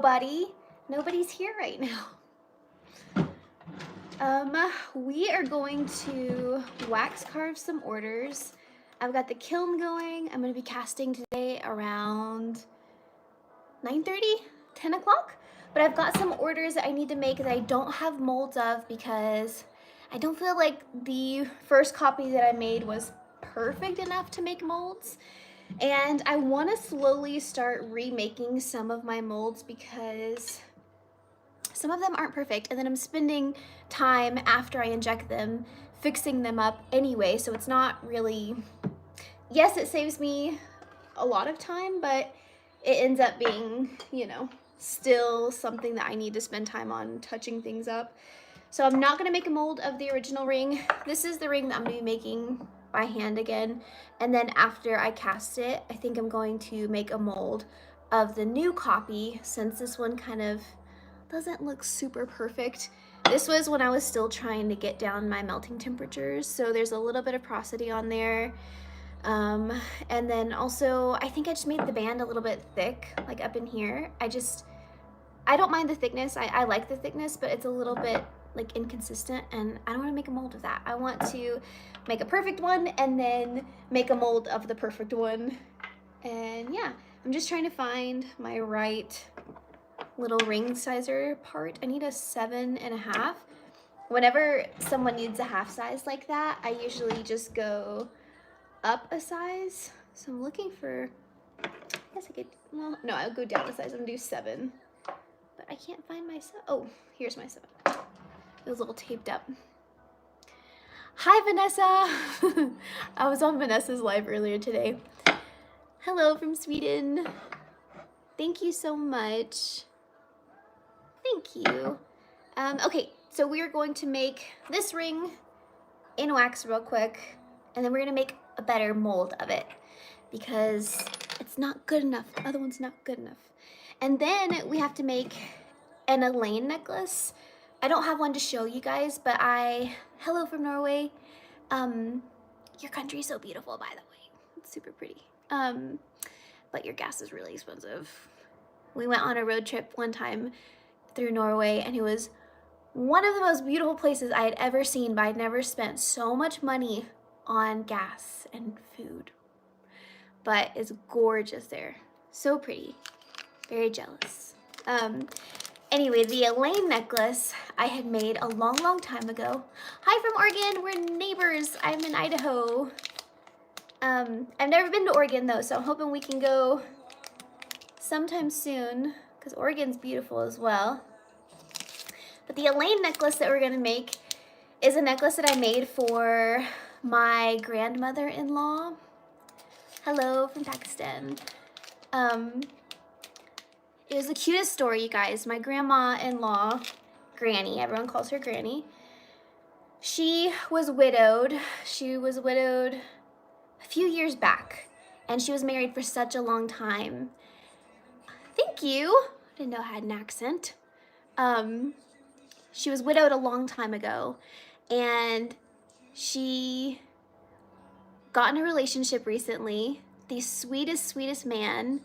Nobody's here right now. We are going to wax carve some orders. I've got the kiln going. I'm going to be casting today around 9:30, 10 o'clock. But I've got some orders that I need to make that I don't have molds of because I don't feel like the first copy that I made was perfect enough to make molds. And I want to slowly start remaking some of my molds because some of them aren't perfect, and then I'm spending time after I inject them fixing them up anyway, so it's not really, yes, it saves me a lot of time, but it ends up being, you know, still something that I need to spend time on touching things up. So I'm not gonna make a mold of the original ring. This is the ring that I'm gonna be making by hand again. And then after I cast it, I think I'm going to make a mold of the new copy, since this one kind of doesn't look super perfect. This was when I was still trying to get down my melting temperatures, so there's a little bit of porosity on there. And then also, I think I just made the band a little bit thick, like up in here. I don't mind the thickness. I like the thickness, but it's a little bit like inconsistent, and I don't want to make a mold of that. I want to make a perfect one and then make a mold of the perfect one. And yeah, I'm just trying to find my right little ring sizer part. I need a 7.5. Whenever someone needs a half size like that, I usually just go up a size. So I'm looking for, I guess I could, well, no, I'll go down a size. I'm gonna do 7. But I can't find my 7. Oh, here's my 7. It was a little taped up. Hi, Vanessa. I was on Vanessa's live earlier today. Hello from Sweden. Thank you so much. Thank you. Okay, so we are going to make this ring in wax real quick, and then we're gonna make a better mold of it because it's not good enough. The other one's not good enough. And then we have to make an Elaine necklace. I don't have one to show you guys, but hello from Norway. Your country is so beautiful, by the way. It's super pretty. But your gas is really expensive. We went on a road trip one time through Norway, and it was one of the most beautiful places I had ever seen, but I'd never spent so much money on gas and food. But it's gorgeous there. So pretty. Very jealous. Anyway, the Elaine necklace I had made a long, long time ago. Hi from Oregon, we're neighbors. I'm in Idaho. I've never been to Oregon though, so I'm hoping we can go sometime soon, because Oregon's beautiful as well. But the Elaine necklace that we're gonna make is a necklace that I made for my grandmother-in-law. Hello from Pakistan. It was the cutest story, you guys. My grandma-in-law, Granny, everyone calls her Granny. She was widowed. She was widowed a few years back, and she was married for such a long time. Thank you. I didn't know I had an accent. She was widowed a long time ago, and she got in a relationship recently. The sweetest, sweetest man.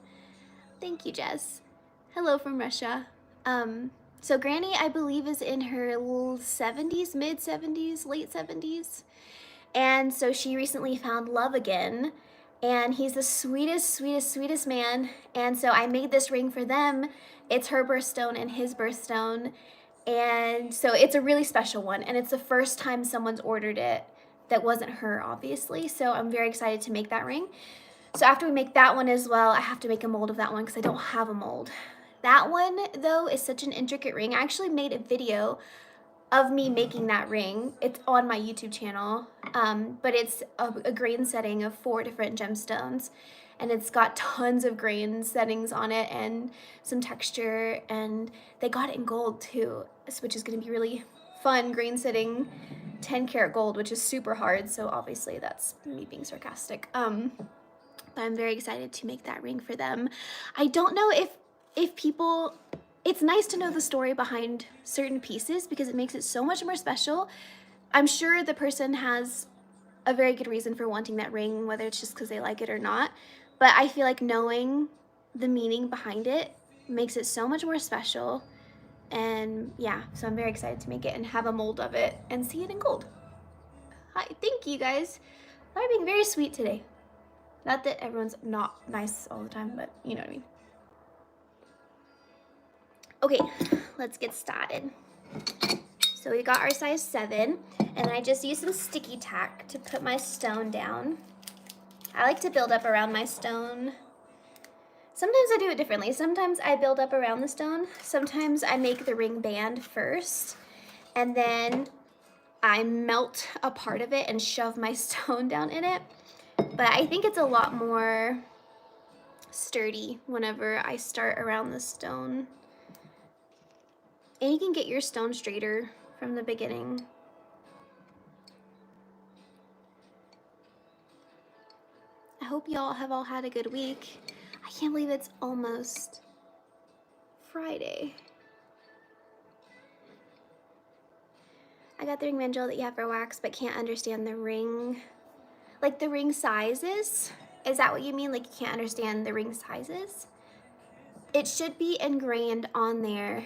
Thank you, Jess. Hello from Russia. So Granny, I believe, is in her 70s, mid 70s, late 70s. And so she recently found love again, and he's the sweetest, sweetest, sweetest man. And so I made this ring for them. It's her birthstone and his birthstone. And so it's a really special one, and it's the first time someone's ordered it that wasn't her, obviously. So I'm very excited to make that ring. So after we make that one as well, I have to make a mold of that one because I don't have a mold. That one, though, is such an intricate ring. I actually made a video of me making that ring. It's on my YouTube channel, but it's a grain setting of 4 different gemstones, and it's got tons of grain settings on it and some texture, and they got it in gold too, which is going to be really fun. Grain setting 10 karat gold, which is super hard, so obviously that's me being sarcastic. But I'm very excited to make that ring for them. I don't know if people, it's nice to know the story behind certain pieces because it makes it so much more special. I'm sure the person has a very good reason for wanting that ring, whether it's just because they like it or not. But I feel like knowing the meaning behind it makes it so much more special. And yeah, so I'm very excited to make it and have a mold of it and see it in gold. Hi, thank you guys. They're being very sweet today. Not that everyone's not nice all the time, but you know what I mean. Okay, let's get started. So we got our size 7, and I just used some sticky tack to put my stone down. I like to build up around my stone. Sometimes I do it differently. Sometimes I build up around the stone. Sometimes I make the ring band first, and then I melt a part of it and shove my stone down in it. But I think it's a lot more sturdy whenever I start around the stone. And you can get your stone straighter from the beginning. I hope y'all have all had a good week. I can't believe it's almost Friday. I got the ring mandrel that you have for wax, but can't understand the ring. Like the ring sizes? Is that what you mean? Like you can't understand the ring sizes? It should be ingrained on there.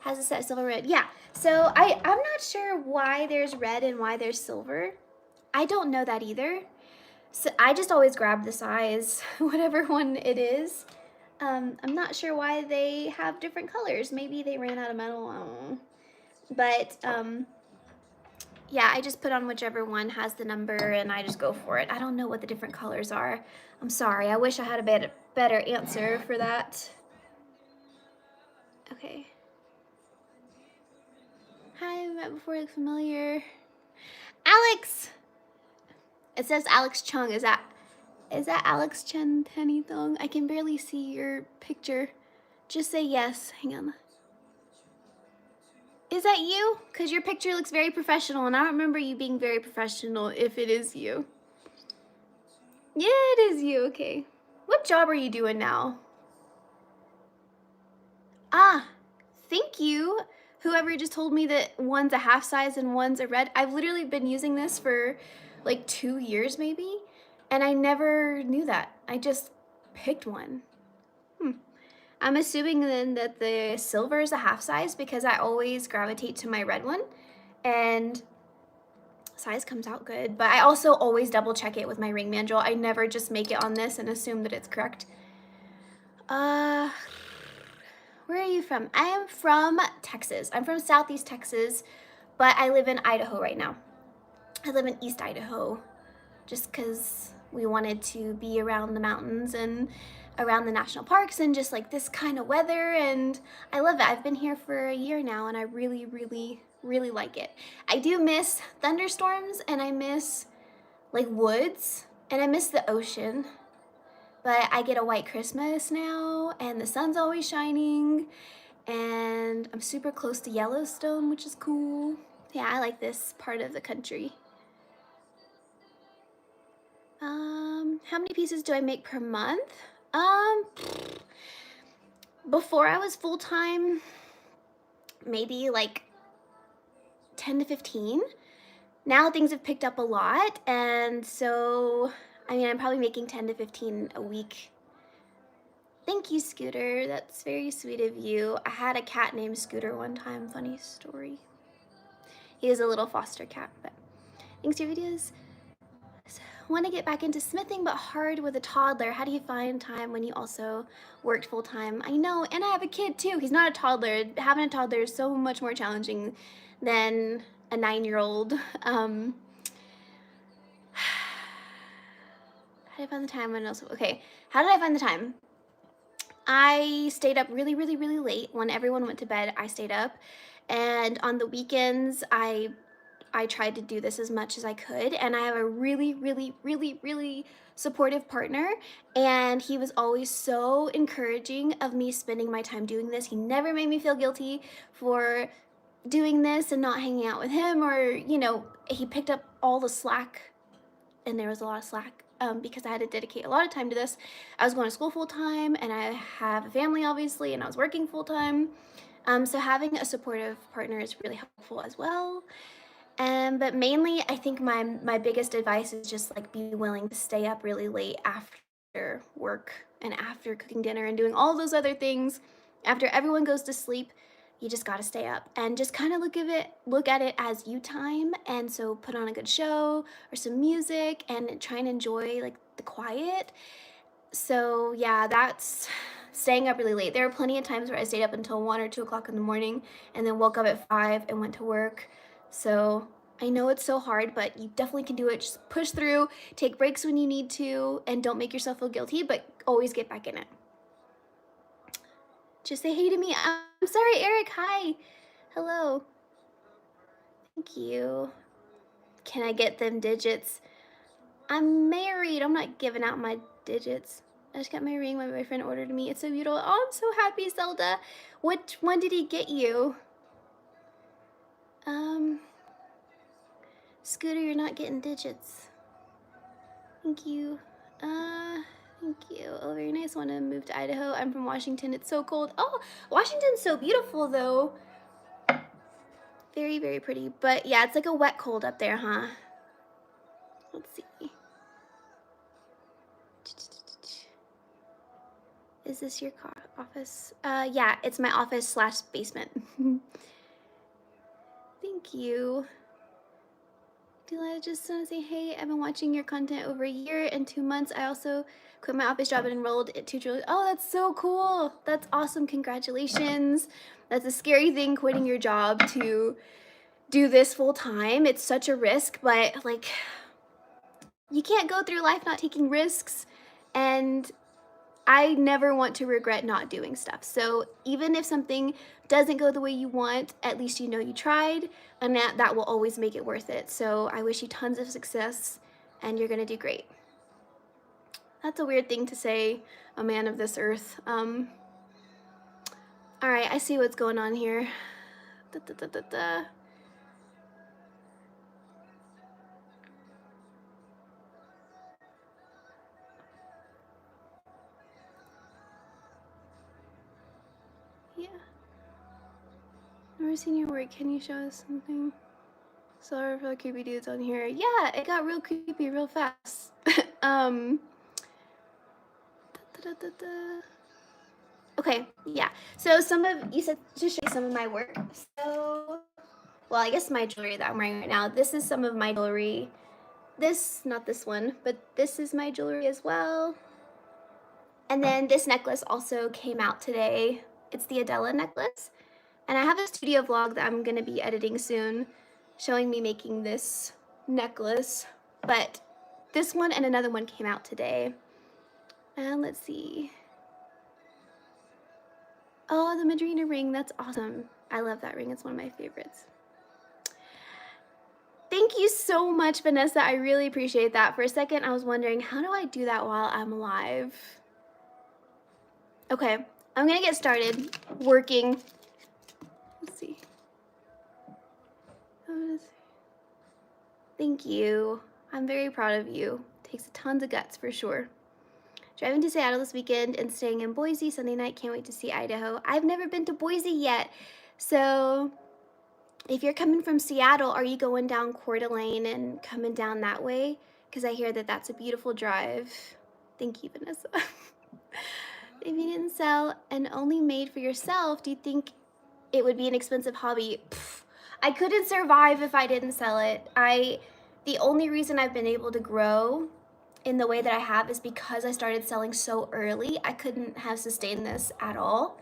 Has a set of silver red. Yeah, so I'm not sure why there's red and why there's silver. I don't know that either. So I just always grab the size, whatever one it is. I'm not sure why they have different colors. Maybe they ran out of metal, I don't know. But yeah, I just put on whichever one has the number and I just go for it. I don't know what the different colors are. I'm sorry, I wish I had a better answer for that. Okay. Hi, we met before, look familiar. Alex! It says Alex Chung. Is that Alex Chen Tenny Thong? I can barely see your picture. Just say yes. Hang on. Is that you? Because your picture looks very professional, and I don't remember you being very professional if it is you. Yeah, it is you. Okay. What job are you doing now? Ah, thank you. Whoever just told me that one's a half size and one's a red. I've literally been using this for like 2 years maybe, and I never knew that. I just picked one. I'm assuming then that the silver is a half size because I always gravitate to my red one, and size comes out good. But I also always double check it with my ring mandrel. I never just make it on this and assume that it's correct. Where are you from? I am from Texas. I'm from Southeast Texas, but I live in Idaho right now. I live in East Idaho just because we wanted to be around the mountains and around the national parks and just like this kind of weather, and I love it. I've been here for a year now and I really, really, really like it. I do miss thunderstorms and I miss like woods and I miss the ocean, but I get a white Christmas now and the sun's always shining and I'm super close to Yellowstone, which is cool. Yeah, I like this part of the country. How many pieces do I make per month? Before I was full-time, maybe like 10 to 15. Now things have picked up a lot, and so, I mean, I'm probably making 10 to 15 a week. Thank you, Scooter. That's very sweet of you. I had a cat named Scooter one time. Funny story. He was a little foster cat, but thanks for your videos. Want to get back into smithing, but hard with a toddler. How do you find time when you also worked full-time? I know, and I have a kid too. He's not a toddler. Having a toddler is so much more challenging than a 9-year-old. How did I find the time when else? Okay, how did I find the time? I stayed up really, really, really late. When everyone went to bed, I stayed up. And on the weekends, I tried to do this as much as I could, and I have a really, really, really, really supportive partner, and he was always so encouraging of me spending my time doing this. He never made me feel guilty for doing this and not hanging out with him, or, you know, he picked up all the slack, and there was a lot of slack because I had to dedicate a lot of time to this. I was going to school full-time, and I have a family, obviously, and I was working full-time. So having a supportive partner is really helpful as well. But mainly, I think my biggest advice is just like be willing to stay up really late after after work and after cooking dinner and doing all those other things, after everyone goes to sleep, you just got to stay up and just kind of look at it as you time. And so put on a good show or some music and try and enjoy like the quiet. So yeah, that's staying up really late. There are plenty of times where I stayed up until 1 or 2 o'clock in the morning and then woke up at 5 and went to work. So I know it's so hard, but you definitely can do it. Just push through, take breaks when you need to, and don't make yourself feel guilty, but always get back in it. Just say hey to me. I'm sorry, Eric. Hi. Hello. Thank you. Can I get them digits? I'm married. I'm not giving out my digits. I just got my ring my boyfriend ordered me. It's so beautiful. Oh, I'm so happy, Zelda. Which one did he get you? Scooter, you're not getting digits. Thank you. Thank you. Oh, very nice. Want to move to Idaho. I'm from Washington. It's so cold. Oh, Washington's so beautiful, though. Very, very pretty. But yeah, it's like a wet cold up there, huh? Let's see. Is this your car office? Yeah, it's my office / basement. Thank you. I just want to say, hey, I've been watching your content over a year and 2 months. I also quit my office job and enrolled at tutorials. Oh, that's so cool. That's awesome. Congratulations. That's a scary thing, quitting your job to do this full time. It's such a risk, but like, you can't go through life not taking risks. And I never want to regret not doing stuff. So even if something doesn't go the way you want, at least you know you tried, and that will always make it worth it. So I wish you tons of success, and you're gonna do great. That's a weird thing to say, a man of this earth. All right, I see what's going on here. Da, da, da, da, da. Yeah. Never seen your work. Can you show us something? Sorry for the creepy dudes on here. Yeah, it got real creepy real fast. Okay, yeah. So you said to show you some of my work. So, well, I guess my jewelry that I'm wearing right now. This is some of my jewelry. Not this one, but this is my jewelry as well. And then this necklace also came out today. It's the Adela necklace. And I have a studio vlog that I'm gonna be editing soon, showing me making this necklace. But this one and another one came out today. And let's see. Oh, the Madrina ring, that's awesome. I love that ring, it's one of my favorites. Thank you so much, Vanessa, I really appreciate that. For a second, I was wondering, how do I do that while I'm alive? Okay, I'm gonna get started working. Let's see. Thank you. I'm very proud of you. Takes tons of guts for sure. Driving to Seattle this weekend and staying in Boise Sunday night. Can't wait to see Idaho. I've never been to Boise yet. So if you're coming from Seattle, are you going down Coeur d'Alene and coming down that way? Because I hear that that's a beautiful drive. Thank you, Vanessa. If you didn't sell and only made for yourself, do you think it would be an expensive hobby? I couldn't survive if I didn't sell it. The only reason I've been able to grow in the way that I have is because I started selling so early. I couldn't have sustained this at all.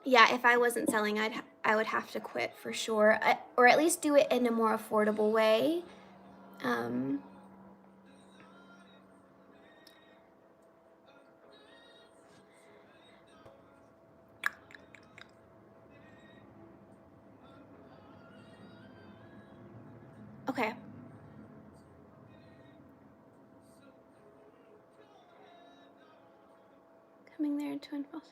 Yeah, if I wasn't selling, I would have to quit for sure, or at least do it in a more affordable way. Okay. Coming there in Twin Falls.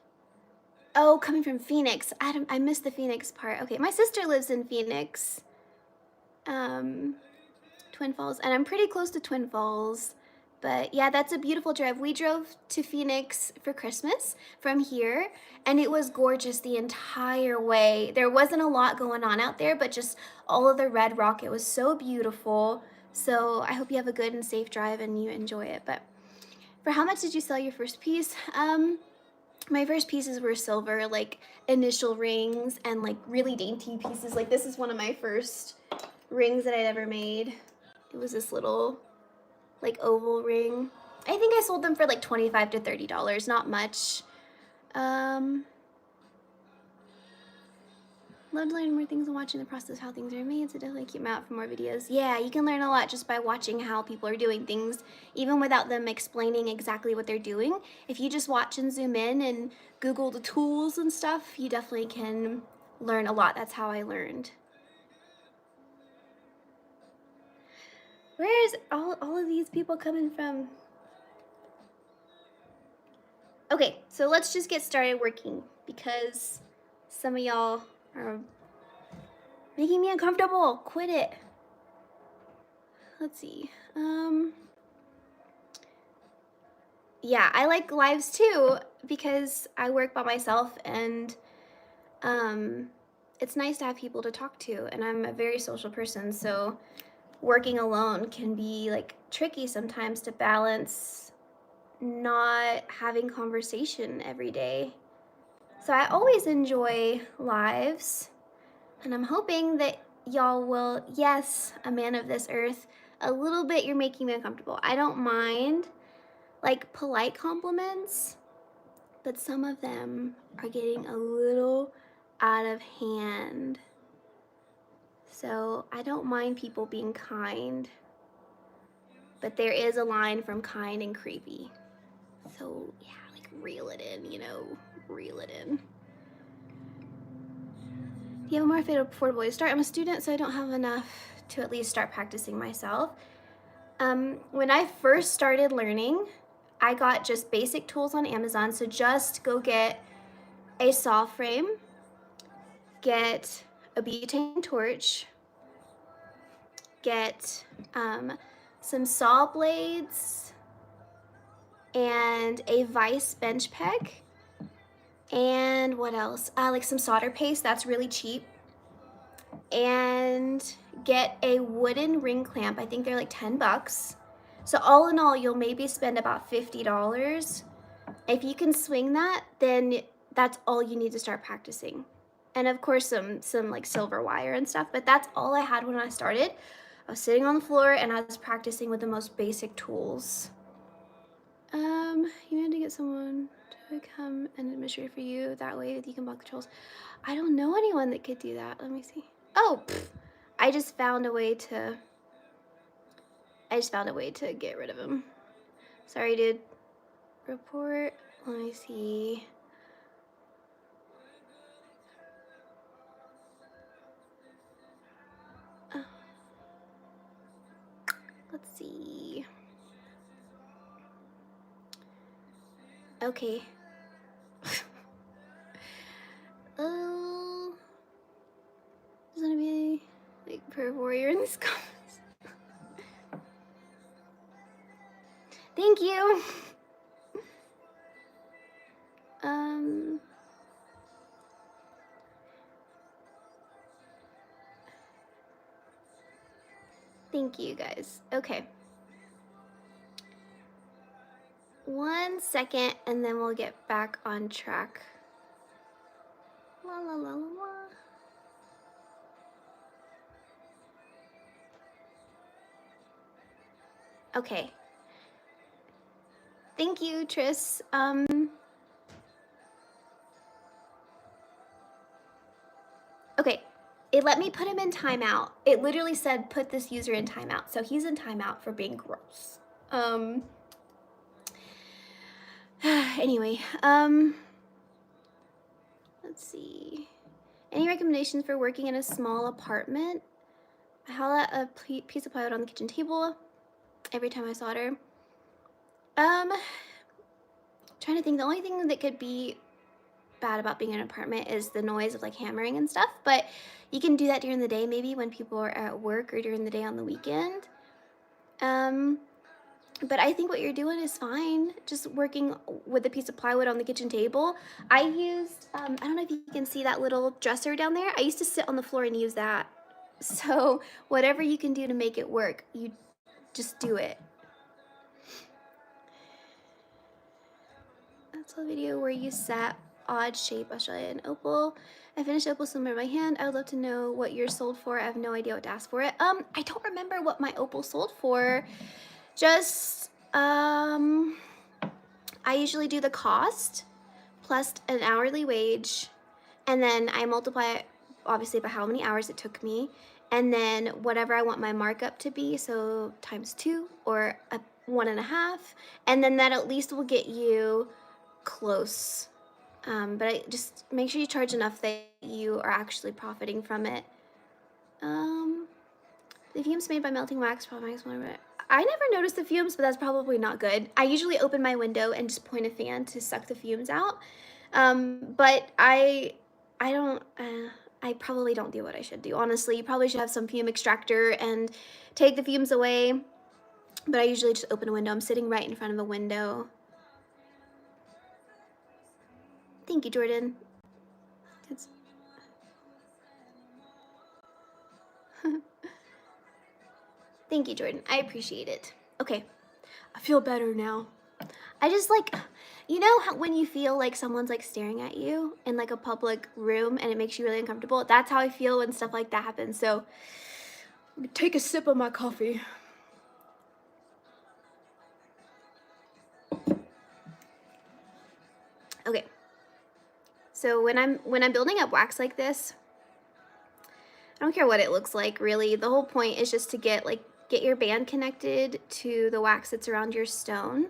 Oh, coming from Phoenix. I missed the Phoenix part. Okay, my sister lives in Phoenix. Twin Falls, and I'm pretty close to Twin Falls. But yeah, that's a beautiful drive. We drove to Phoenix for Christmas from here, and it was gorgeous the entire way. There wasn't a lot going on out there, but just all of the red rock. It was so beautiful. So I hope you have a good and safe drive and you enjoy it. But for how much did you sell your first piece? My first pieces were silver, like initial rings and like really dainty pieces. Like this is one of my first rings that I'd ever made. It was this little like oval ring. I think I sold them for like $25 to $30, not much. Love to learn more things and watching the process of how things are made, so definitely keep them out for more videos. Yeah, you can learn a lot just by watching how people are doing things, even without them explaining exactly what they're doing. If you just watch and zoom in and Google the tools and stuff, you definitely can learn a lot. That's how I learned. Where's all of these people coming from? Okay, so let's just get started working because some of y'all are making me uncomfortable. Quit it. Let's see. Yeah, I like lives too because I work by myself and it's nice to have people to talk to, and I'm a very social person, so working alone can be like tricky sometimes to balance not having conversation every day. So I always enjoy lives, and I'm hoping that y'all will, yes, a man of this earth, a little bit you're making me uncomfortable. I don't mind like polite compliments, but some of them are getting a little out of hand. So I don't mind people being kind, but there is a line from kind and creepy. So yeah, like reel it in, reel it in. Do you have a more affordable way to start? I'm a student, so I don't have enough to at least start practicing myself. When I first started learning, I got just basic tools on Amazon. So just go get a saw frame, get a butane torch, get some saw blades and a vise bench peg, and what else? Like some solder paste, that's really cheap, and get a wooden ring clamp. I think they're like 10 bucks. So all in all, you'll maybe spend about $50. If you can swing that, then that's all you need to start practicing. And of course some like silver wire and stuff, but that's all I had when I started. I was sitting on the floor and I was practicing with the most basic tools. You had to get someone to come and administrate for you. That way you can block the trolls. I don't know anyone that could do that. Let me see. Oh, I just found a way to get rid of him. Sorry, dude. Report. Let me see. Let's see. Okay. Oh, there's gonna be like per warrior in this comments. Thank you. Thank you guys. Okay. 1 second and then we'll get back on track. La la la la la. Okay. Thank you, Tris. Okay. It let me put him in timeout. It literally said put this user in timeout. So he's in timeout for being gross. Anyway, let's see. Any recommendations for working in a small apartment? I haul out a piece of plywood on the kitchen table every time I solder. Trying to think, the only thing that could be bad about being in an apartment is the noise of like hammering and stuff, but you can do that during the day maybe when people are at work or during the day on the weekend. But I think what you're doing is fine, just working with a piece of plywood on the kitchen table. I used, I don't know if you can see that little dresser down there. I used to sit on the floor and use that. So whatever you can do to make it work, you just do it. That's a video where you set odd shape Australian opal. I finished opal slimmer in my hand. I would love to know what yours sold for. I have no idea what to ask for it. I don't remember what my opal sold for. Just, I usually do the cost plus an hourly wage, and then I multiply it obviously by how many hours it took me, and then whatever I want my markup to be, so times 2 or 1.5, and then that at least will get you close. But I just make sure you charge enough that you are actually profiting from it. The fumes made by melting wax probably makes one. I never noticed the fumes, but that's probably not good. I usually open my window and just point a fan to suck the fumes out. But I don't. I probably don't do what I should do. Honestly, you probably should have some fume extractor and take the fumes away. But I usually just open a window. I'm sitting right in front of a window. Thank you, Jordan. Thank you, Jordan. I appreciate it. Okay, I feel better now. I just like, you know how when you feel like someone's like staring at you in like a public room and it makes you really uncomfortable? That's how I feel when stuff like that happens. So take a sip of my coffee. Okay. So when I'm building up wax like this, I don't care what it looks like, really. The whole point is just to get your band connected to the wax that's around your stone.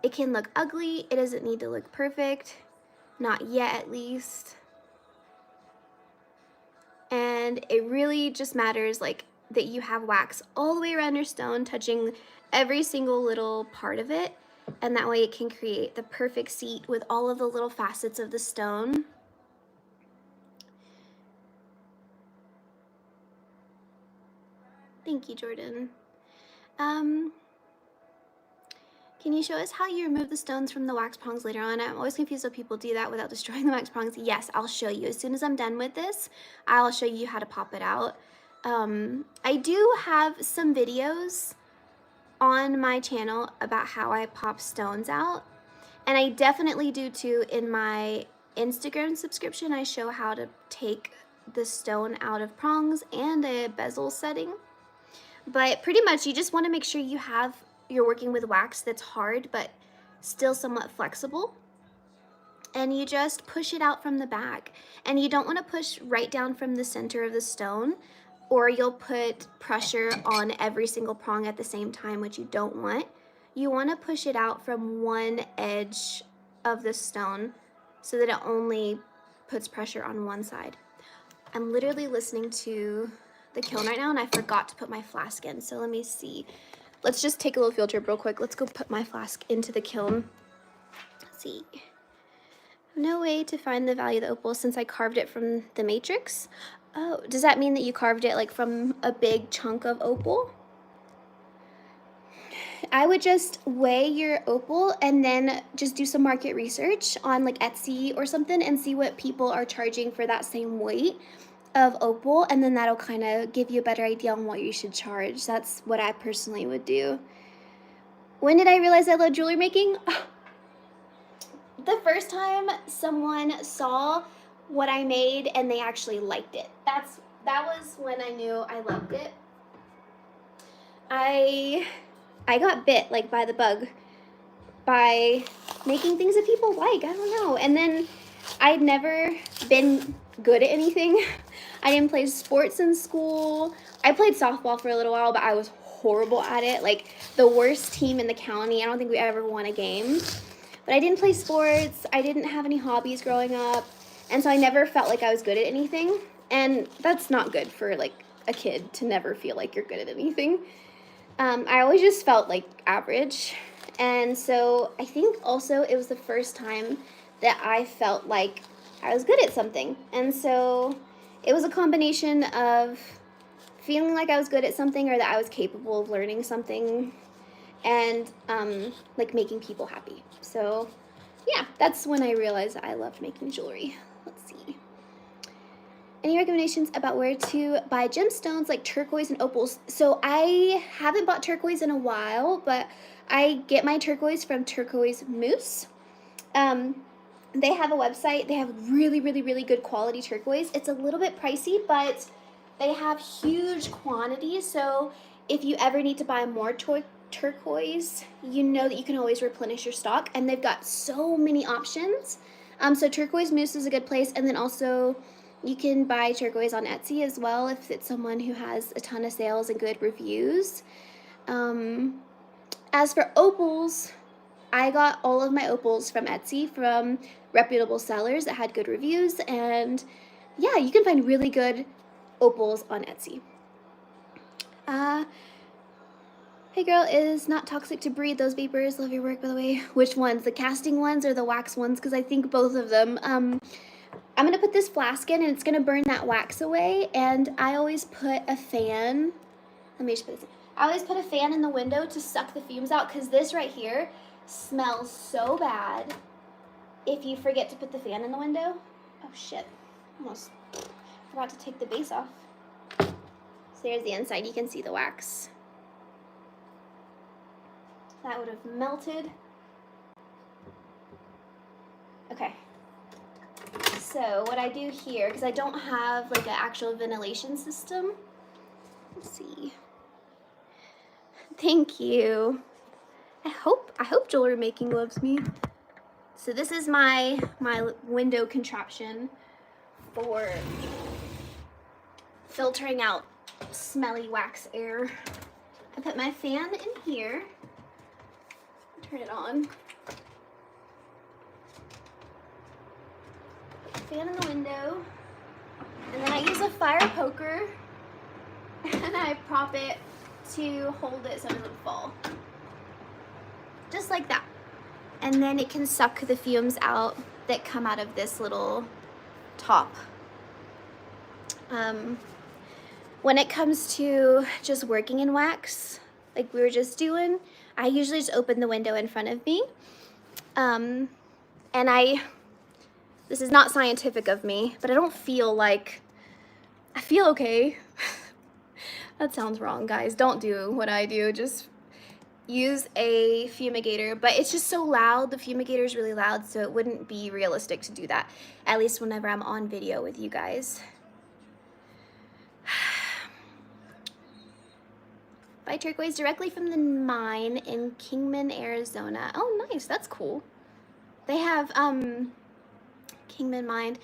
It can look ugly. It doesn't need to look perfect. Not yet, at least. And it really just matters like that you have wax all the way around your stone, touching every single little part of it. And that way it can create the perfect seat with all of the little facets of the stone. Thank you, Jordan. Can you show us how you remove the stones from the wax prongs later on? I'm always confused how people do that without destroying the wax prongs. Yes, I'll show you. As soon as I'm done with this, I'll show you how to pop it out. I do have some videos on my channel about how I pop stones out. And I definitely do too in my Instagram subscription. I show how to take the stone out of prongs and a bezel setting. But pretty much you just want to make sure you're working with wax that's hard but still somewhat flexible. And you just push it out from the back. And you don't want to push right down from the center of the stone, or you'll put pressure on every single prong at the same time, which you don't want. You want to push it out from one edge of the stone so that it only puts pressure on one side. I'm literally listening to the kiln right now and I forgot to put my flask in, so let me see. Let's just take a little field trip real quick. Let's go put my flask into the kiln. Let's see. No way to find the value of the opal since I carved it from the matrix. Oh, does that mean that you carved it like from a big chunk of opal? I would just weigh your opal and then just do some market research on like Etsy or something and see what people are charging for that same weight of opal, and then that'll kind of give you a better idea on what you should charge. That's what I personally would do. When did I realize I love jewelry making? The first time someone saw what I made and they actually liked it. That was when I knew I loved it. I got bit like by the bug by making things that people like. I don't know. And then I'd never been good at anything. I didn't play sports in school. I played softball for a little while, but I was horrible at it. Like the worst team in the county. I don't think we ever won a game. But I didn't play sports. I didn't have any hobbies growing up. And so I never felt like I was good at anything. And that's not good for like a kid to never feel like you're good at anything. I always just felt like average. And so I think also it was the first time that I felt like I was good at something. And so it was a combination of feeling like I was good at something or that I was capable of learning something and like making people happy. So yeah, that's when I realized I loved making jewelry. Let's see. Any recommendations about where to buy gemstones like turquoise and opals? So I haven't bought turquoise in a while, but I get my turquoise from Turquoise Moose. They have a website. They have really, really, really good quality turquoise. It's a little bit pricey, but they have huge quantities. So if you ever need to buy more turquoise, you know that you can always replenish your stock. And they've got so many options. So Turquoise Moose is a good place. And then also you can buy turquoise on Etsy as well if it's someone who has a ton of sales and good reviews. As for opals, I got all of my opals from Etsy from reputable sellers that had good reviews, and yeah, you can find really good opals on Etsy. Hey girl, is not toxic to breathe those vapors. Love your work, by the way. Which ones? The casting ones or the wax ones? Because I think both of them. I'm going to put this flask in and it's going to burn that wax away, and I always put a fan. Let me just put this in. I always put a fan in the window to suck the fumes out, because this right here smells so bad if you forget to put the fan in the window. Oh shit, almost forgot to take the base off. So there's the inside, you can see the wax. That would have melted. Okay, so what I do here, because I don't have like an actual ventilation system, let's see. Thank you. I hope jewelry making loves me. So this is my window contraption for filtering out smelly wax air. I put my fan in here. Turn it on. Put the fan in the window. And then I use a fire poker and I prop it to hold it so it doesn't fall. Just like that. And then it can suck the fumes out that come out of this little top. When it comes to just working in wax, like we were just doing, I usually just open the window in front of me. And this is not scientific of me, but I don't feel like, I feel okay. That sounds wrong, guys. Don't do what I do. Just use a fumigator, but it's just so loud. The fumigator is really loud, so it wouldn't be realistic to do that, at least whenever I'm on video with you guys. Buy turquoise directly from the mine in Kingman, Arizona. Oh, nice. That's cool. They have Kingman mine.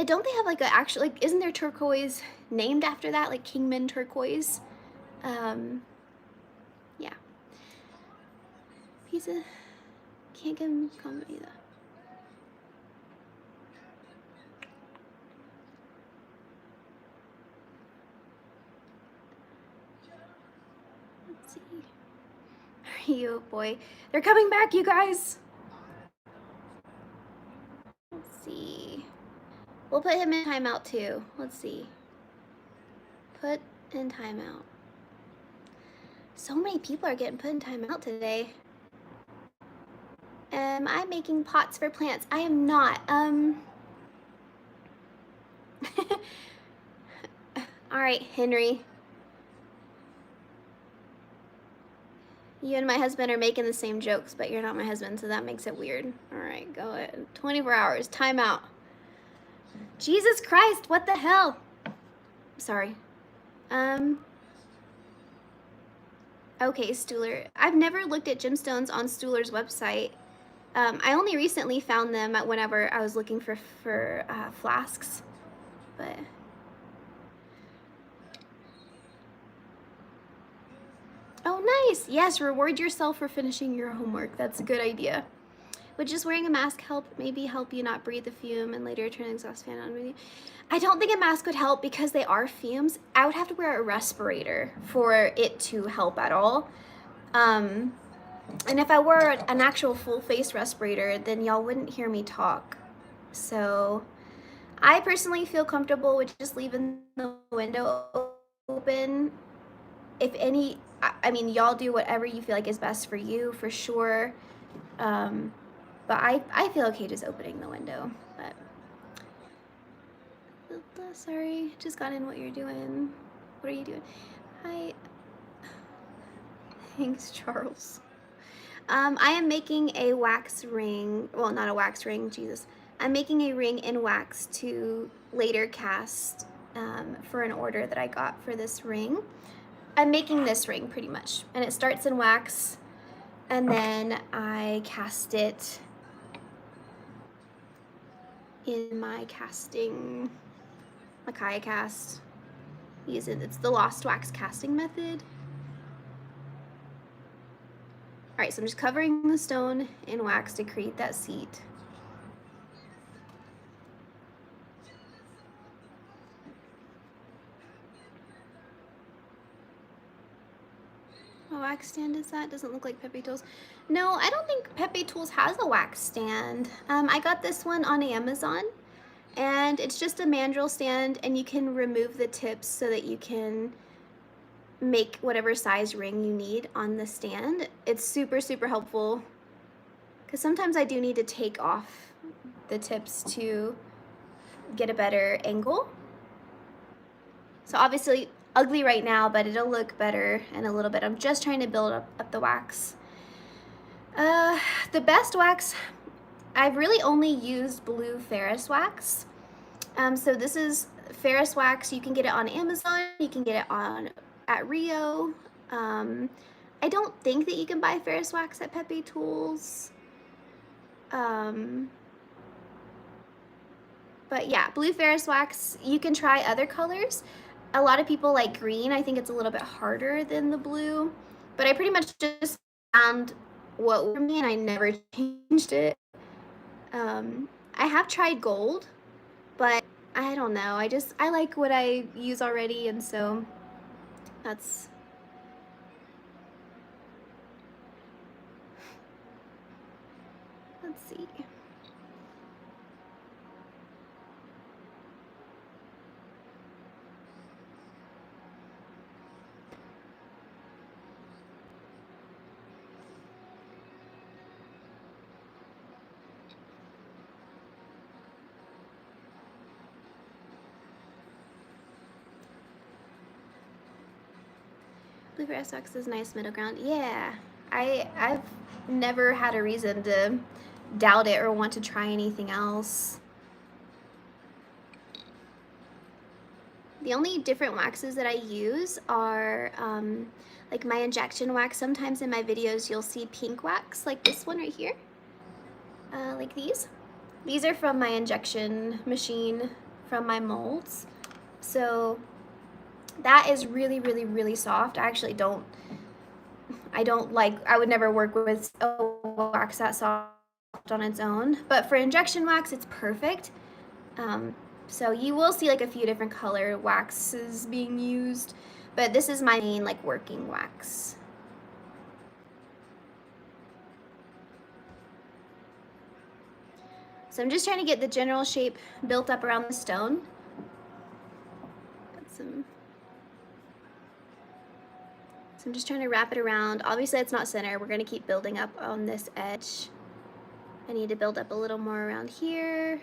Don't they have like a actual, like, isn't there turquoise named after that, like Kingman turquoise? Yeah. Pizza. Can't get him comment either. Let's see. Are you, boy? They're coming back, you guys. Let's see. We'll put him in timeout too. Let's see. Put in timeout. So many people are getting put in timeout today. Am I making pots for plants? I am not. All right, Henry. You and my husband are making the same jokes, but you're not my husband, so that makes it weird. All right, go ahead. 24 hours, timeout. Jesus Christ, what the hell? Sorry. Okay, Stuhler. I've never looked at gemstones on Stuhler's website. I only recently found them whenever I was looking for flasks, but. Oh, nice. Yes, reward yourself for finishing your homework. That's a good idea. Would just wearing a mask maybe help you not breathe the fume and later turn an exhaust fan on with you? I don't think a mask would help because they are fumes. I would have to wear a respirator for it to help at all. And if I wore an actual full face respirator, then y'all wouldn't hear me talk. So I personally feel comfortable with just leaving the window open. If any, I mean, y'all do whatever you feel like is best for you, for sure. But I feel okay just opening the window. But Sorry, just got in what you're doing. What are you doing? Hi. Thanks, Charles. I am making a wax ring. Well, not a wax ring, Jesus. I'm making a ring in wax to later cast for an order that I got for this ring. I'm making this ring pretty much, and it starts in wax, and then I cast it in my casting, Makai cast. It's the Lost Wax casting method. All right, so I'm just covering the stone in wax to create that seat. What wax stand is that? Doesn't look like Pepe Tools. No, I don't think Pepe Tools has a wax stand. I got this one on Amazon, and it's just a mandrel stand, and you can remove the tips so that you can make whatever size ring you need on the stand. It's super, super helpful because sometimes I do need to take off the tips to get a better angle. So obviously ugly right now, but it'll look better in a little bit. I'm just trying to build up the wax. The best wax, I've really only used blue Ferris wax. So this is Ferris wax. You can get it on Amazon. You can get it at Rio. I don't think that you can buy Ferris wax at Pepe Tools. But yeah, blue Ferris wax. You can try other colors. A lot of people like green. I think it's a little bit harder than the blue. But I pretty much just found what worked for me, and I never changed it. I have tried gold, but I don't know. I like what I use already, and so that's... Let's see. Blue Ferris wax is nice middle ground. Yeah, I've never had a reason to doubt it or want to try anything else. The only different waxes that I use are like my injection wax. Sometimes in my videos you'll see pink wax, like this one right here, like these. These are from my injection machine from my molds. So that is really, really, really soft. I would never work with a wax that soft on its own, but for injection wax, it's perfect. So you will see like a few different color waxes being used, but this is my main like working wax. So I'm just trying to get the general shape built up around the stone. So I'm just trying to wrap it around. Obviously it's not center. We're gonna keep building up on this edge. I need to build up a little more around here.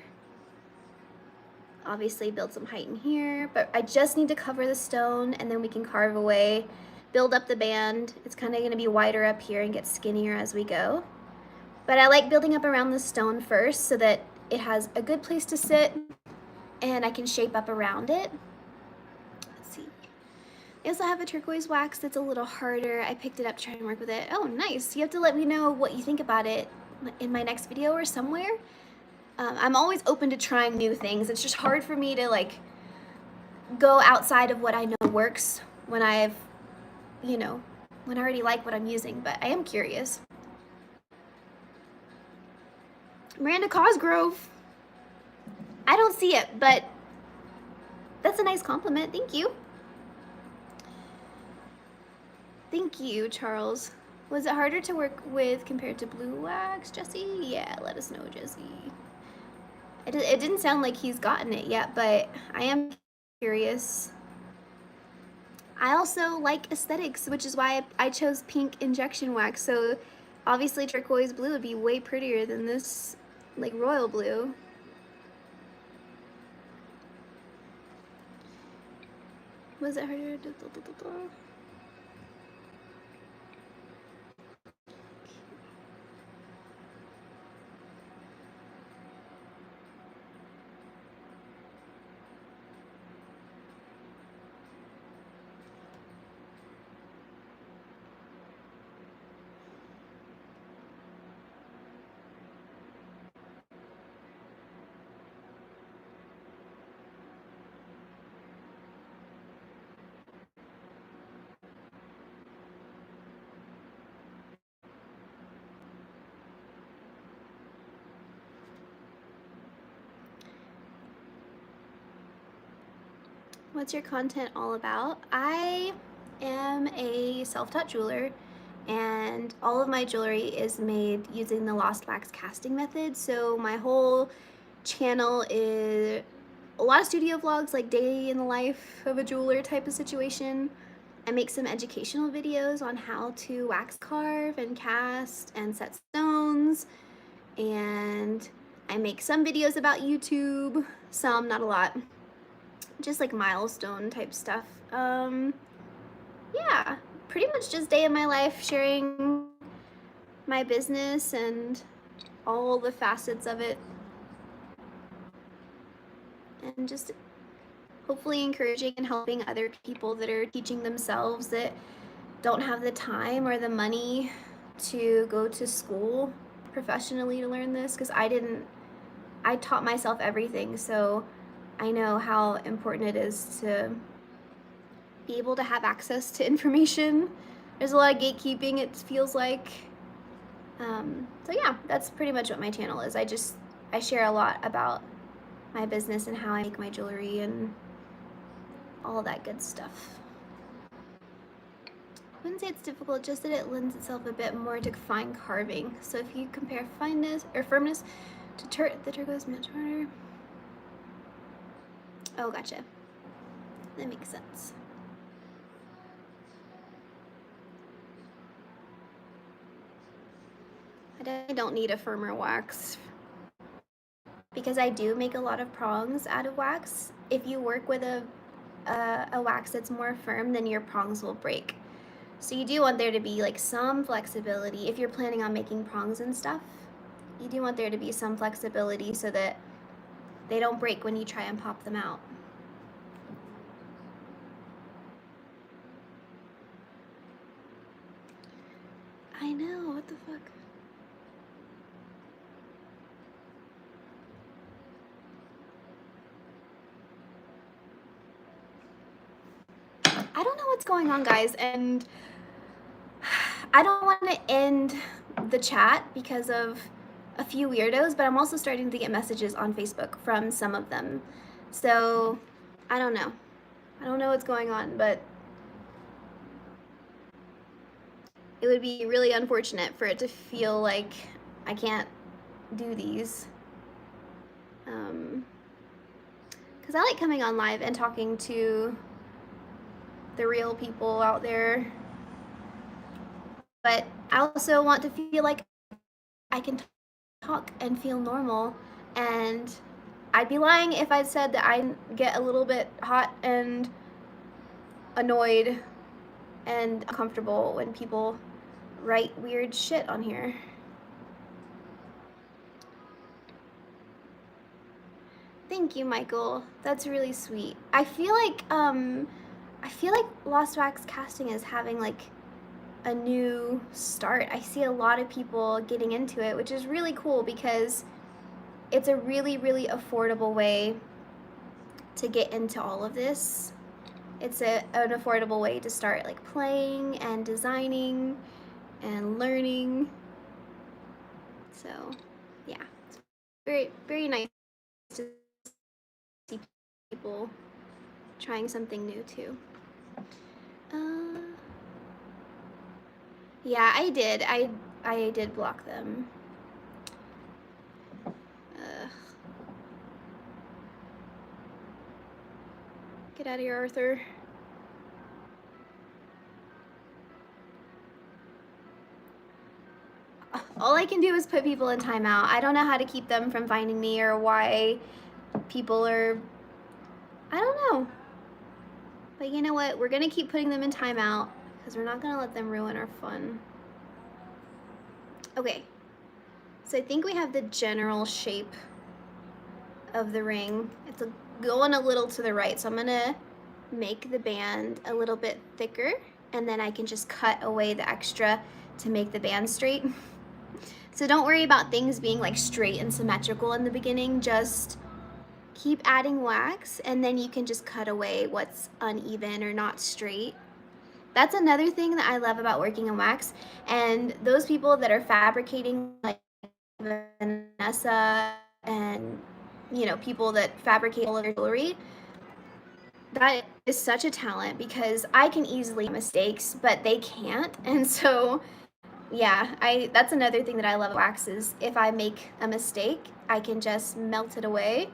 Obviously build some height in here, but I just need to cover the stone and then we can carve away, build up the band. It's kind of gonna be wider up here and get skinnier as we go. But I like building up around the stone first so that it has a good place to sit and I can shape up around it. Let's see. I also have a turquoise wax that's a little harder. I picked it up to try and work with it. Oh, nice. You have to let me know what you think about it in my next video or somewhere. I'm always open to trying new things. It's just hard for me to like go outside of what I know works when when I already like what I'm using, but I am curious. Miranda Cosgrove. I don't see it, but that's a nice compliment. Thank you. Thank you, Charles. Was it harder to work with compared to blue wax, Jesse? Yeah, let us know, Jesse. It didn't sound like he's gotten it yet, but I am curious. I also like aesthetics, which is why I chose pink injection wax. So obviously turquoise blue would be way prettier than this like royal blue. Was it harder? What's your content all about? I am a self-taught jeweler, and all of my jewelry is made using the lost wax casting method. So my whole channel is a lot of studio vlogs, like day in the life of a jeweler type of situation. I make some educational videos on how to wax carve and cast and set stones, and I make some videos about YouTube, some, not a lot, just like milestone type stuff. Yeah, pretty much just day in my life, sharing my business and all the facets of it, and just hopefully encouraging and helping other people that are teaching themselves that don't have the time or the money to go to school professionally to learn this, because I taught myself everything, so I know how important it is to be able to have access to information. There's a lot of gatekeeping, it feels like. So yeah, that's pretty much what my channel is. I share a lot about my business and how I make my jewelry and all that good stuff. I wouldn't say it's difficult, just that it lends itself a bit more to fine carving. So if you compare fineness or firmness to the turquoise much harder. Oh, gotcha. That makes sense. I definitely don't need a firmer wax because I do make a lot of prongs out of wax. If you work with a wax that's more firm, then your prongs will break. So you do want there to be like some flexibility if you're planning on making prongs and stuff. You do want there to be some flexibility so that they don't break when you try and pop them out. I know, what the fuck? I don't know what's going on, guys, and I don't want to end the chat because of a few weirdos, but I'm also starting to get messages on Facebook from some of them. So, I don't know. I don't know what's going on, but it would be really unfortunate for it to feel like I can't do these. Because I like coming on live and talking to the real people out there. But I also want to feel like I can talk and feel normal. And I'd be lying if I said that I get a little bit hot and annoyed and uncomfortable when people write weird shit on here. Thank you, Michael. That's really sweet. I feel like Lost Wax Casting is having like a new start. I see a lot of people getting into it, which is really cool because it's a really, really affordable way to get into all of this. It's an affordable way to start like playing and designing and learning. So yeah, it's very, very nice to see people trying something new too. Yeah, I did. I did block them. Get out of here, Arthur. All I can do is put people in timeout. I don't know how to keep them from finding me or why people are... I don't know. But you know what? We're gonna keep putting them in timeout because we're not gonna let them ruin our fun. Okay, so I think we have the general shape of the ring. It's going a little to the right, so I'm gonna make the band a little bit thicker, and then I can just cut away the extra to make the band straight. So don't worry about things being like straight and symmetrical in the beginning. Just keep adding wax, and then you can just cut away what's uneven or not straight. That's another thing that I love about working in wax. And those people that are fabricating, like Vanessa and, you know, people that fabricate all of their jewelry, that is such a talent because I can easily make mistakes, but they can't. And so, yeah, that's another thing that I love about wax is if I make a mistake, I can just melt it away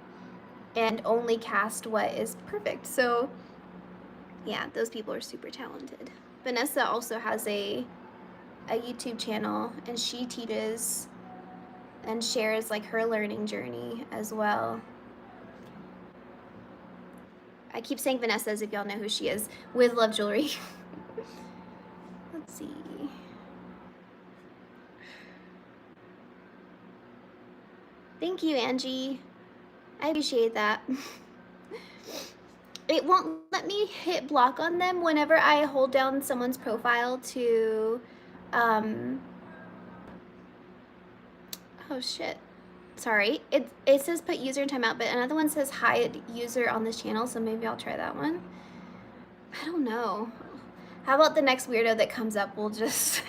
and only cast what is perfect. So, yeah, those people are super talented. Vanessa also has a YouTube channel, and she teaches and shares like her learning journey as well. I keep saying Vanessa as if y'all know who she is, with Love Jewelry. Let's see. Thank you, Angie. I appreciate that. It won't let me hit block on them whenever I hold down someone's profile to, oh shit. Sorry, it says put user in timeout, but another one says hide user on this channel, so maybe I'll try that one. I don't know. How about the next weirdo that comes up, we'll just,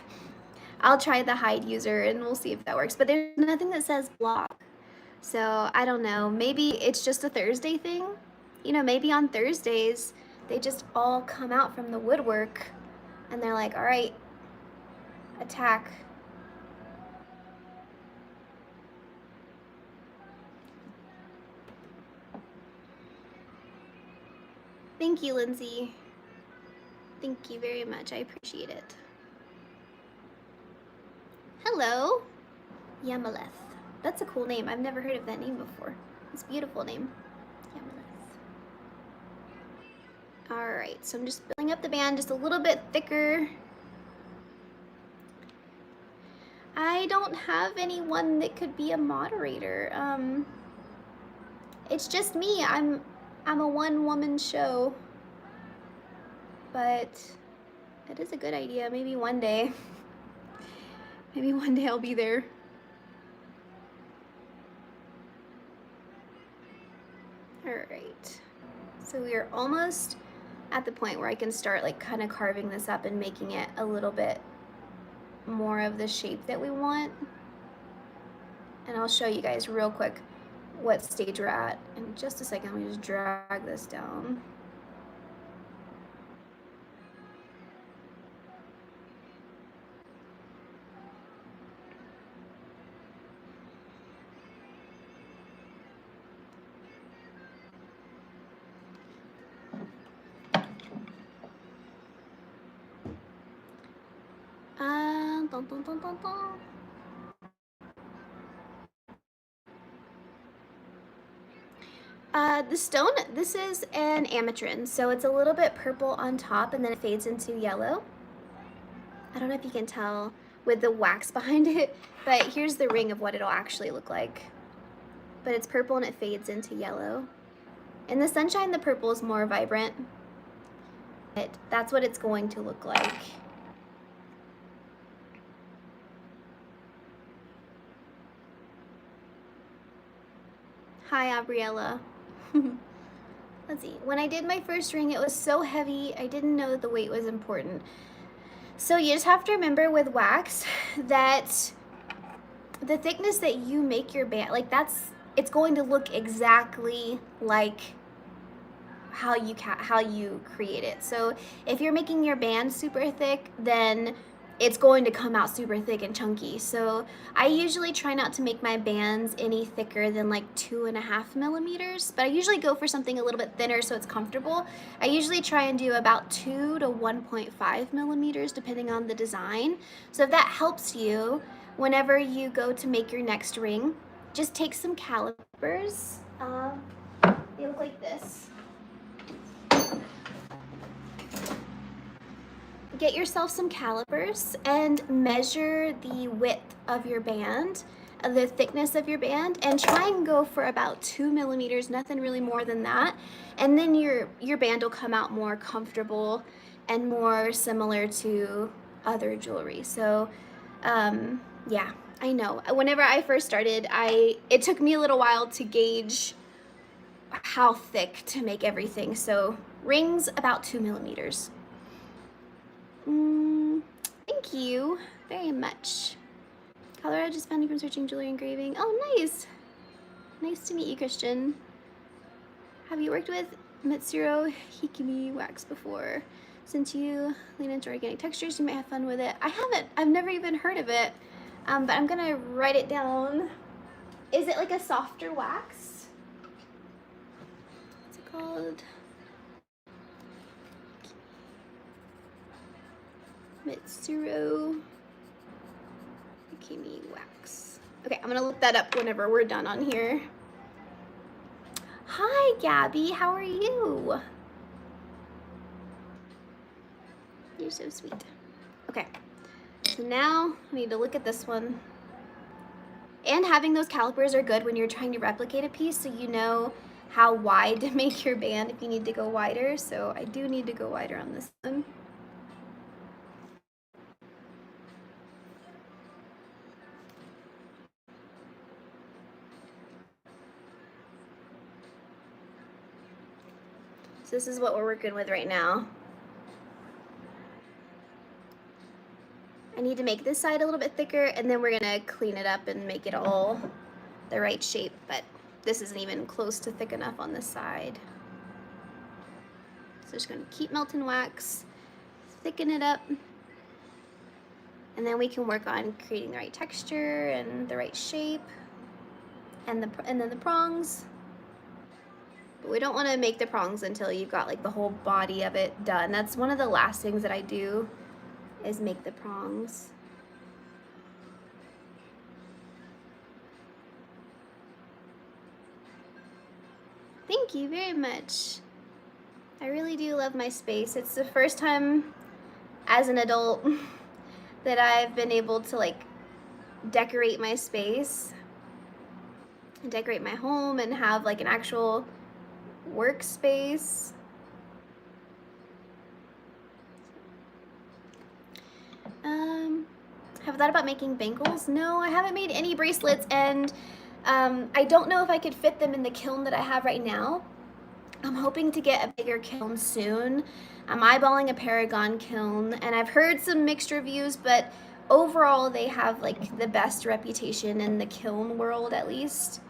I'll try the hide user and we'll see if that works. But there's nothing that says block. So I don't know, maybe it's just a Thursday thing. You know, maybe on Thursdays, they just all come out from the woodwork and they're like, all right, attack. Thank you, Lindsay. Thank you very much. I appreciate it. Hello, Yamaleth. That's a cool name. I've never heard of that name before. It's a beautiful name. Yamaleth. All right, so I'm just filling up the band just a little bit thicker. I don't have anyone that could be a moderator. It's just me. I'm a one-woman show. But it is a good idea. Maybe one day. Maybe one day I'll be there. All right. So we are almost at the point where I can start like kind of carving this up and making it a little bit more of the shape that we want. And I'll show you guys real quick what stage we're at in just a second. Let me just drag this down. Dun, dun, dun, dun, dun. The stone, this is an ametrin, so it's a little bit purple on top and then it fades into yellow. I don't know if you can tell with the wax behind it, but here's the ring of what it'll actually look like. But it's purple and it fades into yellow. In the sunshine, the purple is more vibrant. But that's what it's going to look like. Hi, Gabriella. Let's see. When I did my first ring, it was so heavy, I didn't know that the weight was important. So you just have to remember with wax that the thickness that you make your band, like it's going to look exactly like how you create it. So if you're making your band super thick, then it's going to come out super thick and chunky. So I usually try not to make my bands any thicker than like 2.5 millimeters, but I usually go for something a little bit thinner so it's comfortable. I usually try and do about 2 to 1.5 millimeters depending on the design. So if that helps you, whenever you go to make your next ring, just take some calipers. They look like this. get yourself some calipers and measure the width of your band, the thickness of your band, and try and go for about 2 millimeters, nothing really more than that. And then your band will come out more comfortable and more similar to other jewelry. So yeah, I know. Whenever I first started, it took me a little while to gauge how thick to make everything. So rings about 2 millimeters. Thank you very much. Colorado just found you from searching jewelry engraving. Oh, nice. Nice to meet you, Christian. Have you worked with Mitsuro Hikimi wax before? Since you lean into organic textures, you might have fun with it. I haven't. I've never even heard of it, but I'm gonna write it down. Is it like a softer wax? What's it called? Mitsuro Hikimi wax. Okay, I'm gonna look that up whenever we're done on here. Hi, Gabby. How are you? You're so sweet. Okay, so now I need to look at this one. And having those calipers are good when you're trying to replicate a piece, so you know how wide to make your band if you need to go wider. So I do need to go wider on this one. So this is what we're working with right now. I need to make this side a little bit thicker, and then we're gonna clean it up and make it all the right shape, but this isn't even close to thick enough on this side. So just gonna keep melting wax, thicken it up, and then we can work on creating the right texture and the right shape, and then the prongs. But we don't want to make the prongs until you've got like the whole body of it done. That's one of the last things that I do, is make the prongs. Thank you very much. I really do love my space. It's the first time as an adult that I've been able to like decorate my space and decorate my home and have like an actual workspace. Have I thought about making bangles? No, I haven't made any bracelets, and I don't know if I could fit them in the kiln that I have right now. I'm hoping to get a bigger kiln soon. I'm eyeballing a Paragon kiln, and I've heard some mixed reviews, but overall they have like the best reputation in the kiln world, at least.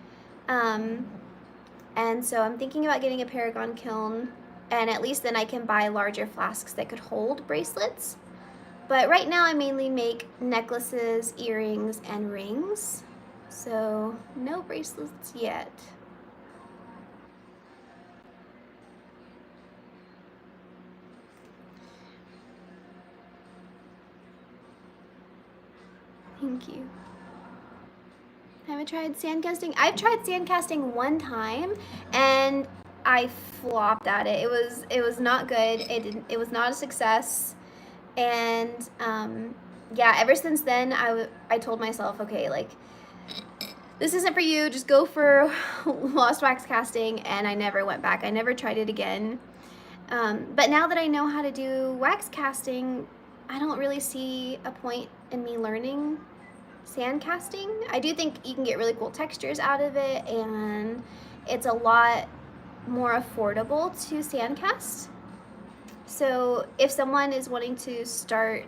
And so I'm thinking about getting a Paragon kiln, and at least then I can buy larger flasks that could hold bracelets. But right now I mainly make necklaces, earrings, and rings. So no bracelets yet. Thank you. Haven't tried sand casting. I've tried sand casting one time, and I flopped at it. It was not good. It was not a success. And yeah, ever since then I told myself, okay, like this isn't for you. Just go for lost wax casting, and I never went back. I never tried it again. But now that I know how to do wax casting, I don't really see a point in me learning sand casting. I do think you can get really cool textures out of it, and it's a lot more affordable to sand cast. So if someone is wanting to start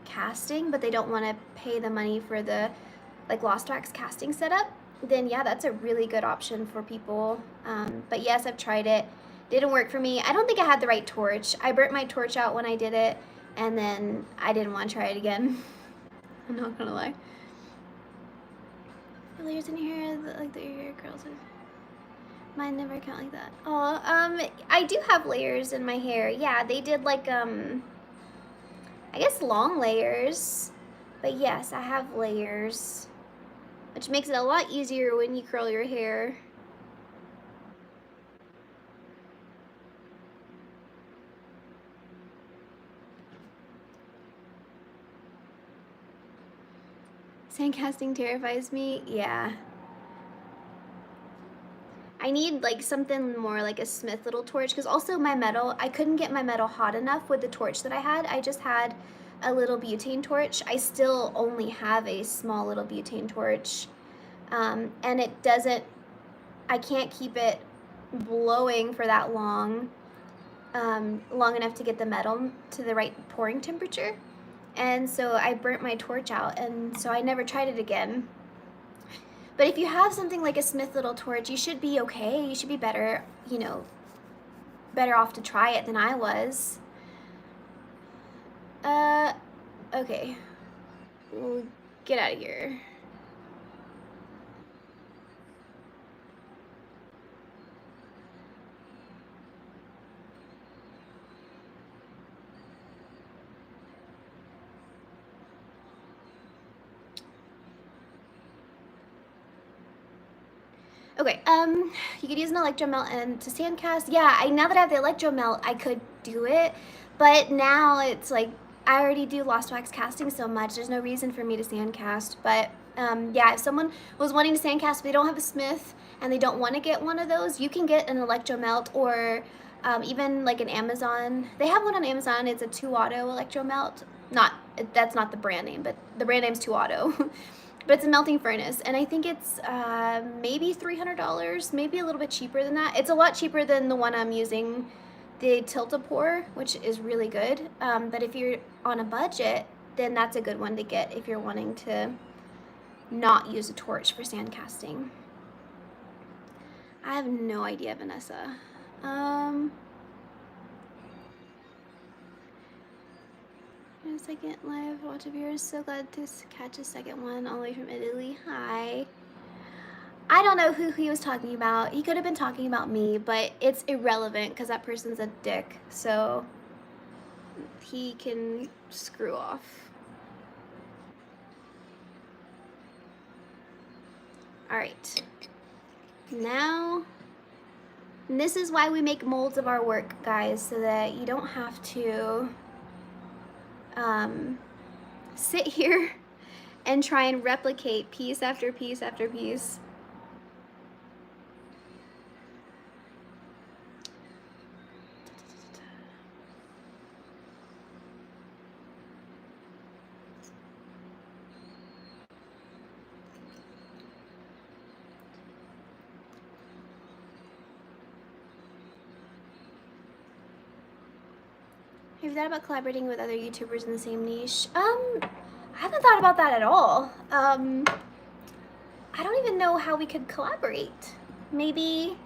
casting but they don't want to pay the money for the like lost wax casting setup, then yeah, that's a really good option for people. But yes, I've tried it. Didn't work for me. I don't think I had the right torch. I burnt my torch out when I did it, and then I didn't want to try it again. I'm not gonna lie. The layers in your hair, like your hair curls. Mine never count like that. Oh, I do have layers in my hair. Yeah, they did like, I guess long layers. But yes, I have layers, which makes it a lot easier when you curl your hair. Sandcasting terrifies me. Yeah. I need like something more like a Smith little torch, because also my metal, I couldn't get my metal hot enough with the torch that I had. I just had a little butane torch. I still only have a small little butane torch, and it doesn't, I can't keep it blowing for that long, long enough to get the metal to the right pouring temperature. And so I burnt my torch out, and so I never tried it again. But if you have something like a Smith little torch, you should be okay. You should be better, you know, better off to try it than I was. Okay. We'll get out of here. Okay, you could use an electromelt and to sandcast. Yeah, now that I have the electromelt, I could do it, but now it's like, I already do lost wax casting so much, there's no reason for me to sandcast. But yeah, if someone was wanting to sandcast but they don't have a Smith and they don't want to get one of those, you can get an electromelt, or even like an Amazon. They have one on Amazon, it's a 2-auto electromelt. That's not the brand name, but the brand name's 2-auto. But it's a melting furnace, and I think it's maybe $300, maybe a little bit cheaper than that. It's a lot cheaper than the one I'm using, the Tilt-A-Pour, which is really good. But if you're on a budget, then that's a good one to get if you're wanting to not use a torch for sand casting. I have no idea, Vanessa. A second live watch of yours. So glad to catch a second one all the way from Italy. Hi. I don't know who he was talking about. He could have been talking about me, but it's irrelevant because that person's a dick. So he can screw off. All right. Now, and this is why we make molds of our work, guys, so that you don't have to sit here and try and replicate piece after piece after piece. Have you thought about collaborating with other YouTubers in the same niche? I haven't thought about that at all. I don't even know how we could collaborate. Maybe,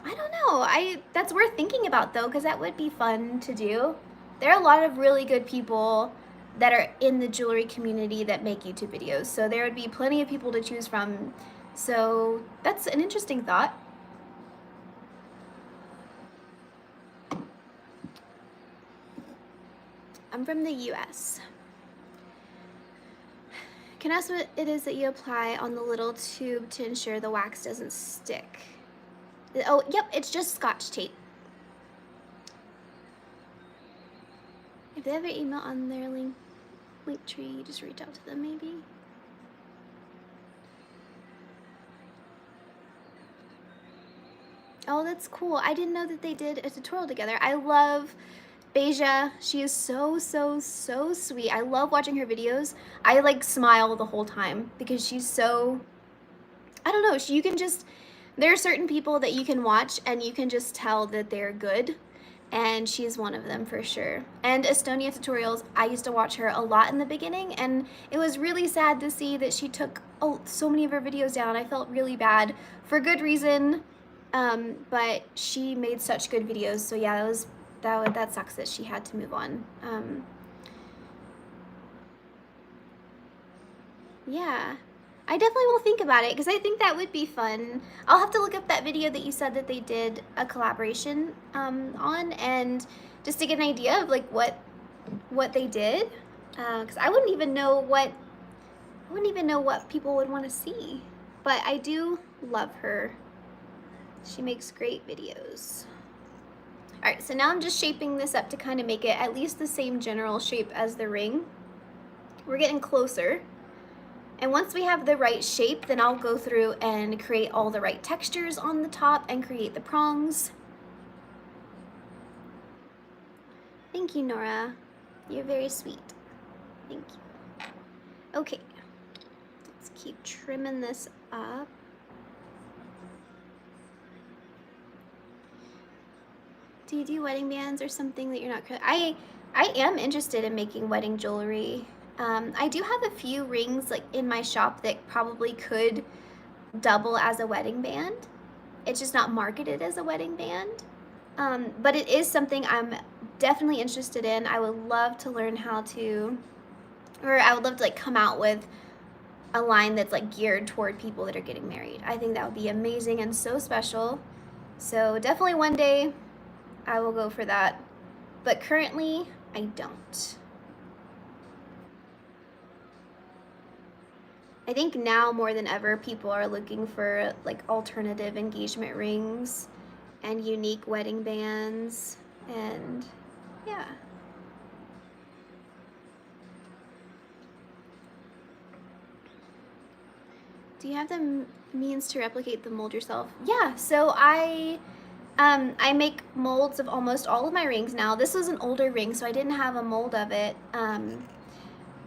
I don't know. That's worth thinking about though, because that would be fun to do. There are a lot of really good people that are in the jewelry community that make YouTube videos, so there would be plenty of people to choose from. So that's an interesting thought. I'm from the US. Can I ask what it is that you apply on the little tube to ensure the wax doesn't stick? Oh, yep, it's just Scotch tape. If they have an email on their link tree, you just reach out to them maybe. Oh, that's cool. I didn't know that they did a tutorial together. I love Beja. She is so sweet. I love watching her videos. I like smile the whole time because she's so, I don't know, you can just, there are certain people that you can watch and you can just tell that they're good, and she's one of them for sure. And Estonia tutorials, I used to watch her a lot in the beginning, and it was really sad to see that she took so many of her videos down. I felt really bad for good reason, but she made such good videos. So yeah, that sucks that she had to move on. Yeah, I definitely will think about it because I think that would be fun. I'll have to look up that video that you said that they did a collaboration on, and just to get an idea of like what they did, because I wouldn't even know what people would want to see. But I do love her. She makes great videos. All right, so now I'm just shaping this up to kind of make it at least the same general shape as the ring. We're getting closer. And once we have the right shape, then I'll go through and create all the right textures on the top and create the prongs. Thank you, Nora. You're very sweet. Thank you. Okay, let's keep trimming this up. Do you do wedding bands or something that you're not? I am interested in making wedding jewelry. I do have a few rings like in my shop that probably could double as a wedding band. It's just not marketed as a wedding band. But it is something I'm definitely interested in. I would love to learn how to, or I would love to like come out with a line that's like geared toward people that are getting married. I think that would be amazing and so special. So definitely one day I will go for that. But currently I don't. I think now more than ever people are looking for like alternative engagement rings and unique wedding bands, and yeah. Do you have the means to replicate the mold yourself? Yeah, so I make molds of almost all of my rings now. This was an older ring, so I didn't have a mold of it.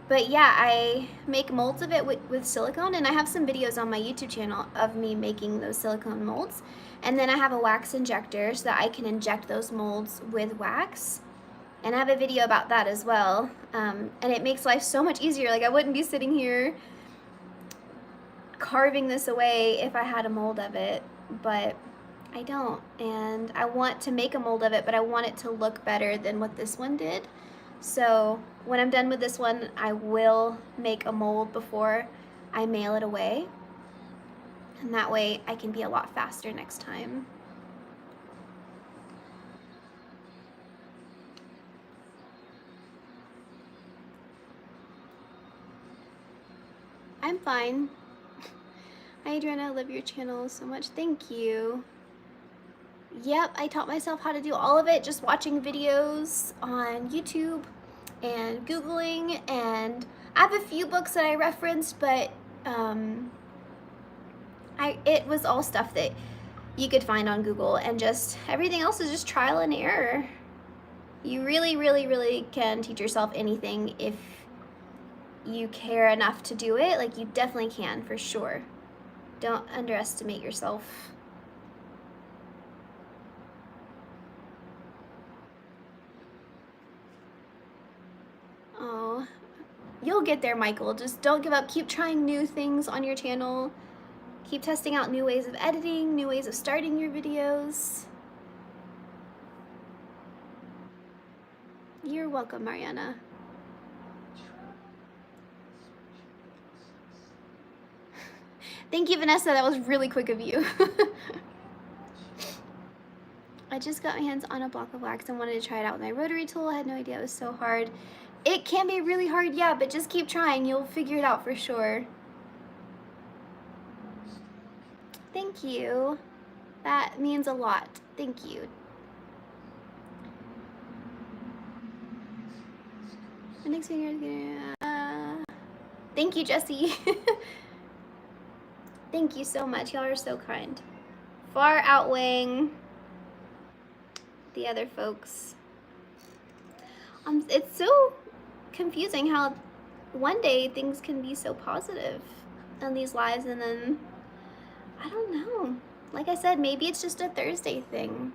But yeah, I make molds of it with silicone, and I have some videos on my YouTube channel of me making those silicone molds. And then I have a wax injector so that I can inject those molds with wax. And I have a video about that as well. And it makes life so much easier. Like I wouldn't be sitting here carving this away if I had a mold of it, but I don't. And I want to make a mold of it, but I want it to look better than what this one did. So when I'm done with this one, I will make a mold before I mail it away. And that way I can be a lot faster next time. I'm fine. Hi Adriana, I love your channel so much. Thank you. Yep, I taught myself how to do all of it just watching videos on YouTube and Googling, and I have a few books that I referenced, but it was all stuff that you could find on Google, and just everything else is just trial and error. You really, really, really can teach yourself anything if you care enough to do it. Like you definitely can, for sure. Don't underestimate yourself. Oh, you'll get there, Michael. Just don't give up. Keep trying new things on your channel. Keep testing out new ways of editing, new ways of starting your videos. You're welcome, Mariana. Thank you, Vanessa. That was really quick of you. I just got my hands on a block of wax and wanted to try it out with my rotary tool. I had no idea it was so hard. It can be really hard, yeah, but just keep trying. You'll figure it out for sure. Thank you. That means a lot. Thank you. The next finger is gonna... Thank you, Jessie. Thank you so much. Y'all are so kind. Far outweighing the other folks. It's so confusing how one day things can be so positive on these lives, and then I don't know. Like I said, maybe it's just a Thursday thing.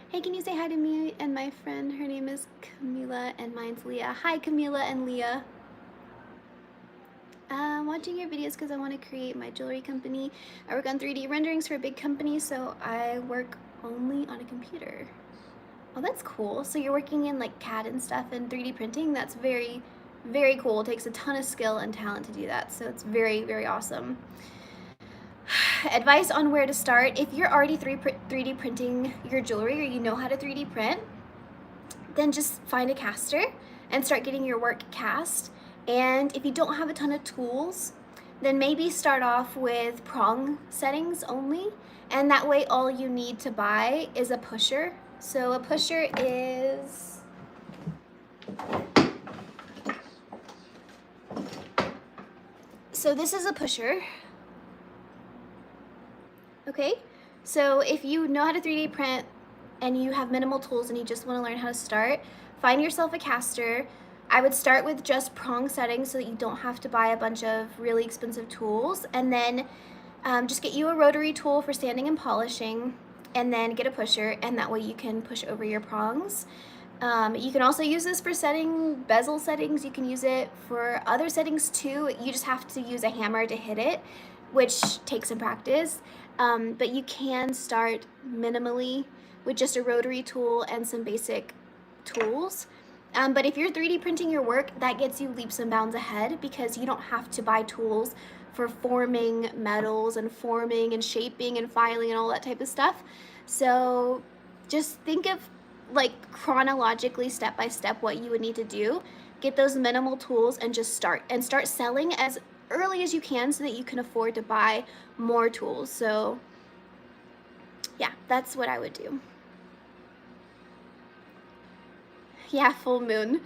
Hey, can you say hi to me and my friend? Her name is Camila and mine's Leah. Hi, Camila and Leah. I'm watching your videos because I want to create my jewelry company. I work on 3D renderings for a big company, so I work only on a computer. Oh, that's cool. So you're working in like CAD and stuff and 3D printing? That's very, very cool. It takes a ton of skill and talent to do that, so it's very, very awesome. Advice on where to start. If you're already 3D printing your jewelry, or you know how to 3D print, then just find a caster and start getting your work cast. And if you don't have a ton of tools, then maybe start off with prong settings only, and that way all you need to buy is a pusher So a pusher is this is a pusher. Okay, so if you know how to 3D print and you have minimal tools and you just want to learn how to start, find yourself a caster. I would start with just prong settings so that you don't have to buy a bunch of really expensive tools, and then just get you a rotary tool for sanding and polishing, and then get a pusher, and that way you can push over your prongs. You can also use this for setting bezel settings. You can use it for other settings too. You just have to use a hammer to hit it, which takes some practice. But you can start minimally with just a rotary tool and some basic tools. But if you're 3D printing your work, that gets you leaps and bounds ahead because you don't have to buy tools for forming metals and forming and shaping and filing and all that type of stuff. So just think of like chronologically, step by step, what you would need to do. Get those minimal tools and just start selling as early as you can so that you can afford to buy more tools. So yeah, that's what I would do. Yeah, full moon.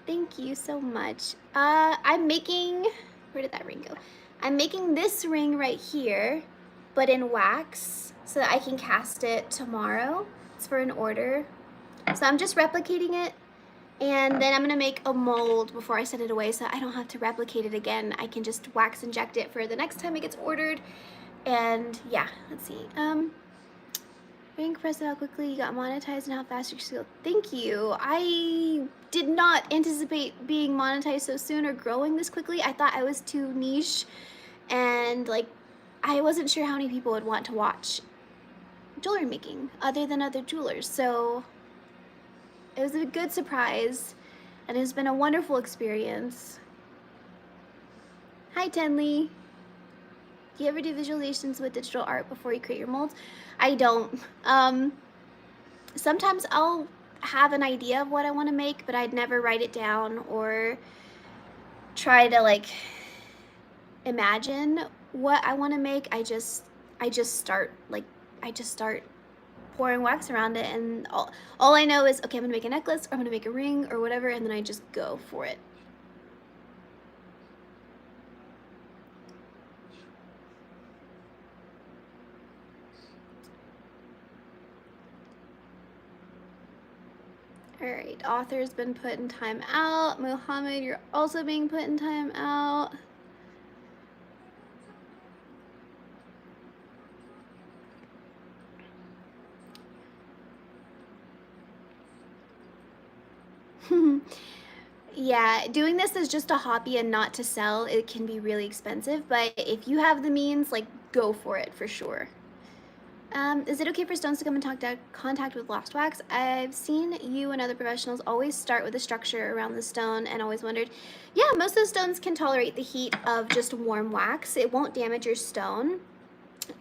Thank you so much. I'm making, where did that ring go? I'm making this ring right here, but in wax, so that I can cast it tomorrow. It's for an order. So I'm just replicating it, and then I'm gonna make a mold before I set it away so I don't have to replicate it again. I can just wax inject it for the next time it gets ordered. And yeah, let's see. Very impressed with how quickly you got monetized and how fast you're skilled. Thank you. I did not anticipate being monetized so soon or growing this quickly. I thought I was too niche, and like I wasn't sure how many people would want to watch jewelry making other than other jewelers. So it was a good surprise, and it's been a wonderful experience. Hi, Tenley. Do you ever do visualizations with digital art before you create your molds? I don't. Sometimes I'll have an idea of what I want to make, but I'd never write it down or try to like imagine what I want to make. I just start pouring wax around it, and all I know is, okay, I'm gonna make a necklace or I'm gonna make a ring or whatever, and then I just go for it. All right, author's been put in time out. Muhammad, you're also being put in time out. Yeah, doing this as just a hobby and not to sell, it can be really expensive, but if you have the means, like, go for it for sure. Is it okay for stones to come in contact with lost wax? I've seen you and other professionals always start with a structure around the stone and always wondered, yeah, most of the stones can tolerate the heat of just warm wax. It won't damage your stone.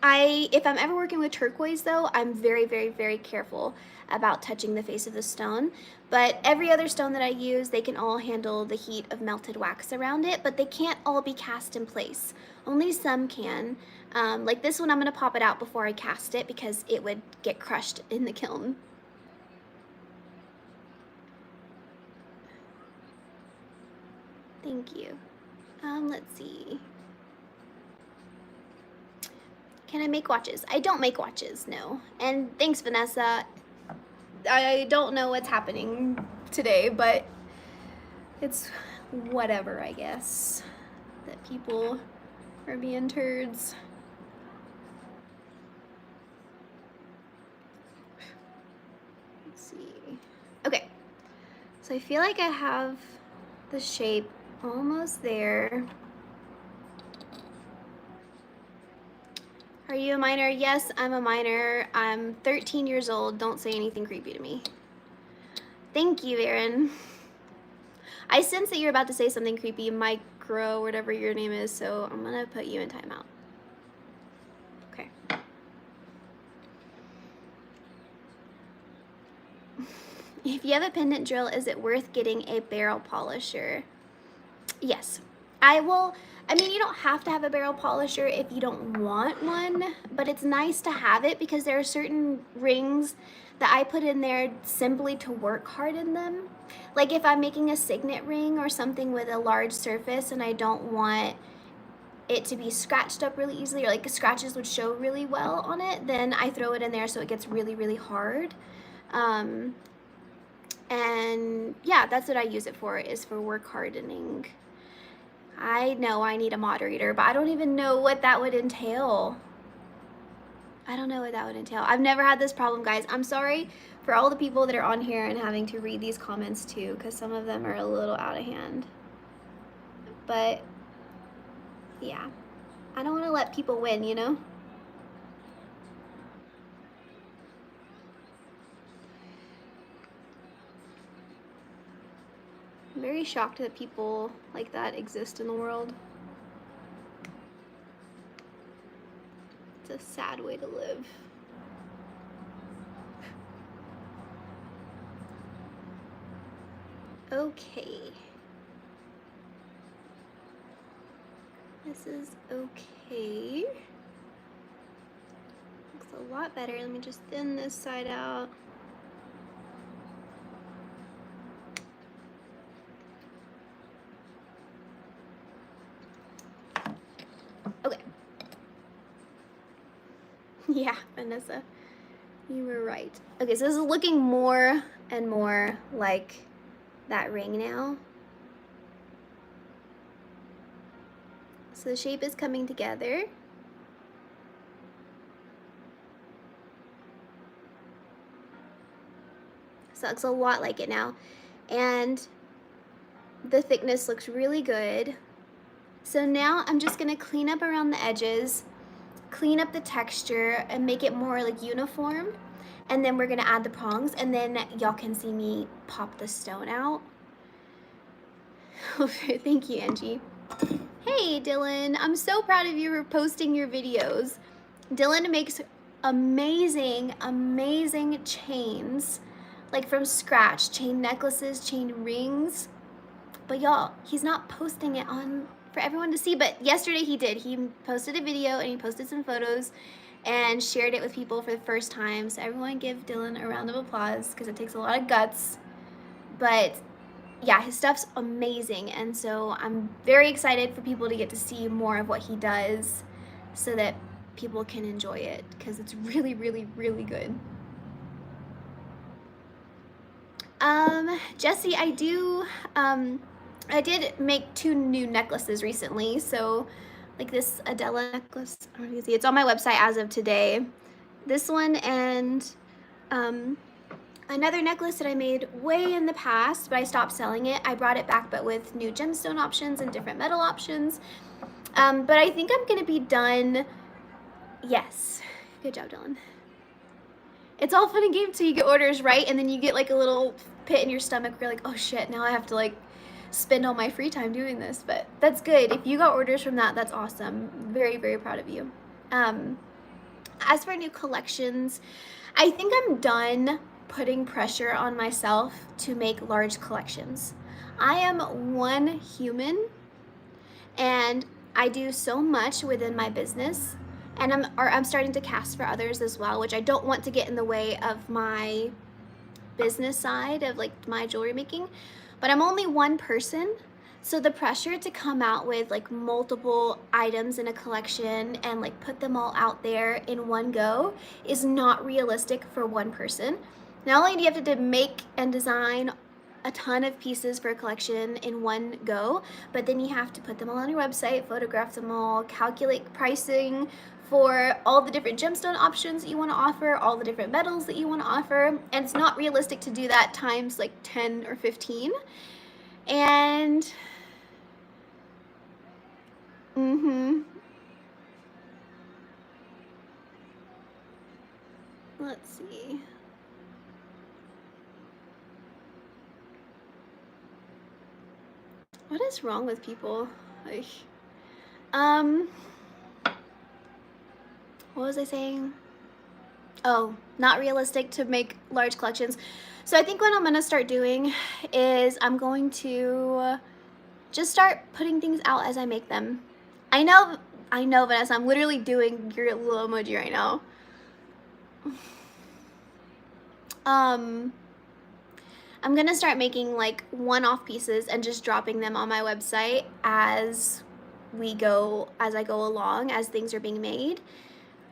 If I'm ever working with turquoise though, I'm very, very, very careful about touching the face of the stone. But every other stone that I use, they can all handle the heat of melted wax around it, but they can't all be cast in place. Only some can. Like this one, I'm gonna pop it out before I cast it because it would get crushed in the kiln. Thank you. Let's see. Can I make watches? I don't make watches, no. And thanks, Vanessa. I don't know what's happening today, but it's whatever, I guess. That people are being turds. Let's see. Okay. So I feel like I have the shape almost there. Are you a minor? Yes, I'm a minor. I'm 13 years old. Don't say anything creepy to me. Thank you, Aaron. I sense that you're about to say something creepy, Micro, whatever your name is, so I'm gonna put you in timeout. Okay. If you have a pendant drill, is it worth getting a barrel polisher? Yes. I mean, you don't have to have a barrel polisher if you don't want one, but it's nice to have it because there are certain rings that I put in there simply to work hard in them. Like if I'm making a signet ring or something with a large surface and I don't want it to be scratched up really easily, or like the scratches would show really well on it, then I throw it in there so it gets really, really hard. And yeah, that's what I use it for, is for work hardening. I know I need a moderator, but I don't even know what that would entail. I don't know what that would entail. I've never had this problem, guys. I'm sorry for all the people that are on here and having to read these comments too, because some of them are a little out of hand. But yeah, I don't want to let people win, you know? I'm very shocked that people like that exist in the world. It's a sad way to live. Okay. This is okay. Looks a lot better. Let me just thin this side out. Okay. Yeah, Vanessa, you were right. Okay, so this is looking more and more like that ring now. So the shape is coming together. So it looks a lot like it now. And the thickness looks really good. So now I'm just gonna clean up around the edges, clean up the texture, and make it more like uniform. And then we're gonna add the prongs, and then y'all can see me pop the stone out. Thank you, Angie. Hey, Dylan, I'm so proud of you for posting your videos. Dylan makes amazing, amazing chains, like from scratch, chain necklaces, chain rings. But y'all, he's not posting it on for everyone to see, but yesterday he did. He posted a video and he posted some photos and shared it with people for the first time. So everyone give Dylan a round of applause because it takes a lot of guts. But yeah, his stuff's amazing, and so I'm very excited for people to get to see more of what he does so that people can enjoy it, because it's really, really, really good. Jesse, I did make 2 new necklaces recently, so like this Adela necklace, I don't know if you can see, it's on my website as of today. This one and another necklace that I made way in the past, but I stopped selling it. I brought it back, but with new gemstone options and different metal options. But I think I'm gonna be done. Yes, good job, Dylan. It's all fun and games till you get orders, right? And then you get like a little pit in your stomach where you're like, oh shit, now I have to like spend all my free time doing this. But that's good. If you got orders from that, that's awesome. Very, very proud of you. As for new collections, I think I'm done putting pressure on myself to make large collections. I am one human and I do so much within my business, and I'm starting to cast for others as well, which I don't want to get in the way of my business side of like my jewelry making, but I'm only one person. So the pressure to come out with like multiple items in a collection and like put them all out there in one go is not realistic for one person. Not only do you have to make and design a ton of pieces for a collection in one go, but then you have to put them all on your website, photograph them all, calculate pricing for all the different gemstone options that you want to offer, all the different metals that you want to offer, and it's not realistic to do that times like 10 or 15. And let's see. What is wrong with people? Like, what was I saying? Oh, not realistic to make large collections. So I think what I'm gonna start doing is I'm going to just start putting things out as I make them. I know, Vanessa, I'm literally doing your little emoji right now. I'm gonna start making like one-off pieces and just dropping them on my website as I go along, as things are being made,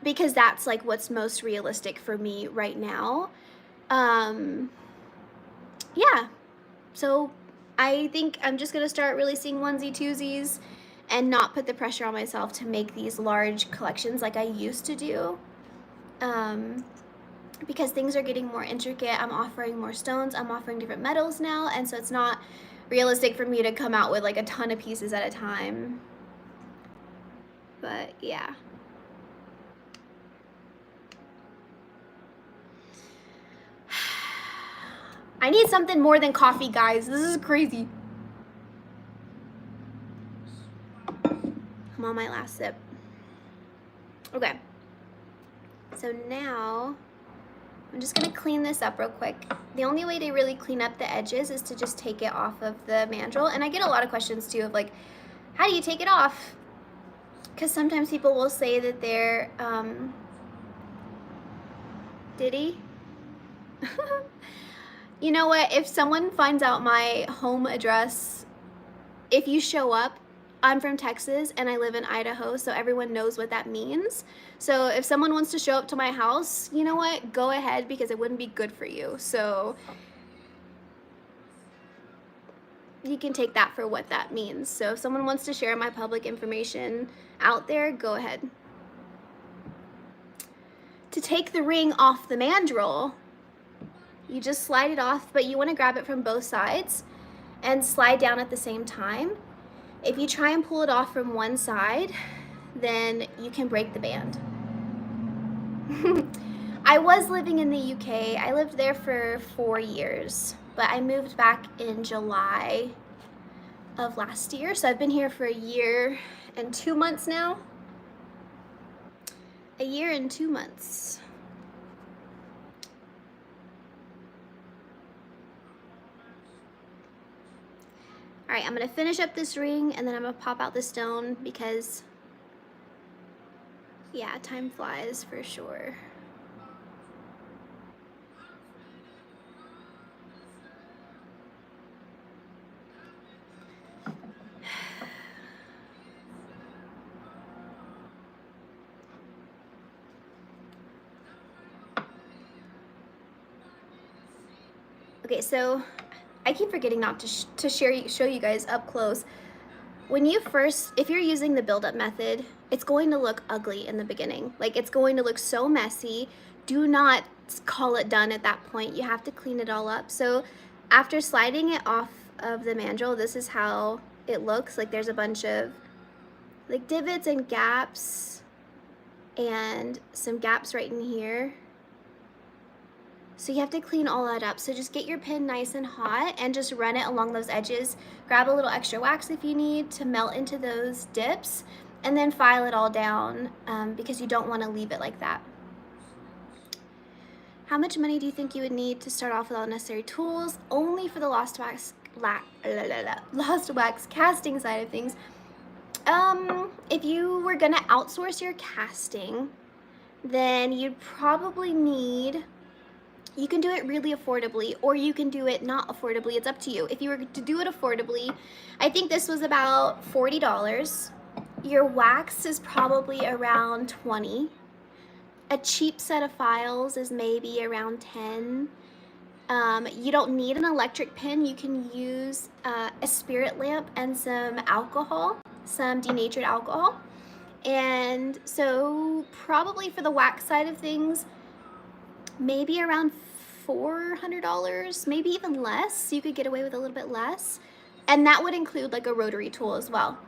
because that's like what's most realistic for me right now. Yeah, so I think I'm just gonna start releasing onesie twosies and not put the pressure on myself to make these large collections like I used to do. Because things are getting more intricate. I'm offering more stones, I'm offering different metals now, and so it's not realistic for me to come out with like a ton of pieces at a time. But yeah. I need something more than coffee, guys. This is crazy. I'm on my last sip. Okay. So now I'm just gonna clean this up real quick. The only way to really clean up the edges is to just take it off of the mandrel. And I get a lot of questions too of like, how do you take it off? Because sometimes people will say that they're, Diddy? You know what, if someone finds out my home address, if you show up, I'm from Texas and I live in Idaho, so everyone knows what that means. So if someone wants to show up to my house, you know what, go ahead, because it wouldn't be good for you. So you can take that for what that means. So if someone wants to share my public information out there, go ahead. To take the ring off the mandrel, you just slide it off, but you want to grab it from both sides and slide down at the same time. If you try and pull it off from one side, then you can break the band. I was living in the UK. I lived there for 4 years, but I moved back in July of last year. So I've been here for 1 year and 2 months now. 1 year and 2 months. All right, I'm gonna finish up this ring and then I'm gonna pop out the stone because, yeah, time flies for sure. Okay, so I keep forgetting not to show you guys up close. When you first, if you're using the build-up method, it's going to look ugly in the beginning. Like, it's going to look so messy. Do not call it done at that point. You have to clean it all up. So after sliding it off of the mandrel, this is how it looks. Like, there's a bunch of like divots and gaps and some gaps right in here. So you have to clean all that up. So just get your pin nice and hot and just run it along those edges. Grab a little extra wax if you need to melt into those dips, and then file it all down because you don't want to leave it like that. How much money do you think you would need to start off with all necessary tools? Only for the lost wax casting side of things. If you were gonna outsource your casting, then you'd probably need, you can do it really affordably, or you can do it not affordably. It's up to you. If you were to do it affordably, I think this was about $40. Your wax is probably around $20. A cheap set of files is maybe around $10. You don't need an electric pin. You can use a spirit lamp and some alcohol, some denatured alcohol. And so probably for the wax side of things, maybe around $400, maybe even less. You could get away with a little bit less. And that would include like a rotary tool as well.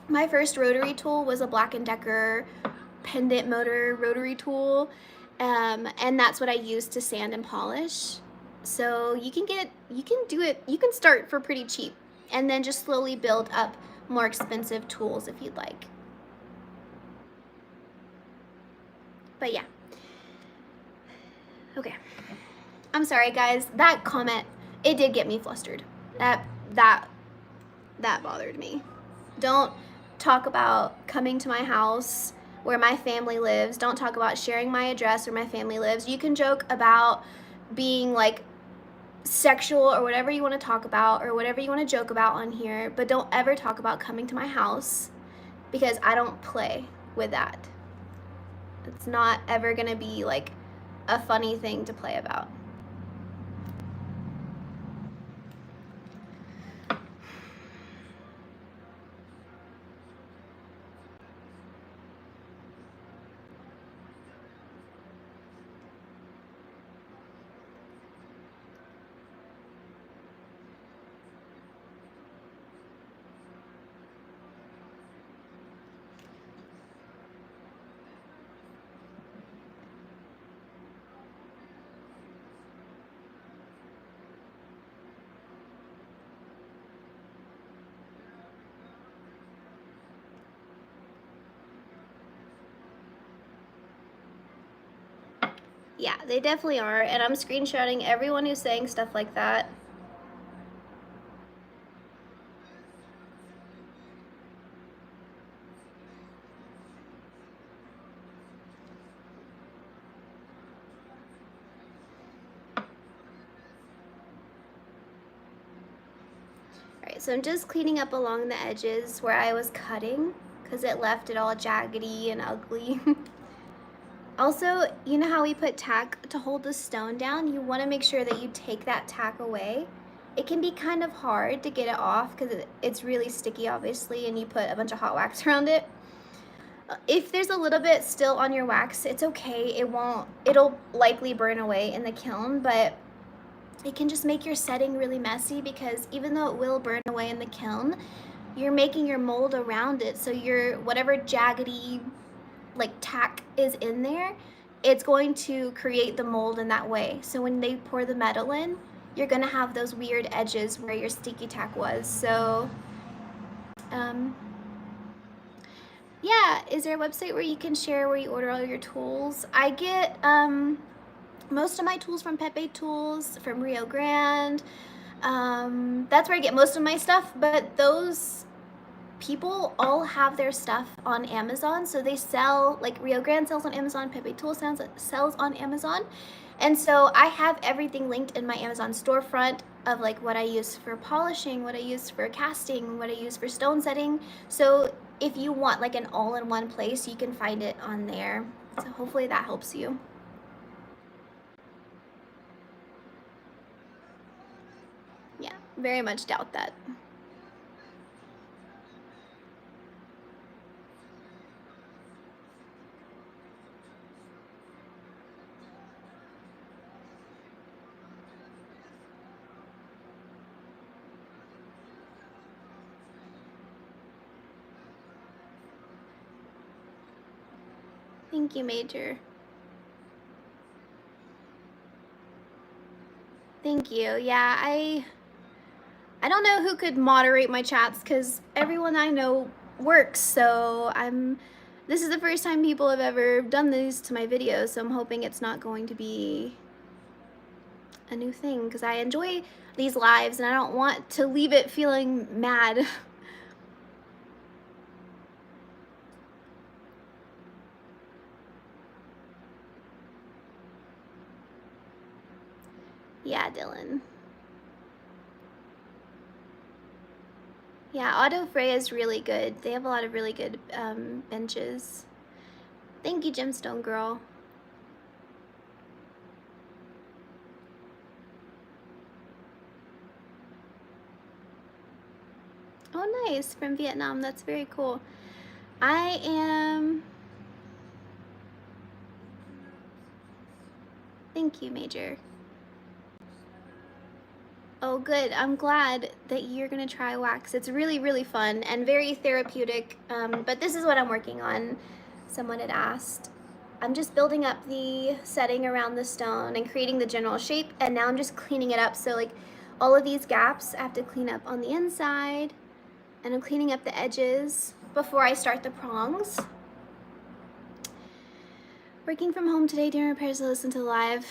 My first rotary tool was a Black & Decker pendant motor rotary tool. And that's what I used to sand and polish. So you can start for pretty cheap and then just slowly build up more expensive tools if you'd like. But yeah. Okay. I'm sorry guys, that comment, it did get me flustered. That That bothered me. Don't talk about coming to my house where my family lives. Don't talk about sharing my address where my family lives. You can joke about being like sexual or whatever you want to talk about or whatever you want to joke about on here, but don't ever talk about coming to my house, because I don't play with that. It's not ever gonna be like a funny thing to play about. Yeah, they definitely are, and I'm screenshotting everyone who's saying stuff like that. Alright, so I'm just cleaning up along the edges where I was cutting, because it left it all jaggedy and ugly. Also, you know how we put tack to hold the stone down? You want to make sure that you take that tack away. It can be kind of hard to get it off because it's really sticky, obviously, and you put a bunch of hot wax around it. If there's a little bit still on your wax, it's okay. It'll likely burn away in the kiln, but it can just make your setting really messy, because even though it will burn away in the kiln, you're making your mold around it. So whatever jaggedy like tack is in there, it's going to create the mold in that way. So when they pour the metal in, you're gonna have those weird edges where your sticky tack was. So yeah, is there a website where you can share where you order all your tools? I get most of my tools from Pepe Tools, from Rio Grande. That's where I get most of my stuff, but those people all have their stuff on Amazon. So they sell, like Rio Grande sells on Amazon, Pepe Tools sells on Amazon. And so I have everything linked in my Amazon storefront of like what I use for polishing, what I use for casting, what I use for stone setting. So if you want like an all-in-one place, you can find it on there. So hopefully that helps you. Yeah, very much doubt that. Thank you, Major. Thank you. Yeah, I don't know who could moderate my chats, because everyone I know works, so this is the first time people have ever done these to my videos, so I'm hoping it's not going to be a new thing, because I enjoy these lives and I don't want to leave it feeling mad. Yeah, Dylan. Yeah, Auto Frey is really good. They have a lot of really good benches. Thank you, Gemstone Girl. Oh, nice. From Vietnam. That's very cool. I am... Thank you, Major. Oh, good. I'm glad that you're gonna try wax. It's really, really fun and very therapeutic. But this is what I'm working on. Someone had asked. I'm just building up the setting around the stone and creating the general shape, and now I'm just cleaning it up. So like all of these gaps I have to clean up on the inside, and I'm cleaning up the edges before I start the prongs. Working from home today, doing repairs to listen to the live.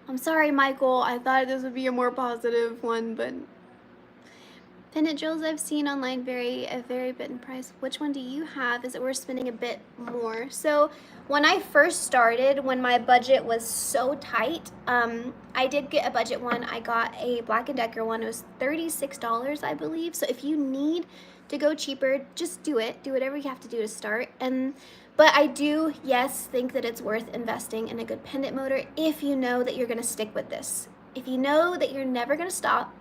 I'm sorry, Michael. I thought this would be a more positive one, but Pendant drills I've seen online vary a very bit in price. Which one do you have? Is it worth spending a bit more? So when I first started, when my budget was so tight, I did get a budget one. I got a Black & Decker one. It was $36, I believe. So if you need to go cheaper, just do it. Do whatever you have to do to start. But I do, yes, think that it's worth investing in a good pendant motor if you know that you're gonna stick with this. If you know that you're never gonna stop,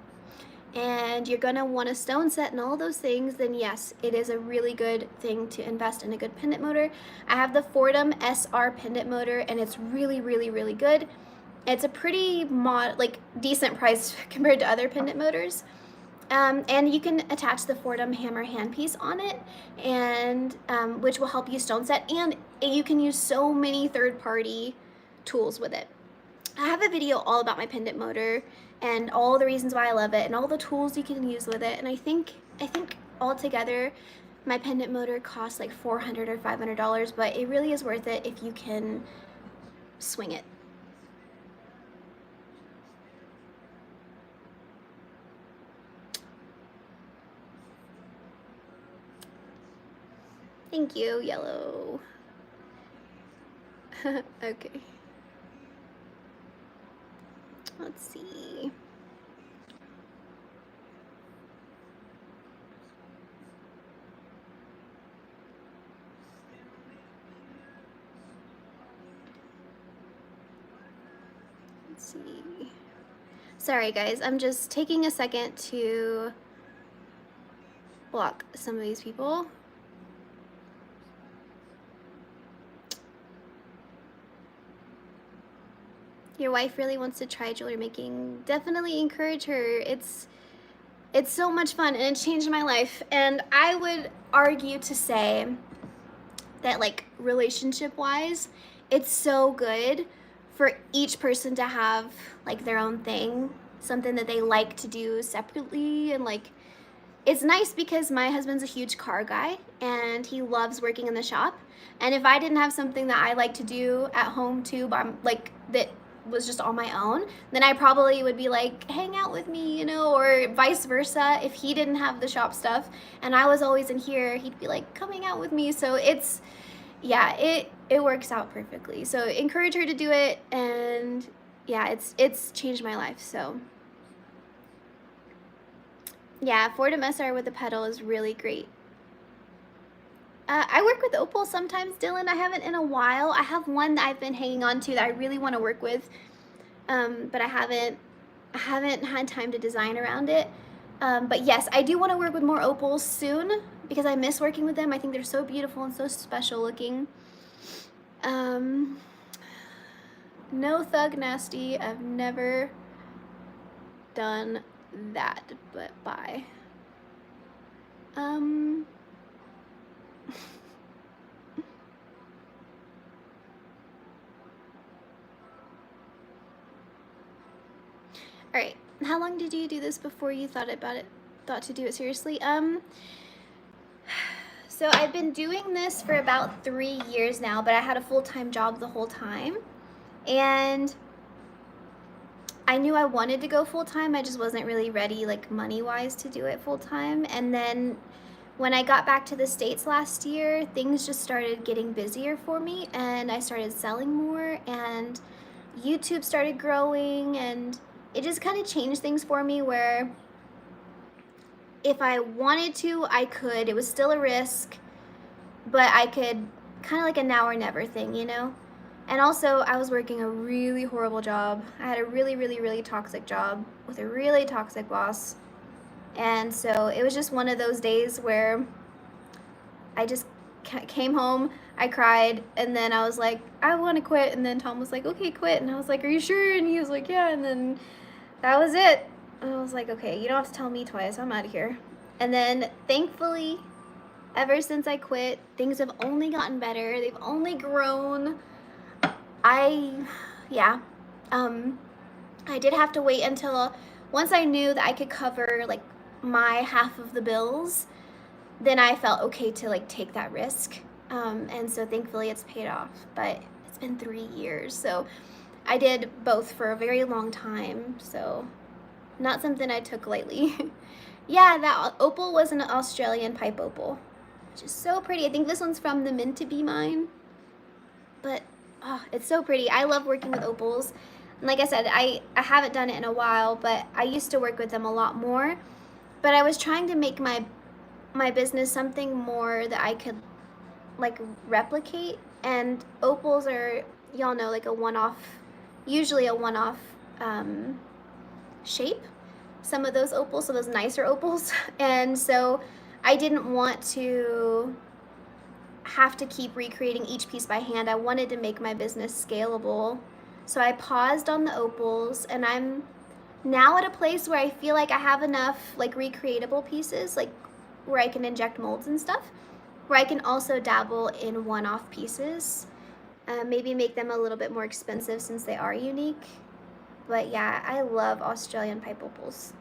and you're gonna want a stone set and all those things, then yes, it is a really good thing to invest in a good pendant motor. I have the Fordham SR pendant motor, and it's really, really, really good. It's a pretty decent price compared to other pendant motors. And you can attach the Fordham hammer handpiece on it, and which will help you stone set, and you can use so many third-party tools with it. I have a video all about my pendant motor and all the reasons why I love it and all the tools you can use with it. And I think altogether my pendant motor costs like $400 or $500, but it really is worth it if you can swing it. Thank you, yellow. Okay. Let's see. Let's see. Sorry guys, I'm just taking a second to block some of these people. Your wife really wants to try jewelry making. Definitely encourage her. It's so much fun, and it changed my life. And I would argue to say that, like, relationship wise, it's so good for each person to have like their own thing, something that they like to do separately. And like, it's nice because my husband's a huge car guy and he loves working in the shop. And if I didn't have something that I like to do at home too, like that was just on my own, then I probably would be like, hang out with me, you know, or vice versa. If he didn't have the shop stuff and I was always in here, he'd be like, come hang out with me. So yeah, it works out perfectly. So encourage her to do it, and yeah, it's changed my life. So yeah, Fordham SR with the pedal is really great. I work with opal sometimes, Dylan. I haven't in a while. I have one that I've been hanging on to that I really want to work with, but I haven't had time to design around it. But yes, I do want to work with more opals soon because I miss working with them. I think they're so beautiful and so special looking. No thug nasty. I've never done that, but bye. All right, how long did you do this before you thought to do it seriously? So I've been doing this for about 3 years now, but I had a full-time job the whole time, and I knew I wanted to go full-time. I just wasn't really ready, like, money-wise to do it full-time. And then when I got back to the States last year, things just started getting busier for me, and I started selling more, and YouTube started growing, and it just kind of changed things for me where if I wanted to, I could. It was still a risk, but I could, kind of like a now or never thing, you know? And also, I was working a really horrible job. I had a really, really, really toxic job with a really toxic boss. And so it was just one of those days where I just came home, I cried, and then I was like, I want to quit. And then Tom was like, okay, quit. And I was like, are you sure? And he was like, yeah. And then that was it. And I was like, okay, you don't have to tell me twice. I'm out of here. And then thankfully, ever since I quit, things have only gotten better. They've only grown. I did have to wait until once I knew that I could cover like my half of the bills, then I felt okay to like take that risk. And so thankfully it's paid off, but it's been 3 years. So I did both for a very long time. So not something I took lightly. Yeah, that opal was an Australian pipe opal, which is so pretty. I think this one's from the Mint to Be Mine, but oh, it's so pretty. I love working with opals. And like I said, I haven't done it in a while, but I used to work with them a lot more. But I was trying to make my business something more that I could like replicate, and opals are, y'all know, like a one-off, usually a one-off um, shape, some of those opals, so those nicer opals. And so I didn't want to have to keep recreating each piece by hand. I wanted to make my business scalable. So I paused on the opals, and I'm now at a place where I feel like I have enough like recreatable pieces, like where I can inject molds and stuff, where I can also dabble in one-off pieces. Maybe make them a little bit more expensive since they are unique. But yeah, I love Australian pipe opals.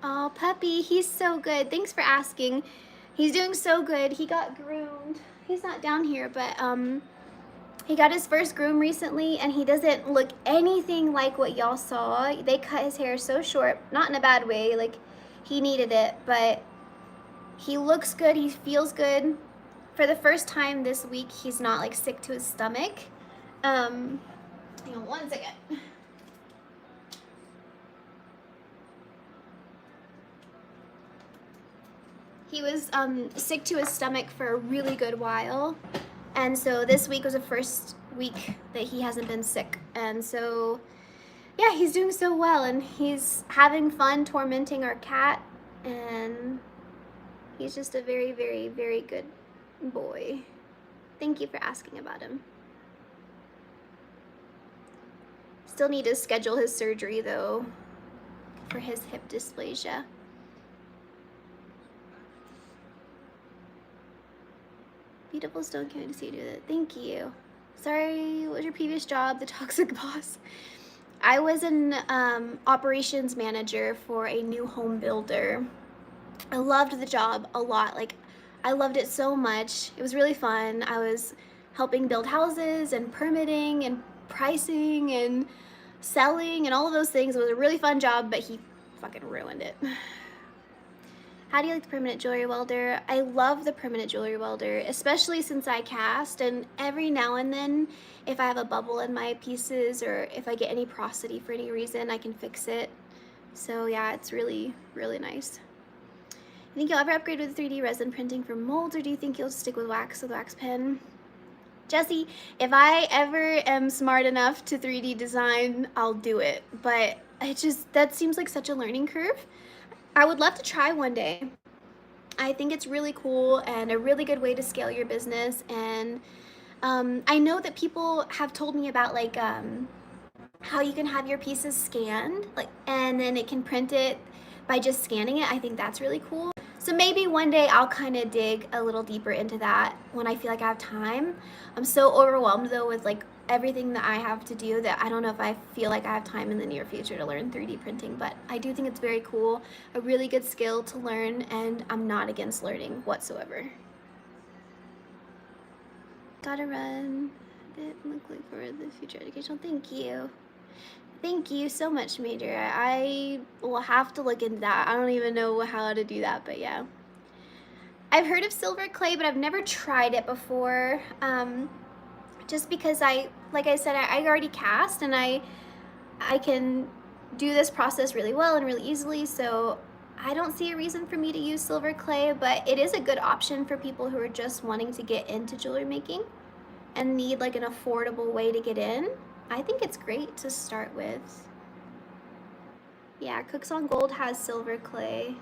Oh, puppy, he's so good. Thanks for asking. He's doing so good. He got groomed. He's not down here, but he got his first groom recently, and he doesn't look anything like what y'all saw. They cut his hair so short, not in a bad way, like he needed it, but he looks good, he feels good. For the first time this week, he's not like sick to his stomach. Hang on one second. He was sick to his stomach for a really good while. And so this week was the first week that he hasn't been sick. And so, yeah, he's doing so well. And he's having fun tormenting our cat. And he's just a very, very, very good boy. Thank you for asking about him. Still need to schedule his surgery, though, for his hip dysplasia. Beautiful stone, can't wait to see you do that. Thank you. Sorry, what was your previous job? The toxic boss. I was an operations manager for a new home builder. I loved the job a lot. Like, I loved it so much. It was really fun. I was helping build houses and permitting and pricing and selling and all of those things. It was a really fun job, but he fucking ruined it. How do you like the permanent jewelry welder? I love the permanent jewelry welder, especially since I cast, and every now and then, if I have a bubble in my pieces or if I get any porosity for any reason, I can fix it. So yeah, it's really, really nice. You think you'll ever upgrade with 3D resin printing for molds, or do you think you'll stick with wax pen? Jesse, if I ever am smart enough to 3D design, I'll do it. But that seems like such a learning curve. I would love to try one day. I think it's really cool and a really good way to scale your business. And I know that people have told me about like how you can have your pieces scanned, like, and then it can print it by just scanning it. I think that's really cool. So maybe one day I'll kind of dig a little deeper into that when I feel like I have time. I'm so overwhelmed though with like everything that I have to do that I don't know if I feel like I have time in the near future to learn 3D printing, but I do think it's very cool, a really good skill to learn, and I'm not against learning whatsoever. Gotta run. Look for the future educational. Thank you. Thank you so much, Major. I will have to look into that. I don't even know how to do that, but yeah. I've heard of silver clay, but I've never tried it before. Just because like I said, I already cast, and I can do this process really well and really easily, so I don't see a reason for me to use silver clay, but it is a good option for people who are just wanting to get into jewelry making and need like an affordable way to get in. I think it's great to start with. Yeah, Cooks on Gold has silver clay.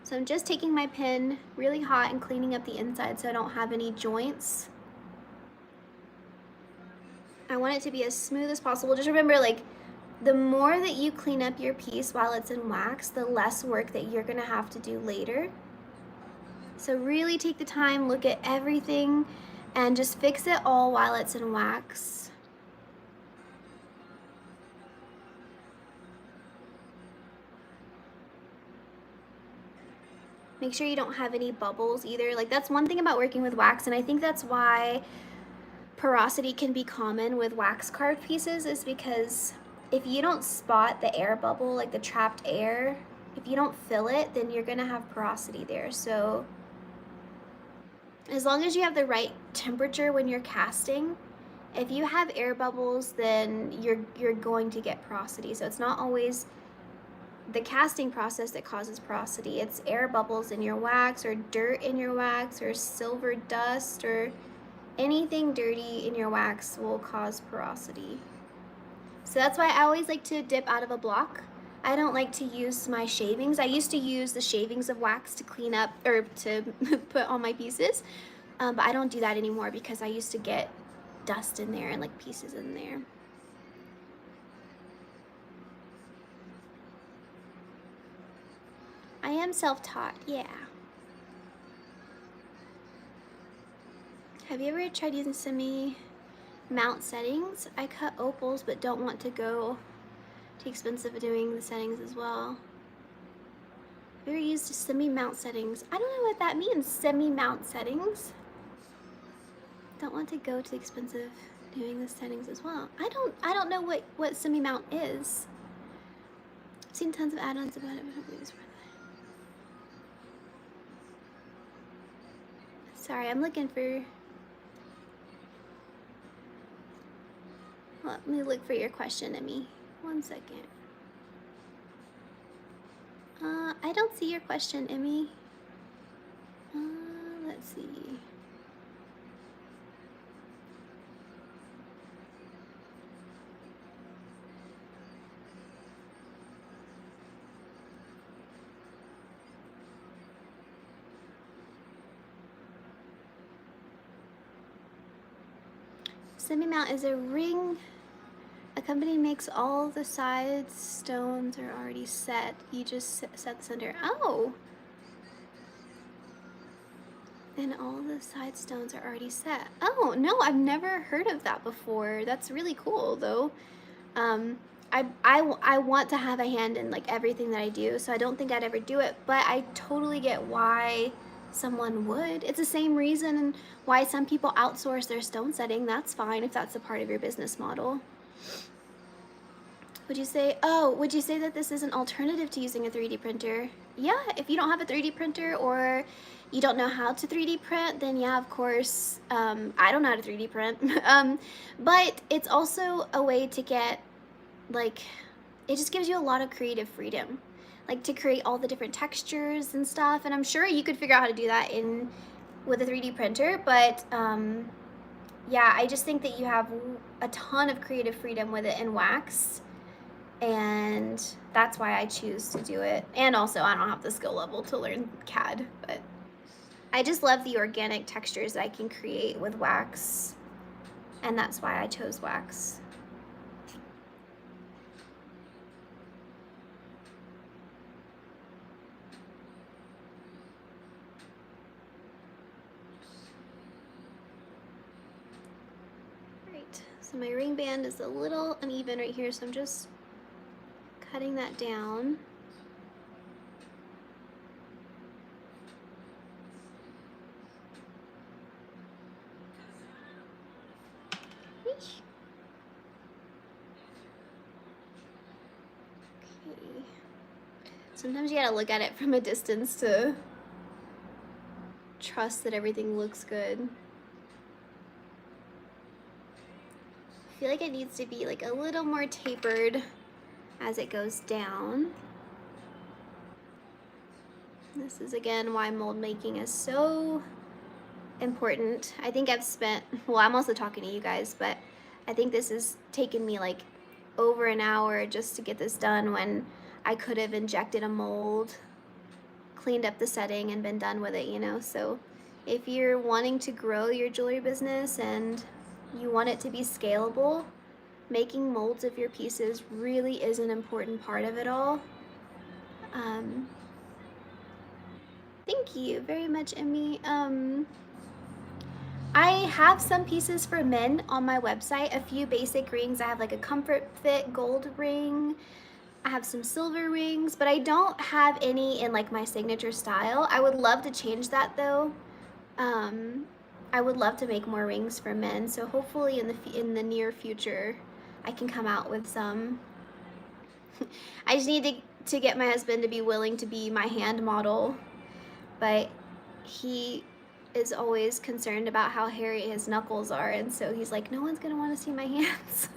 So I'm just taking my pen really hot and cleaning up the inside so I don't have any joints. I want it to be as smooth as possible. Just remember, like, the more that you clean up your piece while it's in wax, the less work that you're gonna have to do later. So really take the time, look at everything, and just fix it all while it's in wax. Make sure you don't have any bubbles either. Like, that's one thing about working with wax, and I think that's why porosity can be common with wax carved pieces, is because if you don't spot the air bubble, like the trapped air, if you don't fill it, then you're gonna have porosity there. So as long as you have the right temperature when you're casting, if you have air bubbles, then you're going to get porosity. So it's not always the casting process that causes porosity. It's air bubbles in your wax, or dirt in your wax, or silver dust, or anything dirty in your wax will cause porosity. So that's why I always like to dip out of a block. I don't like to use my shavings. I used to use the shavings of wax to clean up, or to put on my pieces, but I don't do that anymore because I used to get dust in there and like pieces in there. I am self-taught, yeah. Have you ever tried using semi-mount settings? I cut opals but don't want to go too expensive at doing the settings as well. Have you ever used semi-mount settings? I don't know what that means, semi-mount settings. Don't want to go too expensive doing the settings as well. I don't know what semi-mount is. I've seen tons of add-ons about it, but I don't believe it's worth it. Sorry, I'm looking for... Let me look for your question, Emmy. 1 second. I don't see your question, Emmy. Let's see. Semi-mount is a ring. A company makes all the side stones are already set. You just set the center. Oh! And all the side stones are already set. Oh, no, I've never heard of that before. That's really cool, though. I want to have a hand in like everything that I do, so I don't think I'd ever do it, but I totally get why someone would. It's the same reason why some people outsource their stone setting. That's fine if that's a part of your business model. Would you say that this is an alternative to using a 3D printer? Yeah, if you don't have a 3D printer or you don't know how to 3D print, then yeah, of course, I don't know how to 3D print. But it's also a way to get, like, it just gives you a lot of creative freedom, like to create all the different textures and stuff. And I'm sure you could figure out how to do that with a 3D printer, but yeah, I just think that you have a ton of creative freedom with it in wax. And that's why I choose to do it. And also, I don't have the skill level to learn CAD, but I just love the organic textures that I can create with wax, and that's why I chose wax. Right, so my ring band is a little uneven right here, so I'm just cutting that down. Okay. Sometimes you gotta look at it from a distance to trust that everything looks good. I feel like it needs to be like a little more tapered as it goes down. This is again why mold making is so important. I think I've spent, well, I'm also talking to you guys, but I think this has taken me like over an hour just to get this done, when I could have injected a mold, cleaned up the setting, and been done with it, you know? So if you're wanting to grow your jewelry business and you want it to be scalable, making molds of your pieces really is an important part of it all. Thank you very much, Emmy. I have some pieces for men on my website, a few basic rings. I have like a comfort fit gold ring. I have some silver rings, but I don't have any in like my signature style. I would love to change that though. I would love to make more rings for men, so hopefully in the near future I can come out with some. I just need to get my husband to be willing to be my hand model, but he is always concerned about how hairy his knuckles are, and so he's like, no one's gonna want to see my hands.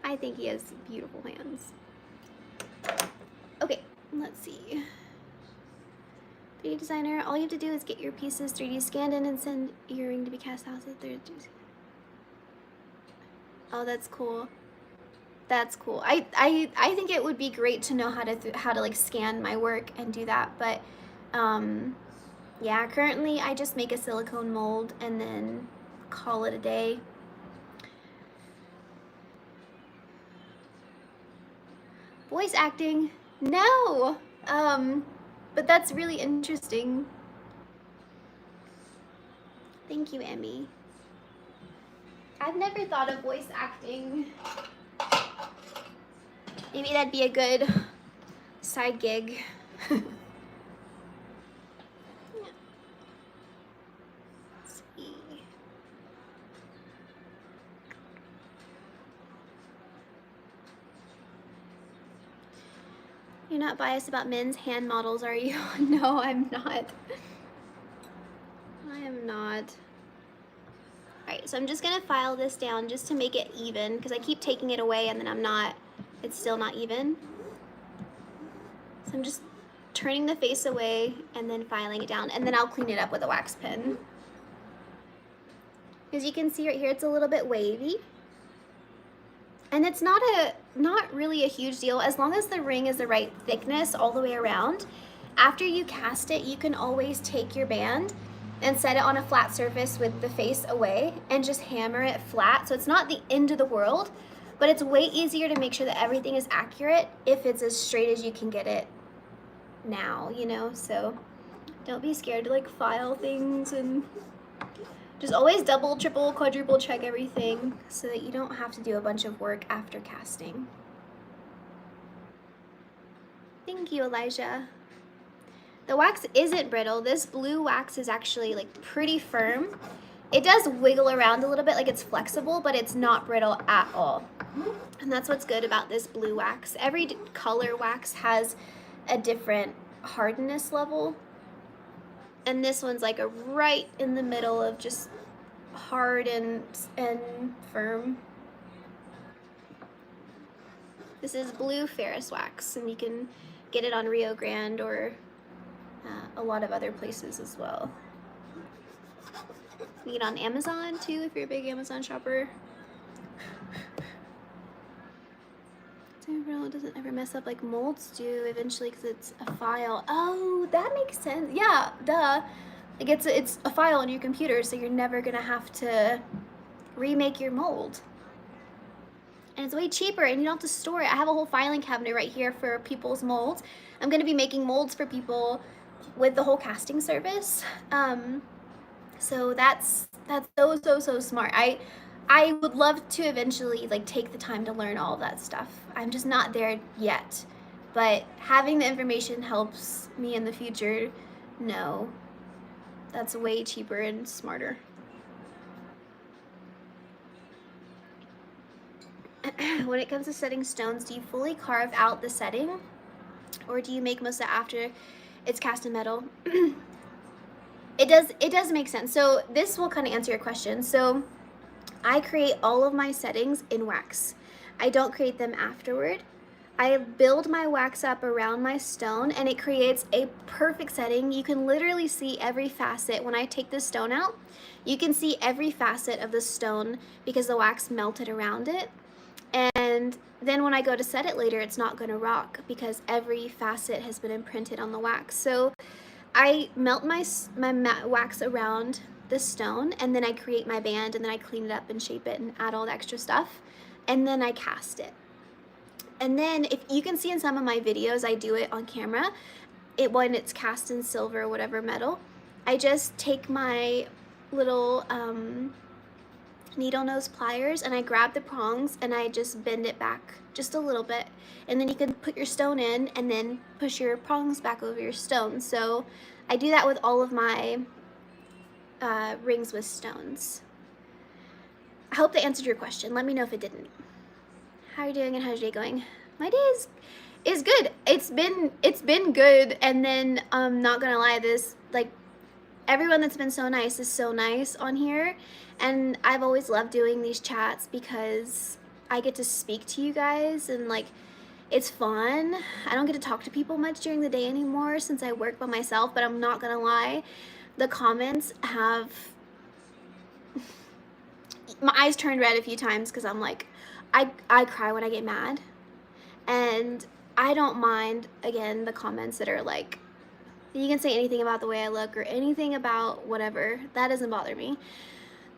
I think he has beautiful hands. Okay, let's see. 3D designer, all you have to do is get your pieces 3D scanned in and send your ring to be cast out. Oh, that's cool. That's cool. I think it would be great to know how to like scan my work and do that, but yeah, currently I just make a silicone mold and then call it a day. Voice acting? No. But that's really interesting. Thank you, Emmy. I've never thought of voice acting. Maybe that'd be a good side gig. Let's see. You're not biased about men's hand models, are you? No, I'm not. I am not. Alright, so I'm just gonna file this down just to make it even, because I keep taking it away and then it's still not even. So I'm just turning the face away and then filing it down, and then I'll clean it up with a wax pen. As you can see right here, it's a little bit wavy. And it's not really a huge deal as long as the ring is the right thickness all the way around. After you cast it, you can always take your band and set it on a flat surface with the face away and just hammer it flat. So it's not the end of the world, but it's way easier to make sure that everything is accurate if it's as straight as you can get it now, you know? So don't be scared to like file things, and just always double, triple, quadruple check everything so that you don't have to do a bunch of work after casting. Thank you, Elijah. The wax isn't brittle. This blue wax is actually like pretty firm. It does wiggle around a little bit, like it's flexible, but it's not brittle at all. And that's what's good about this blue wax. Every color wax has a different hardness level. And this one's like right in the middle of just hard and firm. This is blue Ferris wax, and you can get it on Rio Grande or a lot of other places as well. You get it on Amazon too if you're a big Amazon shopper. It doesn't ever mess up like molds do eventually because it's a file. Oh, that makes sense. Yeah, duh. Like it's a file on your computer, so you're never gonna have to remake your mold. And it's way cheaper, and you don't have to store it. I have a whole filing cabinet right here for people's molds. I'm gonna be making molds for people with the whole casting service. So that's so smart. I would love to eventually like take the time to learn all of that stuff. I'm just not there yet, but having the information helps me in the future know that's way cheaper and smarter. When it comes to setting stones, do you fully carve out the setting, or do you make most of it after it's cast in metal? It does make sense. So this will kind of answer your question. So I create all of my settings in wax. I don't create them afterward. I build my wax up around my stone, and it creates a perfect setting. You can literally see every facet. When I take the stone out, you can see every facet of the stone because the wax melted around it. And then when I go to set it later, it's not going to rock because every facet has been imprinted on the wax. So I melt my wax around the stone, and then I create my band, and then I clean it up and shape it and add all the extra stuff, and then I cast it. And then if you can see in some of my videos, I do it on camera. When it's cast in silver or whatever metal, I just take my little needle nose pliers, and I grab the prongs and I just bend it back just a little bit, and then you can put your stone in and then push your prongs back over your stone. So I do that with all of my rings with stones. I hope that answered your question. Let me know if it didn't. How are you doing and how's your day going? My day is good. It's been good, and then not gonna lie, this, like, everyone that's been so nice is so nice on here, and I've always loved doing these chats because I get to speak to you guys, and like, it's fun. I don't get to talk to people much during the day anymore since I work by myself, but I'm not gonna lie, the comments have my eyes turned red a few times because I'm like, I cry when I get mad, and I don't mind, again, the comments that are like, you can say anything about the way I look or anything about whatever, that doesn't bother me.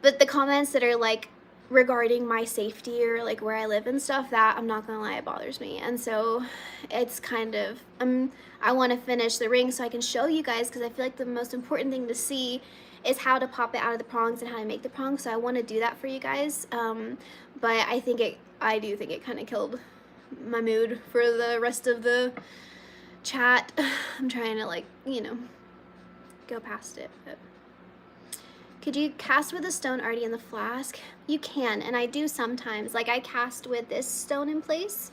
But the comments that are like regarding my safety or like where I live and stuff, that, I'm not gonna lie, it bothers me. And so it's kind of, I want to finish the ring so I can show you guys, because I feel like the most important thing to see is how to pop it out of the prongs and how to make the prongs. So I want to do that for you guys. But I do think it kind of killed my mood for the rest of the chat. I'm trying to, like, you know, go past it. But could you cast with a stone already in the flask? You can, and I do sometimes. Like, I cast with this stone in place,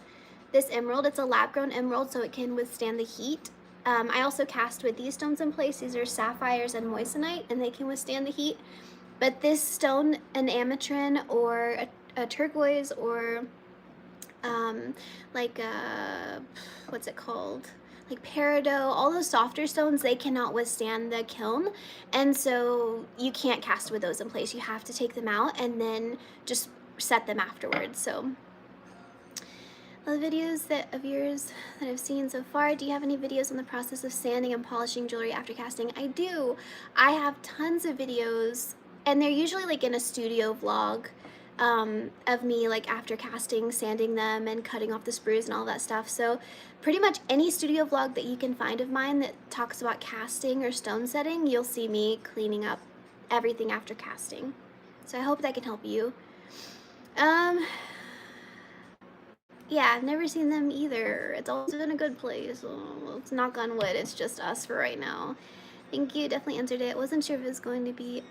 this emerald. It's a lab-grown emerald, so it can withstand the heat. I also cast with these stones in place. These are sapphires and moissanite, and they can withstand the heat. But this stone, an ametrin or a turquoise or like what's it called? Like peridot, all those softer stones, they cannot withstand the kiln, and so you can't cast with those in place. You have to take them out and then just set them afterwards. So all the videos of yours that I've seen so far, do you have any videos on the process of sanding and polishing jewelry after casting? I do. I have tons of videos, and they're usually like in a studio vlog of me, like, after casting, sanding them and cutting off the sprues and all that stuff. So pretty much any studio vlog that you can find of mine that talks about casting or stone setting, you'll see me cleaning up everything after casting. So I hope that can help you. Yeah, I've never seen them either. It's always been a good place. Well, let's knock on wood. It's just us for right now. Thank you. Definitely answered it. Wasn't sure if it was going to be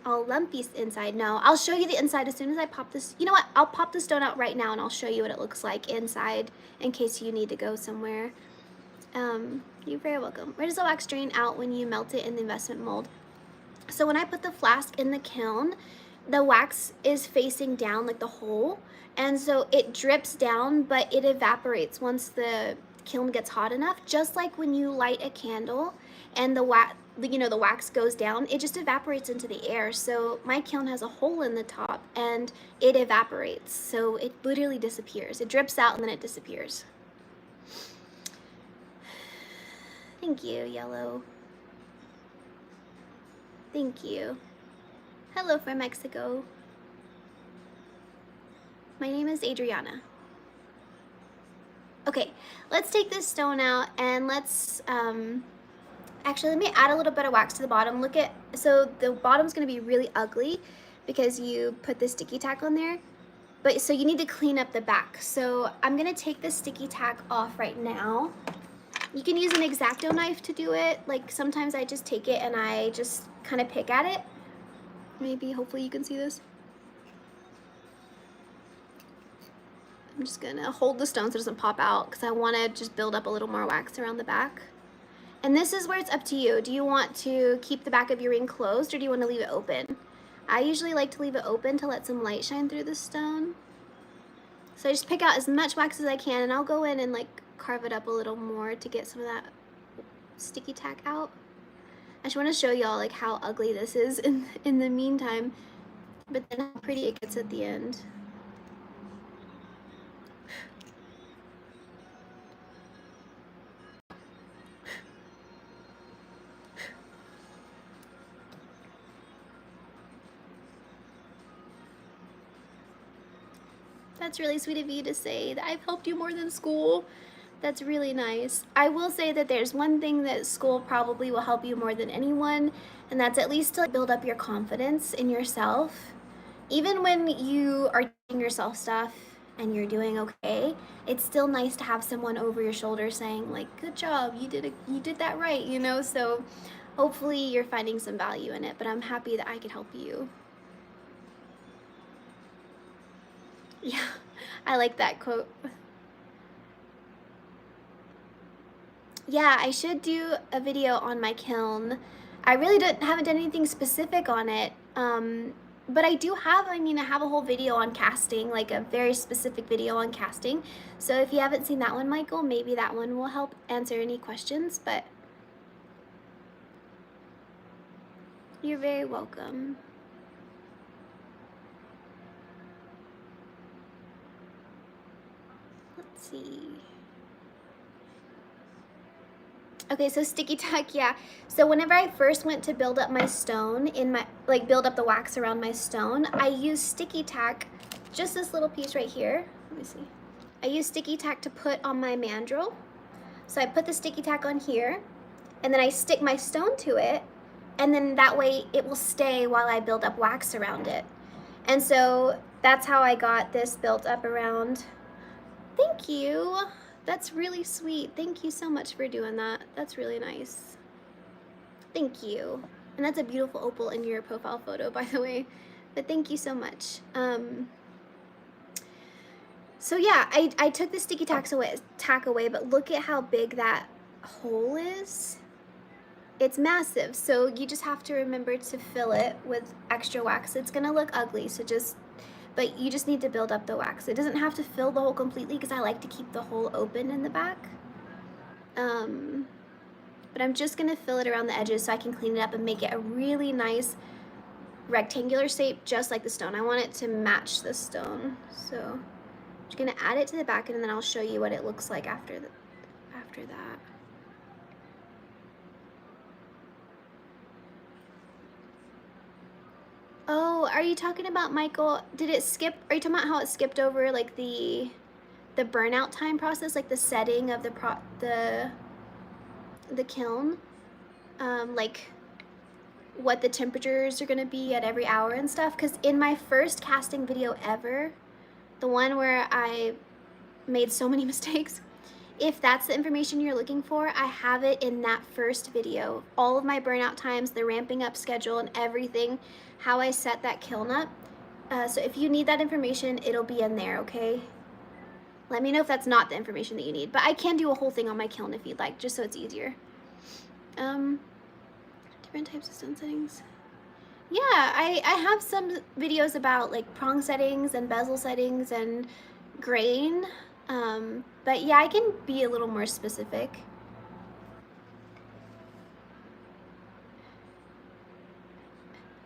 all lumpy inside. No, I'll show you the inside as soon as I pop this. You know what? I'll pop the stone out right now and I'll show you what it looks like inside in case you need to go somewhere. You're very welcome. Where does the wax drain out when you melt it in the investment mold? So when I put the flask in the kiln, the wax is facing down, like the hole, and so it drips down, but it evaporates once the kiln gets hot enough. Just like when you light a candle and the wax goes down, it just evaporates into the air. So my kiln has a hole in the top and it evaporates, so it literally disappears. It drips out and then it disappears. Thank you, Yellow. Thank you. Hello from Mexico. My name is Adriana. Okay, let's take this stone out and let's, actually, let me add a little bit of wax to the bottom. Look at, so the bottom's gonna be really ugly because you put the sticky tack on there, but so you need to clean up the back. So I'm gonna take the sticky tack off right now. You can use an X-Acto knife to do it. Like, sometimes I just take it and I just kind of pick at it. Maybe, hopefully you can see this. I'm just gonna hold the stone so it doesn't pop out because I wanna just build up a little more wax around the back. And this is where it's up to you. Do you want to keep the back of your ring closed or do you want to leave it open? I usually like to leave it open to let some light shine through the stone. So I just pick out as much wax as I can, and I'll go in and like carve it up a little more to get some of that sticky tack out. I just want to show y'all like how ugly this is in the meantime, but then how pretty it gets at the end. That's really sweet of you to say that I've helped you more than school. That's really nice. I will say that there's one thing that school probably will help you more than anyone, and that's at least to build up your confidence in yourself even when you are teaching yourself stuff and you're doing okay, it's still nice to have someone over your shoulder saying like, "Good job, you did that right," you know. So hopefully you're finding some value in it. But I'm happy that I could help you. Yeah, I like that quote. Yeah, I should do a video on my kiln. I really haven't done anything specific on it, but I do have, I mean, I have a whole video on casting, like a very specific video on casting. So if you haven't seen that one, Michael, maybe that one will help answer any questions, but you're very welcome. Let's see. Okay, so sticky tack, yeah. So whenever I first went to build up my stone in my, like build up the wax around my stone, I used sticky tack, just this little piece right here. Let me see. I used sticky tack to put on my mandrel. So I put the sticky tack on here, and then I stick my stone to it, and then that way it will stay while I build up wax around it. And so that's how I got this built up around. Thank you. That's really sweet. Thank you so much for doing that. That's really nice. Thank you. And that's a beautiful opal in your profile photo, by the way. But thank you so much. So yeah, I took the sticky tack away, but look at how big that hole is. It's massive, so you just have to remember to fill it with extra wax. It's gonna look ugly, so but you just need to build up the wax. It doesn't have to fill the hole completely because I like to keep the hole open in the back. But I'm just gonna fill it around the edges so I can clean it up and make it a really nice rectangular shape, just like the stone. I want it to match the stone. So I'm just gonna add it to the back, and then I'll show you what it looks like after that. Oh, are you talking about, Michael? Did it skip? Are you talking about how it skipped over like the burnout time process, like the setting of the kiln, like what the temperatures are gonna be at every hour and stuff? Because in my first casting video ever, the one where I made so many mistakes, if that's the information you're looking for, I have it in that first video. All of my burnout times, the ramping up schedule, and everything, how I set that kiln up. So if you need that information, it'll be in there, okay? Let me know if that's not the information that you need. But I can do a whole thing on my kiln if you'd like, just so it's easier. Different types of stone settings. Yeah, I have some videos about like prong settings and bezel settings and grain. But yeah, I can be a little more specific.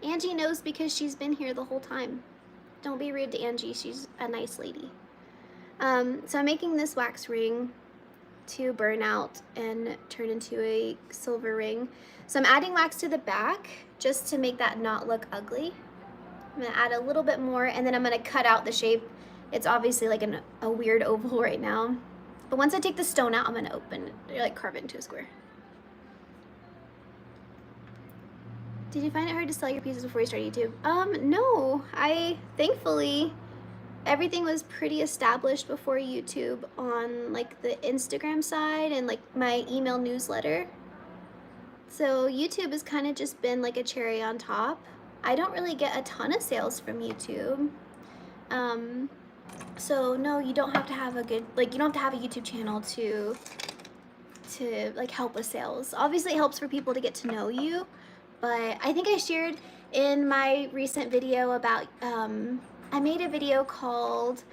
Angie knows because she's been here the whole time. Don't be rude to Angie, she's a nice lady. So I'm making this wax ring to burn out and turn into a silver ring. So I'm adding wax to the back just to make that not look ugly. I'm gonna add a little bit more, and then I'm gonna cut out the shape. It's obviously like a weird oval right now. But once I take the stone out, I'm gonna like carve it into a square. Did you find it hard to sell your pieces before you started YouTube? No, thankfully, everything was pretty established before YouTube on like the Instagram side and like my email newsletter. So YouTube has kind of just been like a cherry on top. I don't really get a ton of sales from YouTube. So no, you don't have to have you don't have to have a YouTube channel to like help with sales. Obviously it helps for people to get to know you, but I think I shared in my recent video about, I made a video called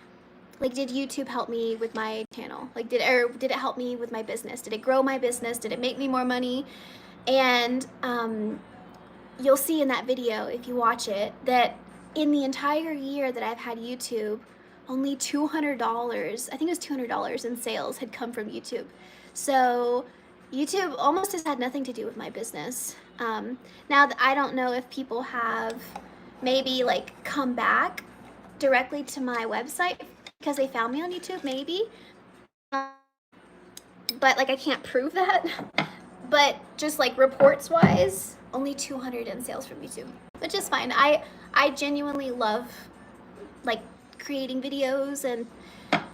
like, did YouTube help me with my channel? Like did it help me with my business? Did it grow my business? Did it make me more money? And you'll see in that video, if you watch it, that in the entire year that I've had YouTube, only $200, I think it was $200 in sales had come from YouTube. So YouTube almost has had nothing to do with my business. Now I don't know if people have maybe like come back directly to my website because they found me on YouTube, maybe. But like I can't prove that. but just like reports wise, only 200 in sales from YouTube, which is fine. I genuinely love like creating videos and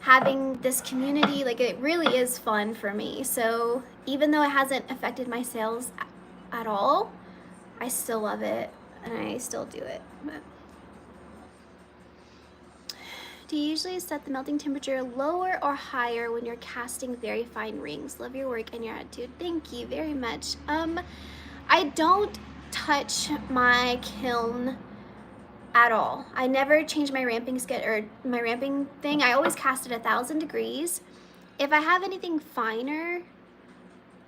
having this community. Like, it really is fun for me. So even though it hasn't affected my sales at all, I still love it and I still do it. But do you usually set the melting temperature lower or higher when you're casting very fine rings? Love your work and your attitude. Thank you very much. I don't touch my kiln at all. I never change my ramping schedule or my ramping thing. I always cast at 1,000 degrees. If I have anything finer,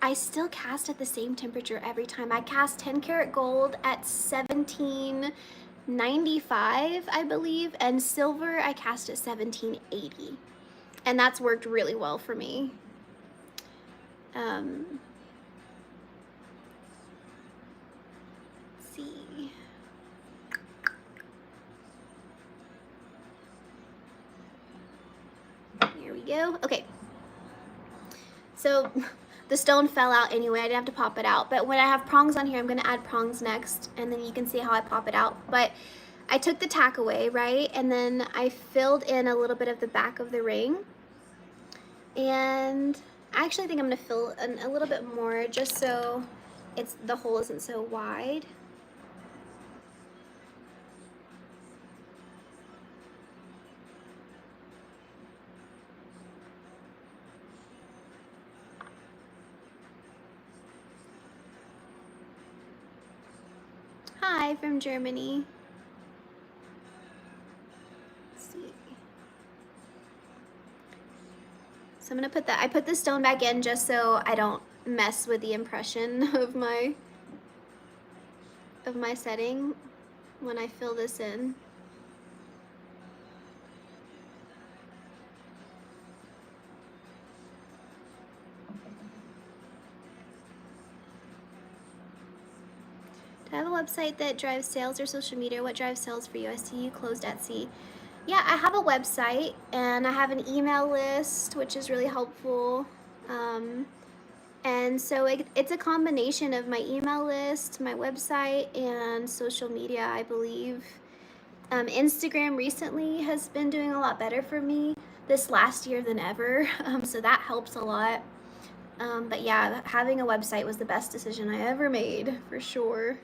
I still cast at the same temperature every time. I cast 10 karat gold at 1795, I believe, and silver I cast at 1780. And that's worked really well for me. Let's see. Here we go. Okay. So the stone fell out anyway. I didn't have to pop it out. But when I have prongs on here, I'm going to add prongs next. And then you can see how I pop it out. But I took the tack away, right? And then I filled in a little bit of the back of the ring. And I actually think I'm going to fill in a little bit more just so the hole isn't so wide. Hi from Germany. Let's see. So I'm gonna put I put the stone back in just so I don't mess with the impression of my setting when I fill this in. Do I have a website that drives sales or social media? What drives sales for you? I see you closed Etsy. Yeah, I have a website and I have an email list, which is really helpful. And so it's a combination of my email list, my website, and social media, I believe. Instagram recently has been doing a lot better for me this last year than ever, so that helps a lot. But yeah, having a website was the best decision I ever made, for sure.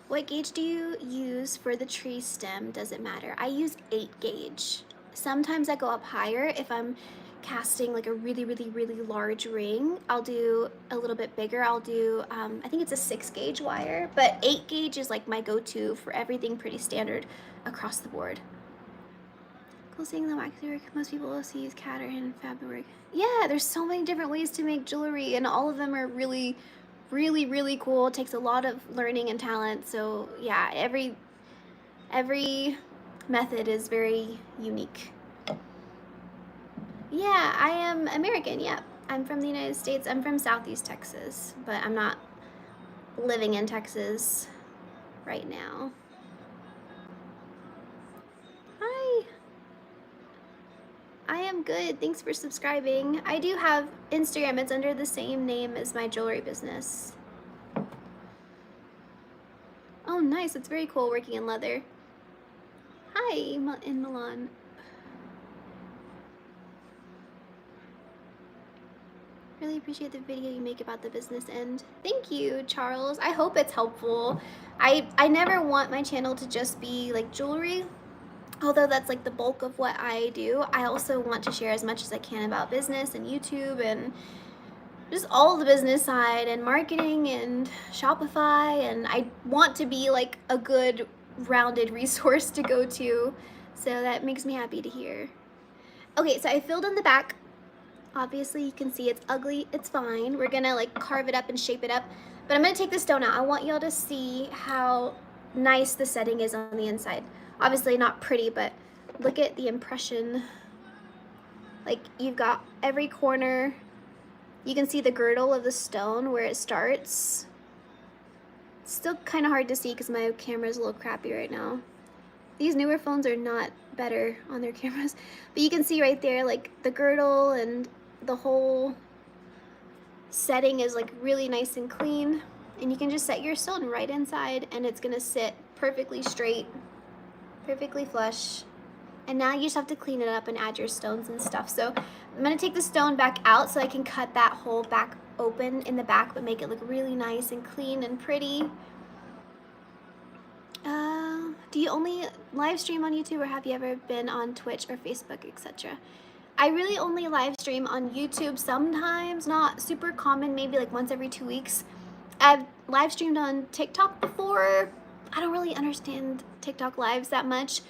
What gauge do you use for the tree stem? Does it matter? I use 8 gauge. Sometimes I go up higher if I'm casting like a really, really, really large ring. I'll do a little bit bigger. I'll do, I think it's a 6 gauge wire, but 8 gauge is like my go-to for everything, pretty standard across the board. Cool seeing the wax work. Most people also use cat or hand fabric. Yeah, there's so many different ways to make jewelry and all of them are really, really, really cool. It takes a lot of learning and talent. So yeah, every method is very unique. Yeah, I am American, yeah. I'm from the United States. I'm from Southeast Texas, but I'm not living in Texas right now. Hi. I am good. Thanks for subscribing. I do have Instagram. It's under the same name as my jewelry business. Oh, nice. It's very cool working in leather. Hi, in Milan. Really appreciate the video you make about the business end. Thank you, Charles. I hope it's helpful. I never want my channel to just be like jewelry, although that's like the bulk of what I do. I also want to share as much as I can about business and YouTube and just all the business side and marketing and Shopify, and I want to be like a good rounded resource to go to, so that makes me happy to hear. Okay, so I filled in the back. Obviously you can see it's ugly, it's fine. We're gonna like carve it up and shape it up, but I'm gonna take the stone out. I want y'all to see how nice the setting is on the inside. Obviously not pretty, but look at the impression. Like, you've got every corner. You can see the girdle of the stone where it starts. It's still kind of hard to see because my camera's a little crappy right now. These newer phones are not better on their cameras, but you can see right there like the girdle and the whole setting is like really nice and clean, and you can just set your stone right inside and it's gonna sit perfectly straight, perfectly flush. And now you just have to clean it up and add your stones and stuff. So I'm gonna take the stone back out so I can cut that hole back open in the back, but make it look really nice and clean and pretty. Do you only live stream on YouTube, or have you ever been on Twitch or Facebook, etc.? I really only live stream on YouTube sometimes, not super common, maybe like once every 2 weeks. I've live streamed on TikTok before. I don't really understand TikTok lives that much.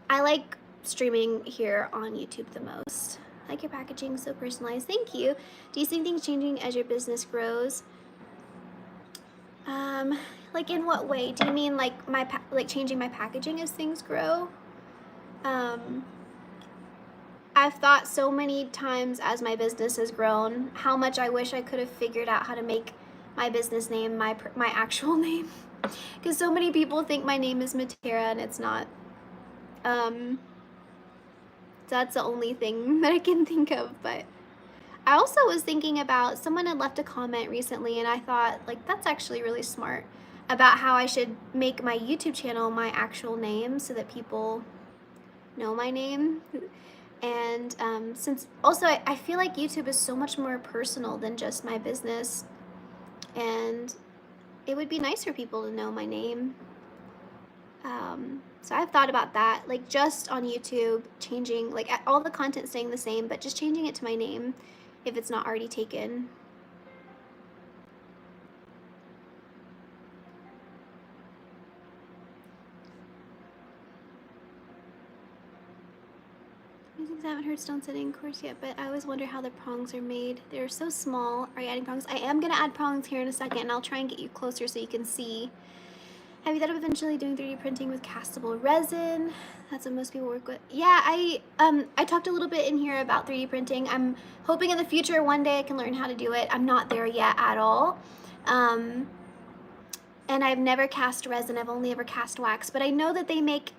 I like streaming here on YouTube the most. I like your packaging, so personalized. Thank you. Do you see things changing as your business grows? Like in what way? Do you mean like like changing my packaging as things grow? I've thought so many times as my business has grown how much I wish I could have figured out how to make my business name my actual name, because so many people think my name is Matera and it's not. That's the only thing that I can think of. But I also was thinking about, someone had left a comment recently and I thought, like, that's actually really smart, about how I should make my YouTube channel my actual name so that people know my name. And since also I feel like YouTube is so much more personal than just my business, and it would be nice for people to know my name. So I've thought about that, like just on YouTube, changing, like all the content staying the same, but just changing it to my name if it's not already taken. I haven't heard stone setting course yet, but I always wonder how the prongs are made. They're so small. Are you adding prongs? I am going to add prongs here in a second, and I'll try and get you closer so you can see. Have you thought of eventually doing 3D printing with castable resin? That's what most people work with. Yeah, I talked a little bit in here about 3D printing. I'm hoping in the future one day I can learn how to do it. I'm not there yet at all. And I've never cast resin. I've only ever cast wax, but I know that they make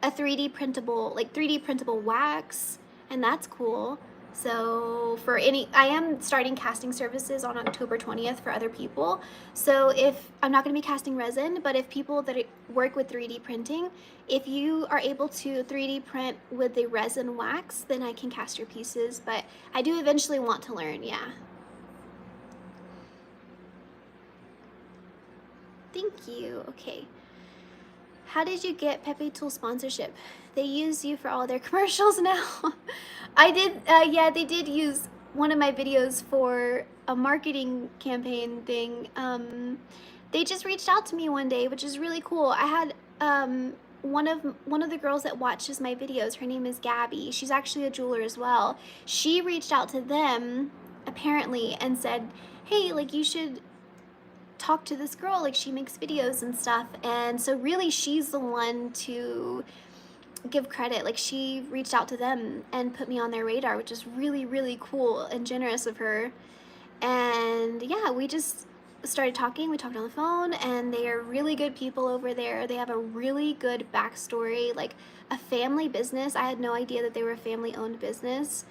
a 3D printable wax, and that's cool. So for I am starting casting services on October 20th for other people. So if I'm not going to be casting resin, but if people that work with 3D printing, if you are able to 3D print with the resin wax, then I can cast your pieces. But I do eventually want to learn, yeah. Thank you. Okay. How did you get Pepe Tool sponsorship? They use you for all their commercials now. I did, yeah, they did use one of my videos for a marketing campaign thing. They just reached out to me one day, which is really cool. I had one of the girls that watches my videos, her name is Gabby. She's actually a jeweler as well. She reached out to them, apparently, and said, hey, like, you should talk to this girl, like she makes videos and stuff. And so really she's the one to give credit. Like she reached out to them and put me on their radar, which is really, really cool and generous of her. And yeah, we just started talking. We talked on the phone, and they are really good people over there. They have a really good backstory, like a family business. I had no idea that they were a family-owned business,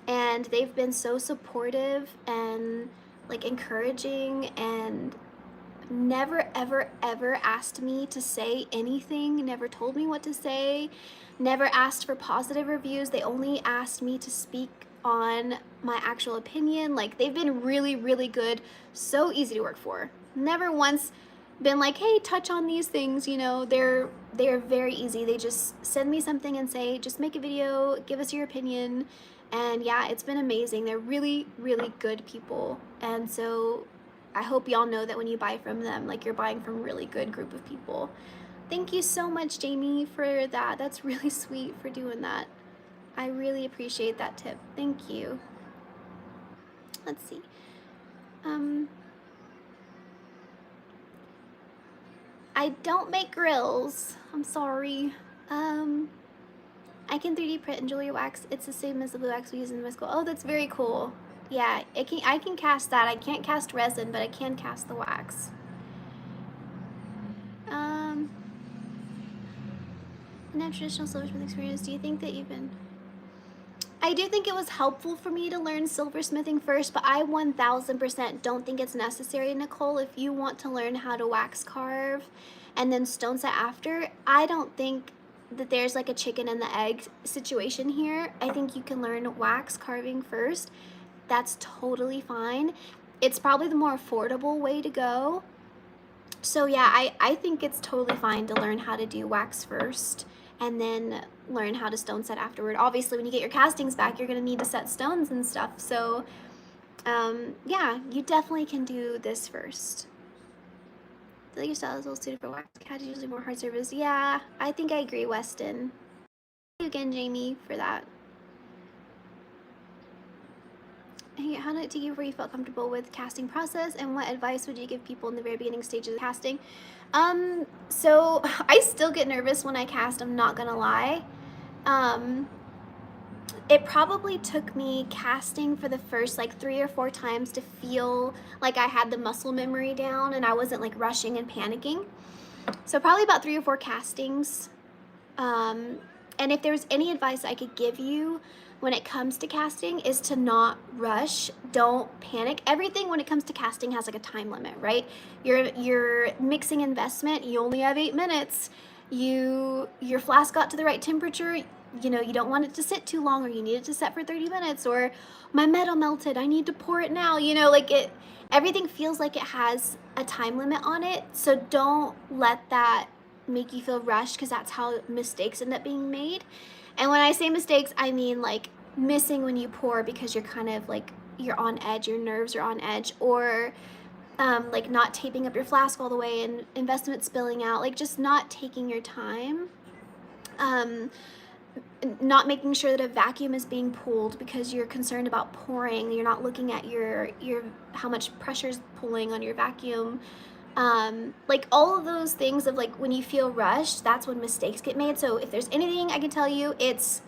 and they've been so supportive and like encouraging, and never ever ever asked me to say anything, never told me what to say, never asked for positive reviews. They only asked me to speak on my actual opinion. Like they've been really, really good, so easy to work for. Never once been like, hey, touch on these things, you know. They're very easy. They just send me something and say, just make a video, give us your opinion. And yeah, it's been amazing. They're really, really good people. And so I hope y'all know that when you buy from them, like you're buying from a really good group of people. Thank you so much, Jamie, for that. That's really sweet for doing that. I really appreciate that tip. Thank you. Let's see. I don't make grills. I'm sorry. I can 3D print and jewelry wax. It's the same as the blue wax we use in my school. Oh, that's very cool. Yeah, I can cast that. I can't cast resin, but I can cast the wax. And have traditional silversmith experience. Do you think that you've been... I do think it was helpful for me to learn silversmithing first, but I 1000% don't think it's necessary, Nicole. If you want to learn how to wax carve and then stone set after, I don't think that there's like a chicken and the egg situation here. I think you can learn wax carving first. That's totally fine. It's probably the more affordable way to go. So yeah, I think it's totally fine to learn how to do wax first and then learn how to stone set afterward. Obviously, when you get your castings back, you're gonna need to set stones and stuff. So yeah, you definitely can do this first. I feel like your style is well suited for wax. Cat is usually more hard service. Yeah, I think I agree, Weston. Thank you again, Jamie, for that. How did it take you before you felt comfortable with casting process, and what advice would you give people in the very beginning stages of casting? So I still get nervous when I cast, I'm not gonna lie. It probably took me casting for the first like 3 or 4 times to feel like I had the muscle memory down and I wasn't like rushing and panicking. So probably about 3 or 4 castings. And if there's any advice I could give you when it comes to casting is to not rush, don't panic. Everything when it comes to casting has like a time limit, right? Your mixing investment, you only have 8 minutes. Your flask got to the right temperature, you know, you don't want it to sit too long, or you need it to set for 30 minutes, or my metal melted, I need to pour it now, you know, like everything feels like it has a time limit on it. So don't let that make you feel rushed, because that's how mistakes end up being made. And when I say mistakes, I mean like missing when you pour because you're kind of like, you're on edge, your nerves are on edge, or like not taping up your flask all the way and investment spilling out, like just not taking your time. Not making sure that a vacuum is being pulled because you're concerned about pouring. You're not looking at your how much pressure is pulling on your vacuum. Like all of those things of like when you feel rushed, that's when mistakes get made. So if there's anything I can tell you, it's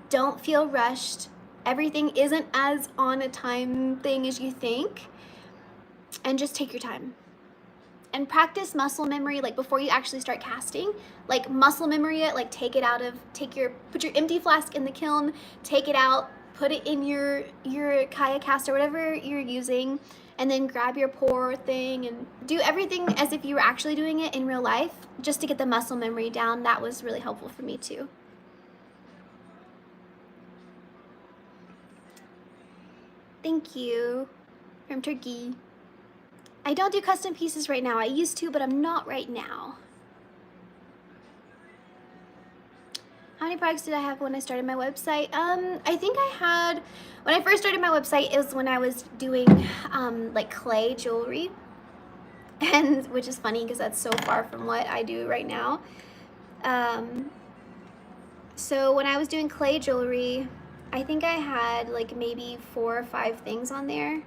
don't feel rushed. Everything isn't as on a time thing as you think, and just take your time. And practice muscle memory, like before you actually start casting, like muscle memory it, like put your empty flask in the kiln, take it out, put it in your Kaya cast or whatever you're using, and then grab your pour thing and do everything as if you were actually doing it in real life, just to get the muscle memory down. That was really helpful for me too. Thank you. From Turkey. I don't do custom pieces right now. I used to, but I'm not right now. How many products did I have when I started my website? I think I had, when I first started my website, it was when I was doing like clay jewelry, and which is funny because that's so far from what I do right now. So when I was doing clay jewelry, I think I had like maybe 4 or 5 things on there.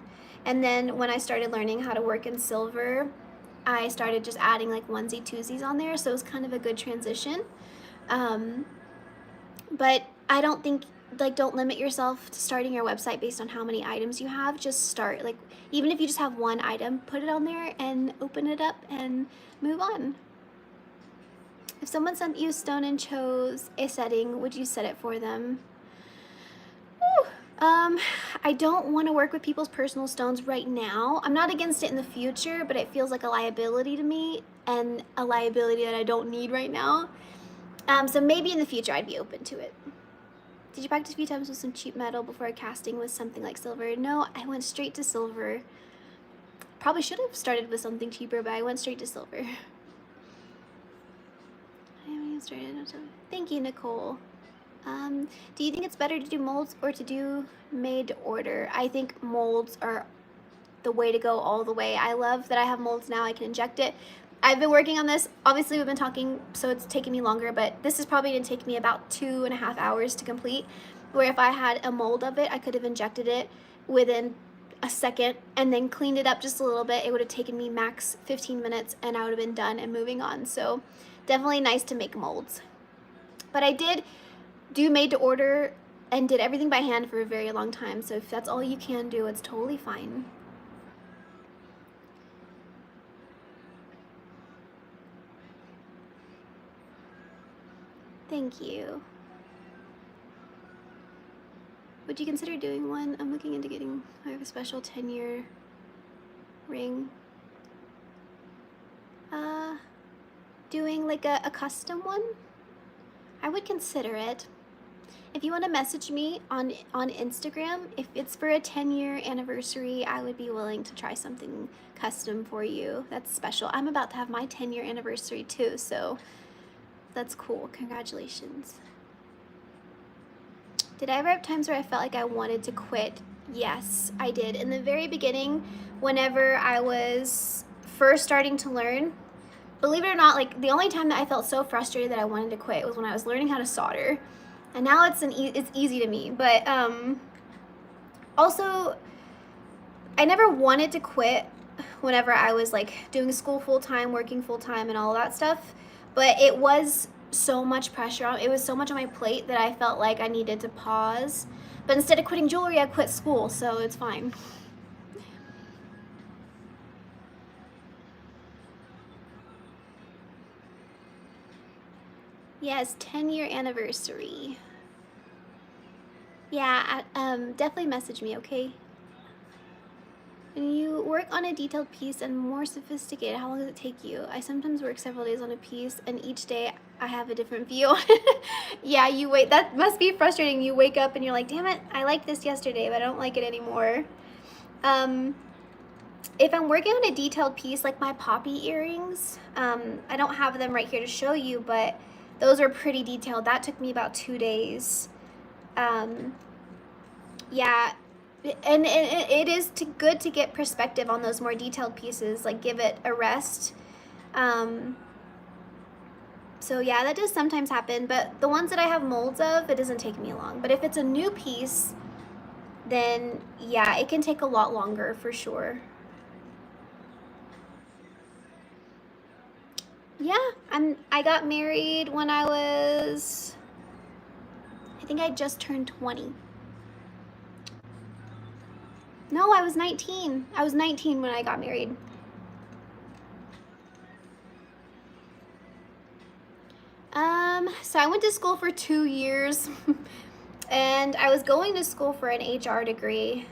And then when I started learning how to work in silver, I started just adding like onesie twosies on there. So it was kind of a good transition. But I don't think, like, don't limit yourself to starting your website based on how many items you have. Just start, like, even if you just have 1 item, put it on there and open it up and move on. If someone sent you a stone and chose a setting, would you set it for them? Whew. I don't want to work with people's personal stones right now. I'm not against it in the future, but it feels like a liability to me, and a liability that I don't need right now. So maybe in the future I'd be open to it. Did you practice a few times with some cheap metal before casting with something like silver? No, I went straight to silver. Probably should have started with something cheaper, but I went straight to silver. Thank you, Nicole. Do you think it's better to do molds or to do made to order? I think molds are the way to go all the way. I love that I have molds now. I can inject it. I've been working on this. Obviously, we've been talking, so it's taken me longer, but this is probably going to take me about 2.5 hours to complete, where if I had a mold of it, I could have injected it within a second and then cleaned it up just a little bit. It would have taken me max 15 minutes and I would have been done and moving on. So definitely nice to make molds. But I did do made to order and did everything by hand for a very long time. So if that's all you can do, it's totally fine. Thank you. Would you consider doing one? I'm looking into getting like a special 10-year ring. Doing like a custom one? I would consider it. If you want to message me on Instagram, if it's for a 10-year anniversary, I would be willing to try something custom for you. That's special. I'm about to have my 10-year anniversary too, so that's cool. Congratulations. Did I ever have times where I felt like I wanted to quit? Yes, I did. In the very beginning, whenever I was first starting to learn, believe it or not, like the only time that I felt so frustrated that I wanted to quit was when I was learning how to solder. And now it's easy to me, but also I never wanted to quit whenever I was like doing school full-time, working full-time and all that stuff, but it was so much pressure on, it was so much on my plate that I felt like I needed to pause. But instead of quitting jewelry, I quit school, so it's fine. Yes, 10-year anniversary. Yeah, definitely message me, okay? When you work on a detailed piece and more sophisticated, how long does it take you? I sometimes work several days on a piece, and each day I have a different view. Yeah, you wait. That must be frustrating. You wake up and you're like, damn it, I liked this yesterday, but I don't like it anymore. If I'm working on a detailed piece, like my poppy earrings, I don't have them right here to show you, but those are pretty detailed. That took me about 2 days. Yeah, and it is good to get perspective on those more detailed pieces, like give it a rest. So yeah, that does sometimes happen, but the ones that I have molds of, it doesn't take me long. But if it's a new piece, then yeah, it can take a lot longer for sure. Yeah, I got married when I think I just turned 20. No, I was 19. I was 19 when I got married. So I went to school for 2 years and I was going to school for an HR degree.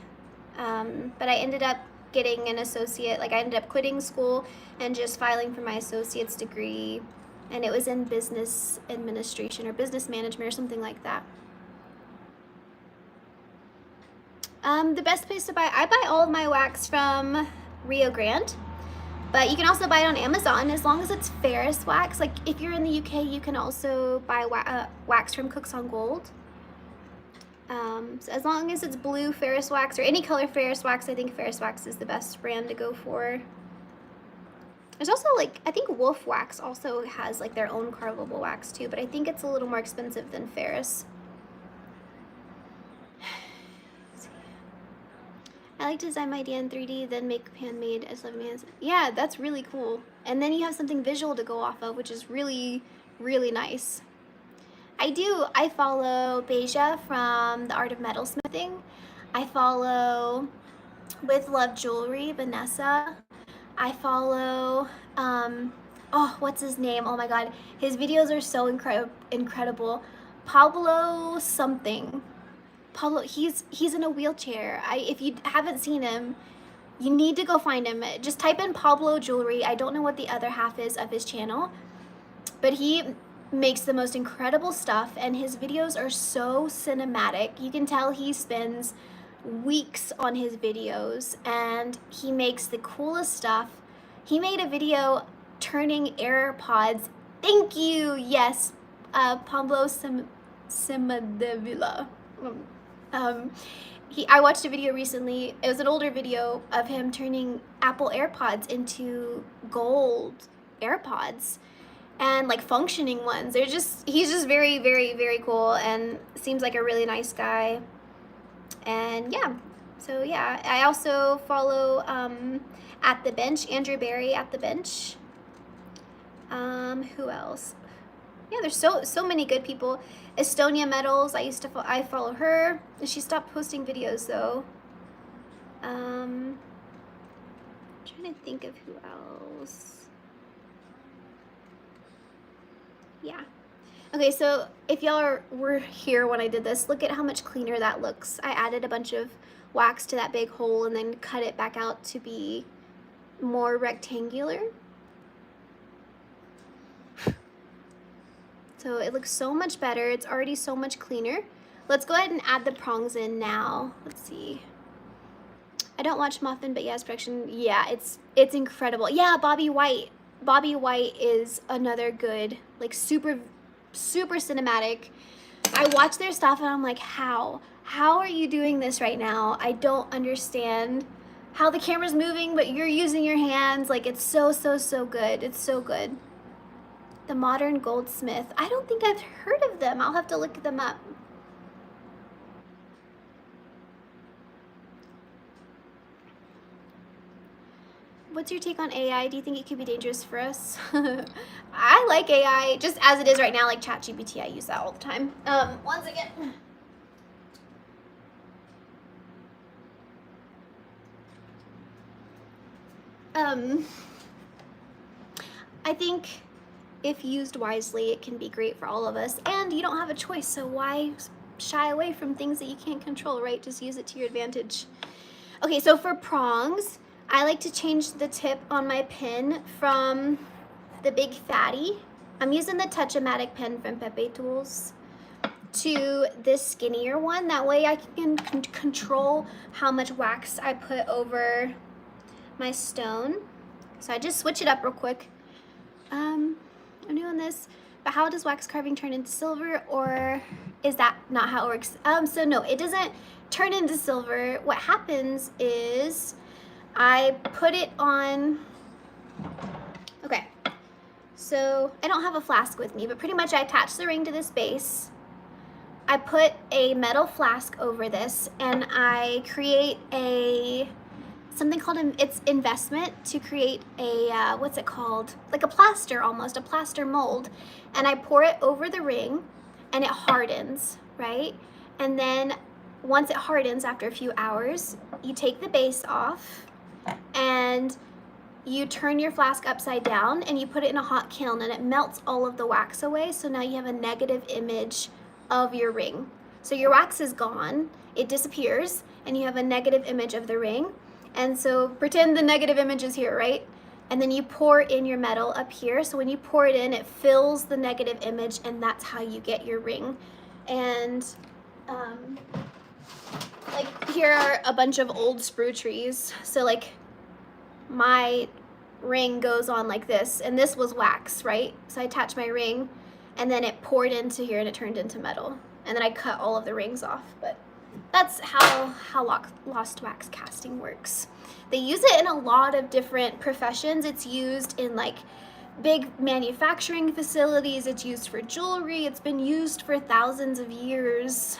But I ended up getting an associate, like I ended up quitting school and just filing for my associate's degree, and it was in business administration or business management or something like that. The best place to buy, I buy all of my wax from Rio Grande, but you can also buy it on Amazon as long as it's Ferris wax. Like if you're in the UK, you can also buy wax from Cooks on Gold. So as long as it's blue Ferris wax or any color Ferris wax, I think Ferris wax is the best brand to go for. There's also like, I think Wolf Wax also has like their own carvable wax too, but I think it's a little more expensive than Ferris. I like to design my idea in 3D, then make handmade as 11 hands. Yeah, that's really cool. And then you have something visual to go off of, which is really, really nice. I follow Beja from The Art of Metalsmithing. I follow With Love Jewelry, Vanessa. I follow, oh, what's his name? Oh my god, his videos are so incredible. Pablo something. Pablo, he's in a wheelchair. If you haven't seen him, you need to go find him. Just type in Pablo Jewelry. I don't know what the other half is of his channel, but he makes the most incredible stuff, and his videos are so cinematic. You can tell he spends weeks on his videos, and he makes the coolest stuff. He made a video turning AirPods. Thank you. Yes, Pablo Simadevila. I watched a video recently. It was an older video of him turning Apple AirPods into gold AirPods, and like functioning ones. He's just very, very, very cool and seems like a really nice guy. And yeah, so yeah, I also follow At the Bench, Andrew Barry at the Bench. Who else? Yeah, there's so many good people. Estonia Metals, I follow her. She stopped posting videos though. I'm trying to think of who else. Yeah. Okay, so if y'all were here when I did this, look at how much cleaner that looks. I added a bunch of wax to that big hole and then cut it back out to be more rectangular. So it looks so much better. It's already so much cleaner. Let's go ahead and add the prongs in now. Let's see. I don't watch Muffin, but yes, production. Yeah, it's incredible. Yeah, Bobby White. Bobby White is another good, like super cinematic. I watch their stuff and I'm like, how are you doing this right now? I don't understand how the camera's moving, but you're using your hands. Like, it's so good. It's so good. The Modern Goldsmith. I don't think I've heard of them. I'll have to look them up. What's your take on AI? Do you think it could be dangerous for us? I like AI just as it is right now, like ChatGPT. I use that all the time. Once again. I think if used wisely, it can be great for all of us. And you don't have a choice, so why shy away from things that you can't control, right? Just use it to your advantage. Okay, so for prongs, I like to change the tip on my pen from the Big Fatty. I'm using the Touch-O-Matic pen from Pepe Tools to this skinnier one. That way I can control how much wax I put over my stone. So I just switch it up real quick. I'm doing this, but how does wax carving turn into silver, or is that not how it works? So no, it doesn't turn into silver. What happens is I put it on, okay, so I don't have a flask with me, but pretty much I attach the ring to this base. I put a metal flask over this, and I create something called it's investment to create a, what's it called? Like a plaster almost, a plaster mold. And I pour it over the ring and it hardens, right? And then once it hardens after a few hours, you take the base off and you turn your flask upside down and you put it in a hot kiln and it melts all of the wax away. So now you have a negative image of your ring. So your wax is gone, it disappears, and you have a negative image of the ring. And so pretend the negative image is here, right? And then you pour in your metal up here. So when you pour it in, it fills the negative image, and that's how you get your ring. And like here are a bunch of old sprue trees. So like my ring goes on like this, and this was wax, right? So I attached my ring, and then it poured into here, and it turned into metal. And then I cut all of the rings off, but that's how lost wax casting works. They use it in a lot of different professions. It's used in like big manufacturing facilities. It's used for jewelry. It's been used for thousands of years.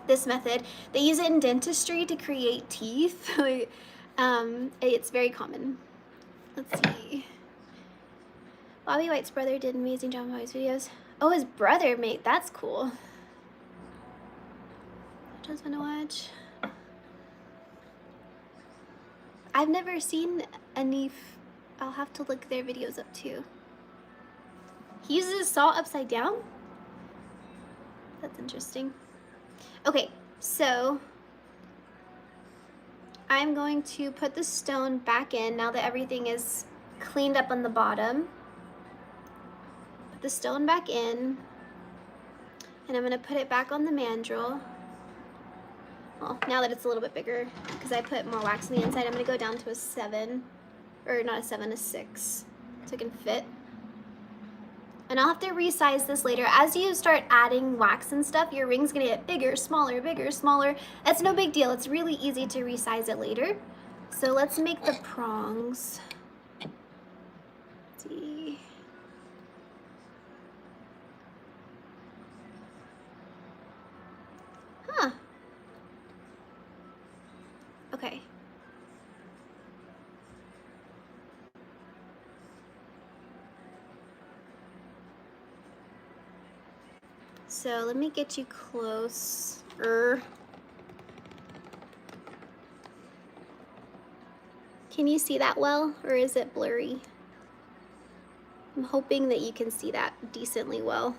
This method. They use it in dentistry to create teeth. It's very common. Let's see. Bobby White's brother did an amazing job on his videos. Oh, his brother made, that's cool. Just want to watch. I've never seen any, I'll have to look their videos up too. He uses his saw upside down? That's interesting. Okay, so I'm going to put the stone back in now that everything is cleaned up on the bottom. Put the stone back in, and I'm gonna put it back on the mandrel. Well, now that it's a little bit bigger, because I put more wax on the inside, I'm gonna go down to a 7, or not a 7, a 6, so it can fit. And I'll have to resize this later. As you start adding wax and stuff, your ring's gonna get bigger, smaller, bigger, smaller. That's no big deal. It's really easy to resize it later. So let's make the prongs. Let's see. Huh. Okay. So let me get you closer. Can you see that well, or is it blurry? I'm hoping that you can see that decently well.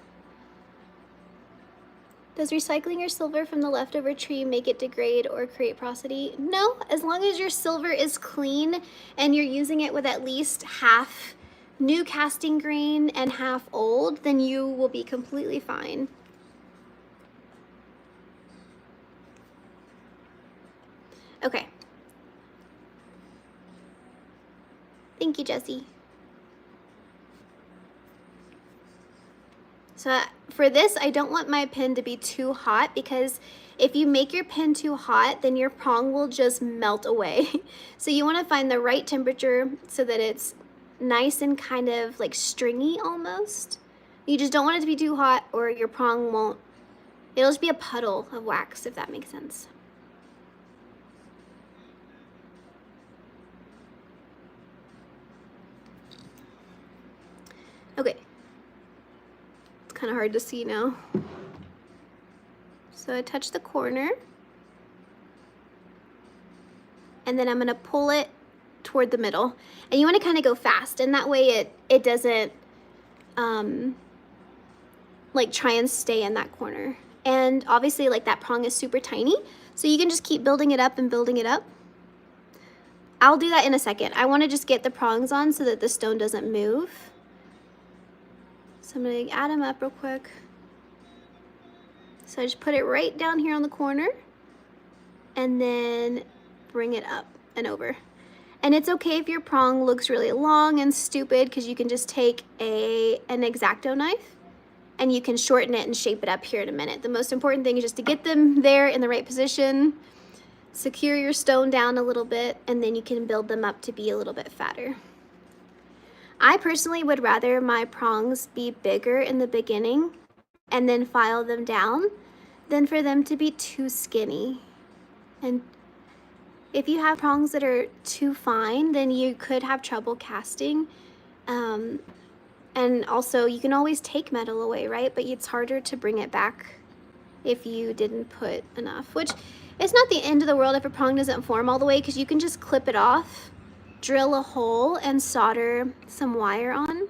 Does recycling your silver from the leftover tree make it degrade or create porosity? No, as long as your silver is clean and you're using it with at least half new casting grain and half old, then you will be completely fine. Okay. Thank you, Jessie. So for this, I don't want my pen to be too hot, because if you make your pen too hot, then your prong will just melt away. So you want to find the right temperature so that it's nice and kind of like stringy almost. You just don't want it to be too hot or your prong won't, it'll just be a puddle of wax, if that makes sense. Okay. Kind of hard to see now. So I touch the corner, and then I'm going to pull it toward the middle, and you want to kind of go fast, and that way it doesn't like try and stay in that corner. And obviously, like, that prong is super tiny, so you can just keep building it up and building it up. I'll do that in a second. I want to just get the prongs on so that the stone doesn't move. So I'm going to add them up real quick. So I just put it right down here on the corner and then bring it up and over. And it's okay if your prong looks really long and stupid, because you can just take an X-Acto knife and you can shorten it and shape it up here in a minute. The most important thing is just to get them there in the right position, secure your stone down a little bit, and then you can build them up to be a little bit fatter. I personally would rather my prongs be bigger in the beginning and then file them down than for them to be too skinny. And if you have prongs that are too fine, then you could have trouble casting. And also, you can always take metal away, right? But it's harder to bring it back if you didn't put enough, which it's not the end of the world if a prong doesn't form all the way, because you can just clip it off, drill a hole, and solder some wire on.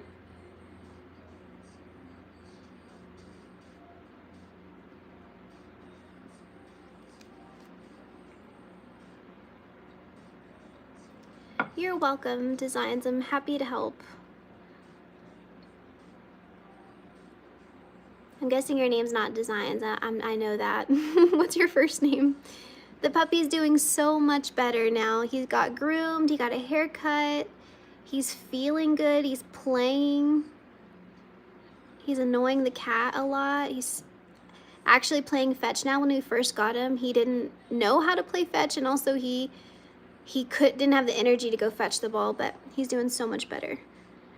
You're welcome, Designs. I'm happy to help. I'm guessing your name's not Designs. I know that. What's your first name? The puppy's doing so much better now. He got groomed, he got a haircut, he's feeling good, he's playing. He's annoying the cat a lot. He's actually playing fetch now. When we first got him, he didn't know how to play fetch, and also he didn't have the energy to go fetch the ball, but he's doing so much better.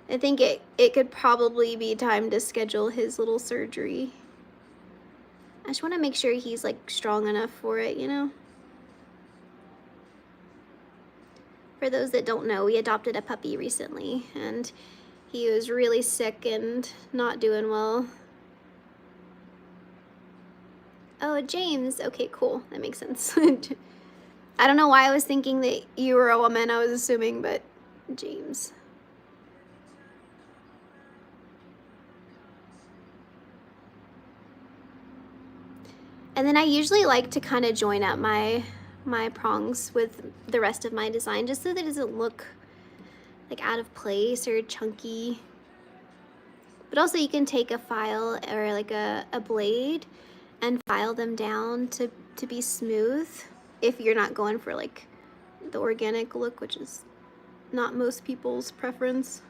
I think it could probably be time to schedule his little surgery. I just want to make sure he's like strong enough for it, you know? For those that don't know, we adopted a puppy recently, and he was really sick and not doing well. Oh, James. Okay, cool. That makes sense. I don't know why I was thinking that you were a woman. I was assuming, but James. And then I usually like to kind of join up my prongs with the rest of my design, just so that it doesn't look like out of place or chunky. But also, you can take a file or like a blade and file them down to be smooth, if you're not going for like the organic look, which is not most people's preference.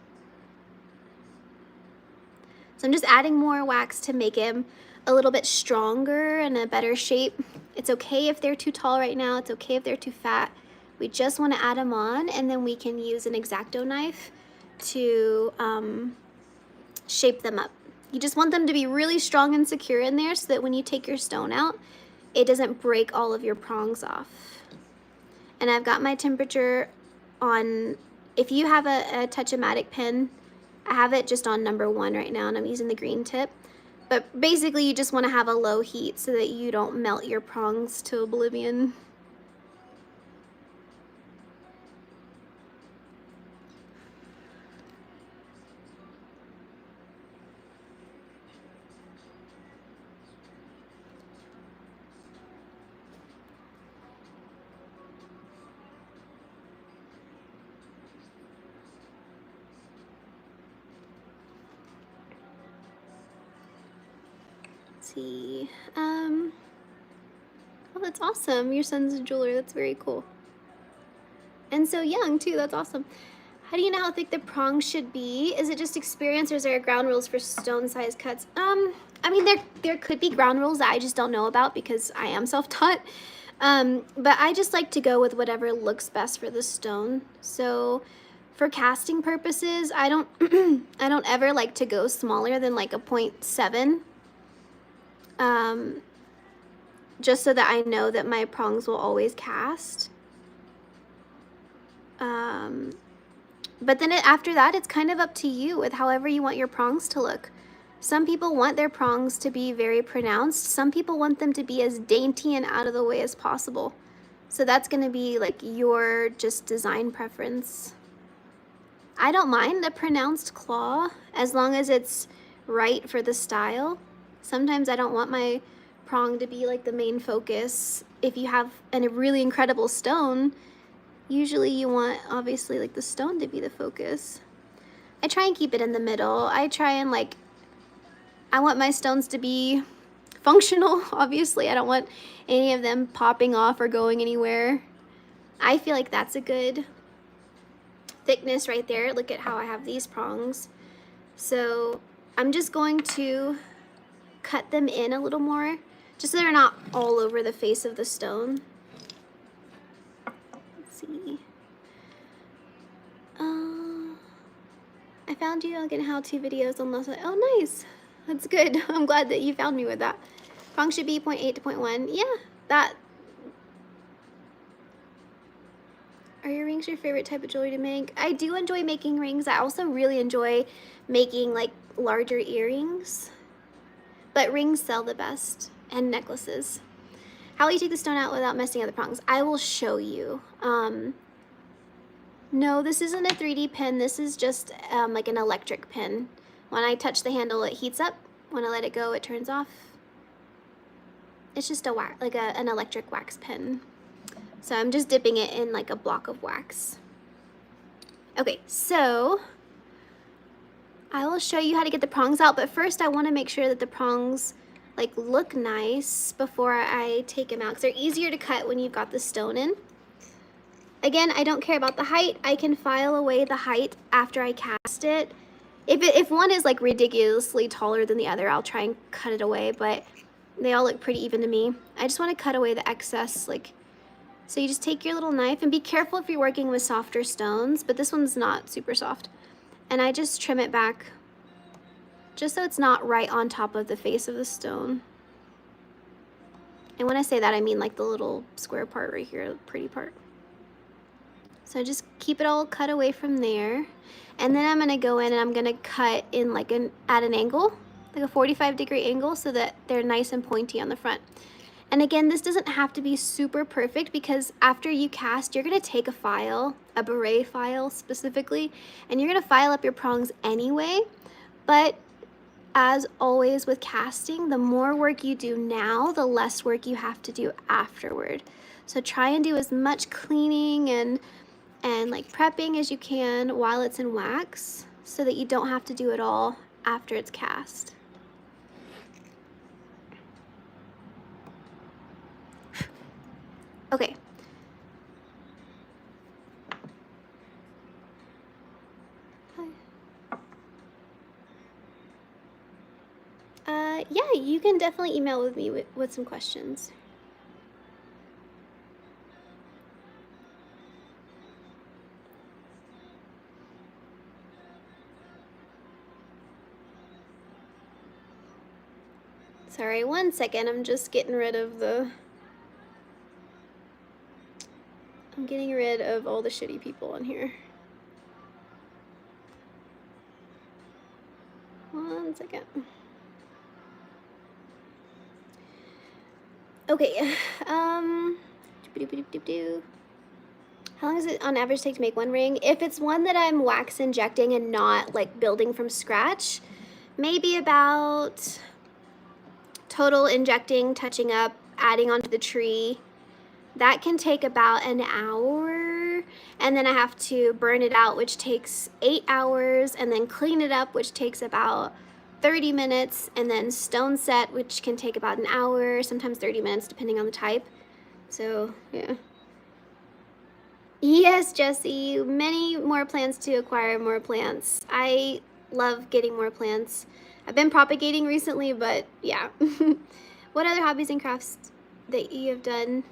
So I'm just adding more wax to make him a little bit stronger and a better shape. It's okay if they're too tall right now. It's okay if they're too fat. We just want to add them on, and then we can use an X-Acto knife to shape them up. You just want them to be really strong and secure in there so that when you take your stone out, it doesn't break all of your prongs off. And I've got my temperature on, if you have a Touch-O-Matic pen, I have it just on number 1 right now, and I'm using the green tip. But basically, you just want to have a low heat so that you don't melt your prongs to oblivion. see. Oh, that's awesome. Your son's a jeweler. That's very cool. And so young too. That's awesome. How do you know how thick the prongs should be? Is it just experience, or is there ground rules for stone size cuts? I mean, there could be ground rules that I just don't know about because I am self-taught. But I just like to go with whatever looks best for the stone. So for casting purposes, I don't I don't ever like to go smaller than like a 0.7. Just so that I know that my prongs will always cast. But then after that, it's kind of up to you with however you want your prongs to look. Some people want their prongs to be very pronounced. Some people want them to be as dainty and out of the way as possible. So that's going to be like your just design preference. I don't mind a pronounced claw as long as it's right for the style. Sometimes I don't want my prong to be like the main focus. If you have a really incredible stone, usually you want obviously like the stone to be the focus. I try and keep it in the middle. I want my stones to be functional, obviously. I don't want any of them popping off or going anywhere. I feel like that's a good thickness right there. Look at how I have these prongs. So I'm just going to cut them in a little more, just so they're not all over the face of the stone. Let's see. I found you in how-to videos on last. Oh, nice. That's good. I'm glad that you found me with that. Prong should be 0.8 to 0.1. Yeah, that. Are your rings your favorite type of jewelry to make? I do enjoy making rings. I also really enjoy making like larger earrings. But rings sell the best, and necklaces. How will you take the stone out without messing up the prongs? I will show you. No, this isn't a 3D pin. This is just like an electric pin. When I touch the handle, it heats up. When I let it go, it turns off. It's just an electric wax pen. So I'm just dipping it in like a block of wax. Okay, so I will show you how to get the prongs out, but first I want to make sure that the prongs like look nice before I take them out, because they're easier to cut when you've got the stone in. Again, I don't care about the height. I can file away the height after I cast it. If one is like ridiculously taller than the other, I'll try and cut it away, but they all look pretty even to me. I just want to cut away the excess, like, so you just take your little knife, and be careful if you're working with softer stones, but this one's not super soft. And I just trim it back just so it's not right on top of the face of the stone. And when I say that, I mean like the little square part right here, the pretty part. So just keep it all cut away from there. And then I'm gonna go in and I'm gonna cut in like at an angle, like a 45-degree angle, so that they're nice and pointy on the front. And again, this doesn't have to be super perfect, because after you cast, you're gonna take a file, a beret file specifically, and you're gonna file up your prongs anyway. But as always with casting, the more work you do now, the less work you have to do afterward. So try and do as much cleaning and like prepping as you can while it's in wax, so that you don't have to do it all after it's cast. Okay. Yeah, you can definitely email with me with some questions. Sorry, 1 second, I'm just getting rid of I'm getting rid of all the shitty people on here. 1 second. Okay, how long does it on average take to make one ring? If it's one that I'm wax injecting and not like building from scratch, maybe about total injecting, touching up, adding onto the tree, that can take about an hour, and then I have to burn it out, which takes 8 hours, and then clean it up, which takes about 30 minutes, and then stone set, which can take about an hour, sometimes 30 minutes, depending on the type. So, yeah. Yes, Jesse, many more plants to acquire more plants. I love getting more plants. I've been propagating recently, but yeah. What other hobbies and crafts that you have done?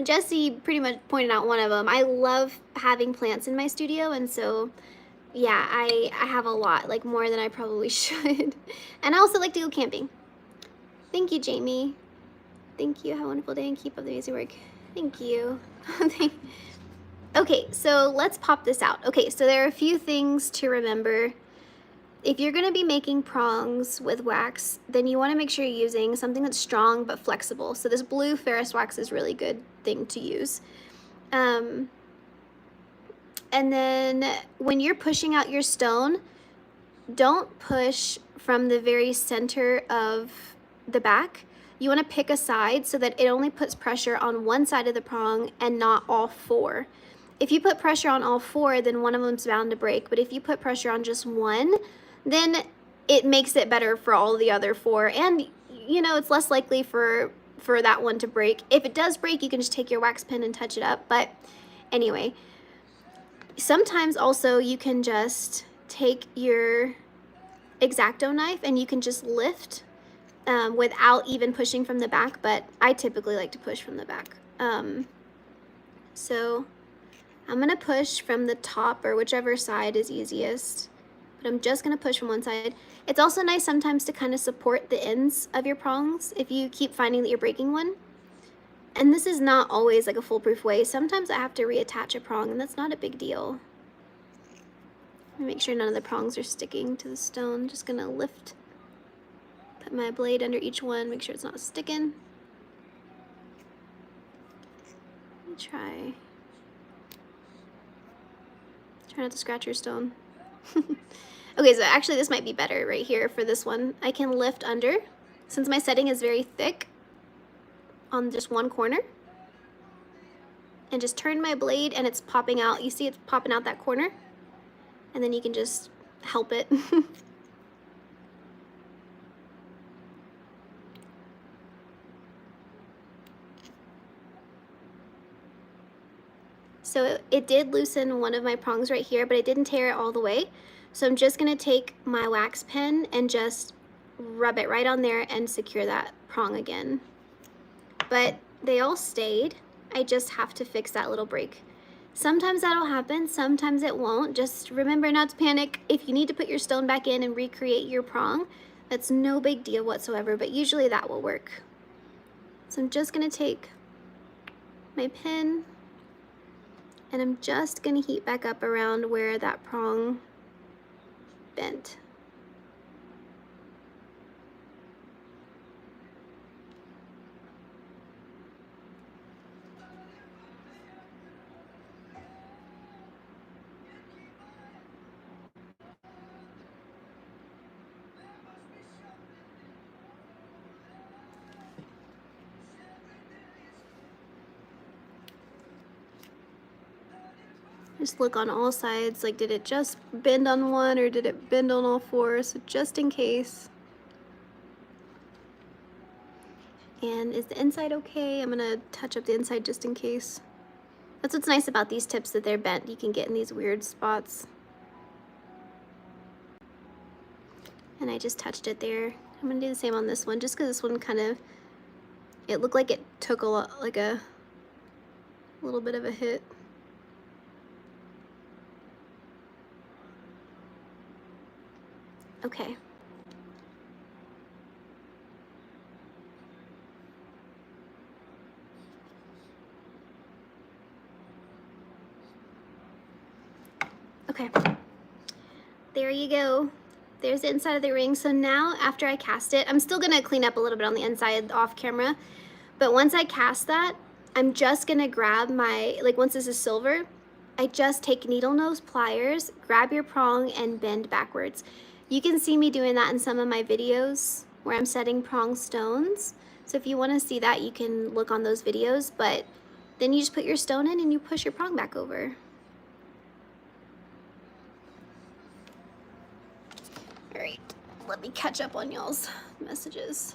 Jesse pretty much pointed out one of them. I love having plants in my studio, and so yeah, I have a lot, like more than I probably should. And I also like to go camping. Thank you, Jamie. Thank you. Have a wonderful day and keep up the amazing work. Thank you. Okay, so let's pop this out. Okay, so there are a few things to remember. If you're gonna be making prongs with wax, then you wanna make sure you're using something that's strong but flexible. So this blue ferrous wax is a really good thing to use. And then when you're pushing out your stone, don't push from the very center of the back. You wanna pick a side so that it only puts pressure on one side of the prong and not all four. If you put pressure on all four, then one of them's bound to break. But if you put pressure on just one, then it makes it better for all the other four. And, you know, it's less likely for that one to break. If it does break, you can just take your wax pen and touch it up. But anyway, sometimes also you can just take your X-Acto knife and you can just lift without even pushing from the back. But I typically like to push from the back. So I'm gonna push from the top or whichever side is easiest, but I'm just gonna push from one side. It's also nice sometimes to kind of support the ends of your prongs if you keep finding that you're breaking one. And this is not always like a foolproof way. Sometimes I have to reattach a prong and that's not a big deal. Make sure none of the prongs are sticking to the stone. Just gonna lift, put my blade under each one, make sure it's not sticking. Let me try. Try not to scratch your stone. Okay, so actually this might be better right here for this one. I can lift under, since my setting is very thick, on just one corner. And just turn my blade and it's popping out. You see it's popping out that corner? And then you can just help it. So it did loosen one of my prongs right here, but it didn't tear it all the way. So I'm just gonna take my wax pen and just rub it right on there and secure that prong again. But they all stayed. I just have to fix that little break. Sometimes that'll happen, sometimes it won't. Just remember not to panic. If you need to put your stone back in and recreate your prong, that's no big deal whatsoever, but usually that will work. So I'm just gonna take my pen and I'm just gonna heat back up around where that prong bent. Just look on all sides, like did it just bend on one or did it bend on all four? So just in case. And is the inside okay? I'm gonna touch up the inside just in case. That's what's nice about these tips, that they're bent. You can get in these weird spots. And I just touched it there. I'm gonna do the same on this one, just because this one kind of, it looked like it took a lot, like a little bit of a hit. Okay. Okay. There you go. There's the inside of the ring. So now after I cast it, I'm still gonna clean up a little bit on the inside off camera, but once I cast that, I'm just gonna grab my, like once this is silver, I just take needle nose pliers, grab your prong and bend backwards. You can see me doing that in some of my videos where I'm setting prong stones. So if you wanna see that, you can look on those videos, but then you just put your stone in and you push your prong back over. All right, let me catch up on y'all's messages.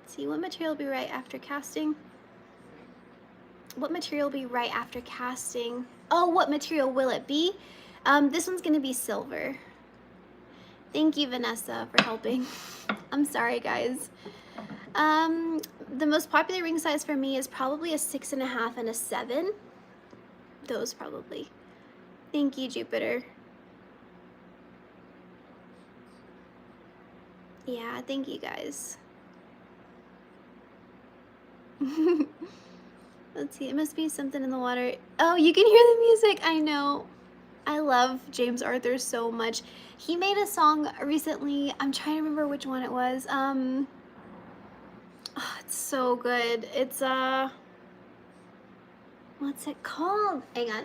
Let's see, what material will be right after casting? What material will be right after casting? Oh, what material will it be? This one's gonna be silver. Thank you, Vanessa, for helping. I'm sorry, guys. The most popular ring size for me is probably a 6.5 and a 7. Those probably. Thank you, Jupiter. Yeah, thank you, guys. Let's see, it must be something in the water. Oh, you can hear the music. I know. I love James Arthur so much. He made a song recently. I'm trying to remember which one it was. Oh, it's so good. It's what's it called? Hang on.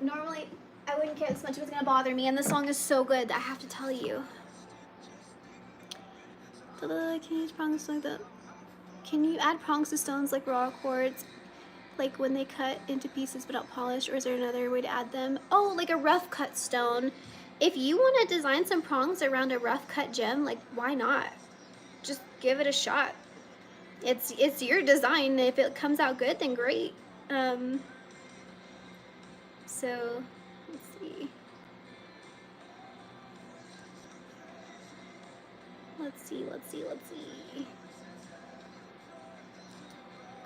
Normally I wouldn't care this much if it's gonna bother me, and the song is so good that I have to tell you. Can you use prongs like that? Can you add prongs to stones like raw quartz, like when they cut into pieces but not polished, or is there another way to add them? Oh, like a rough cut stone. If you want to design some prongs around a rough cut gem, like why not? Just give it a shot. It's your design. If it comes out good, then great. So let's see. Let's see.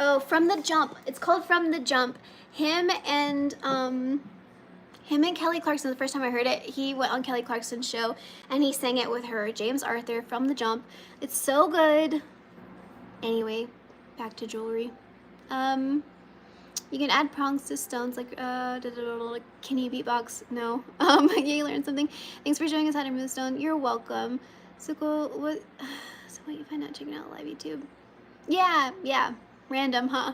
Oh, From the Jump. It's called From the Jump. Him and Kelly Clarkson, the first time I heard it, he went on Kelly Clarkson's show and he sang it with her, James Arthur, From the Jump. It's so good. Anyway, back to jewelry. You can add prongs to stones like, can you beatbox? No. You learned something. Thanks for showing us how to remove stone. You're welcome. So cool. What you find out checking out live YouTube? Yeah. Random, huh?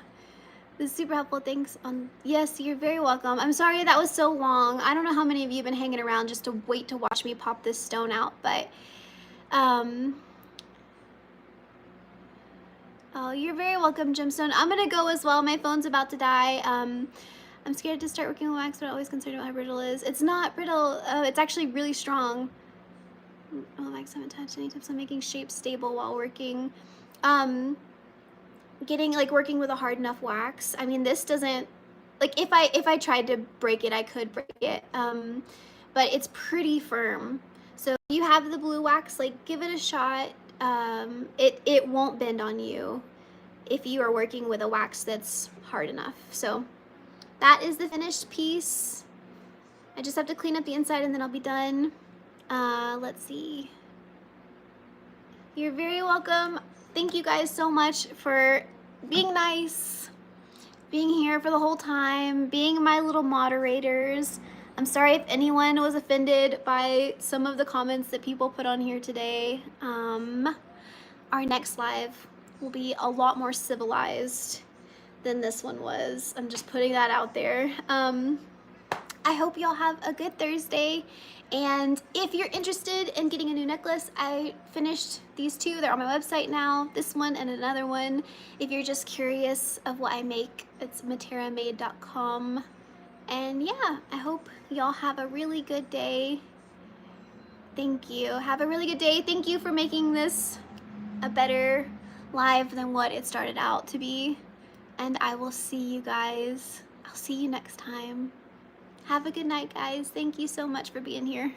This is super helpful. Thanks. Yes, you're very welcome. I'm sorry that was so long. I don't know how many of you have been hanging around just to wait to watch me pop this stone out, but oh, you're very welcome, Gemstone. I'm gonna go as well. My phone's about to die. I'm scared to start working with wax, but always concerned about how brittle it is. It's not brittle. It's actually really strong. Oh, wax haven't touched. Any tips on making shapes stable while working? Working with a hard enough wax. I mean, this doesn't, like, if I tried to break it, I could break it. But it's pretty firm. So if you have the blue wax, like, give it a shot. It won't bend on you if you are working with a wax that's hard enough. So that is the finished piece. I just have to clean up the inside and then I'll be done. Let's see. You're very welcome. Thank you guys so much for being nice, being here for the whole time, being my little moderators. I'm sorry if anyone was offended by some of the comments that people put on here today. Our next live will be a lot more civilized than this one was. I'm just putting that out there. I hope y'all have a good Thursday. And if you're interested in getting a new necklace, I finished these two. They're on my website now, this one and another one. If you're just curious of what I make, it's materamade.com. And yeah, I hope y'all have a really good day. Thank you. Have a really good day. Thank you for making this a better live than what it started out to be. And I will see you guys. I'll see you next time. Have a good night, guys. Thank you so much for being here.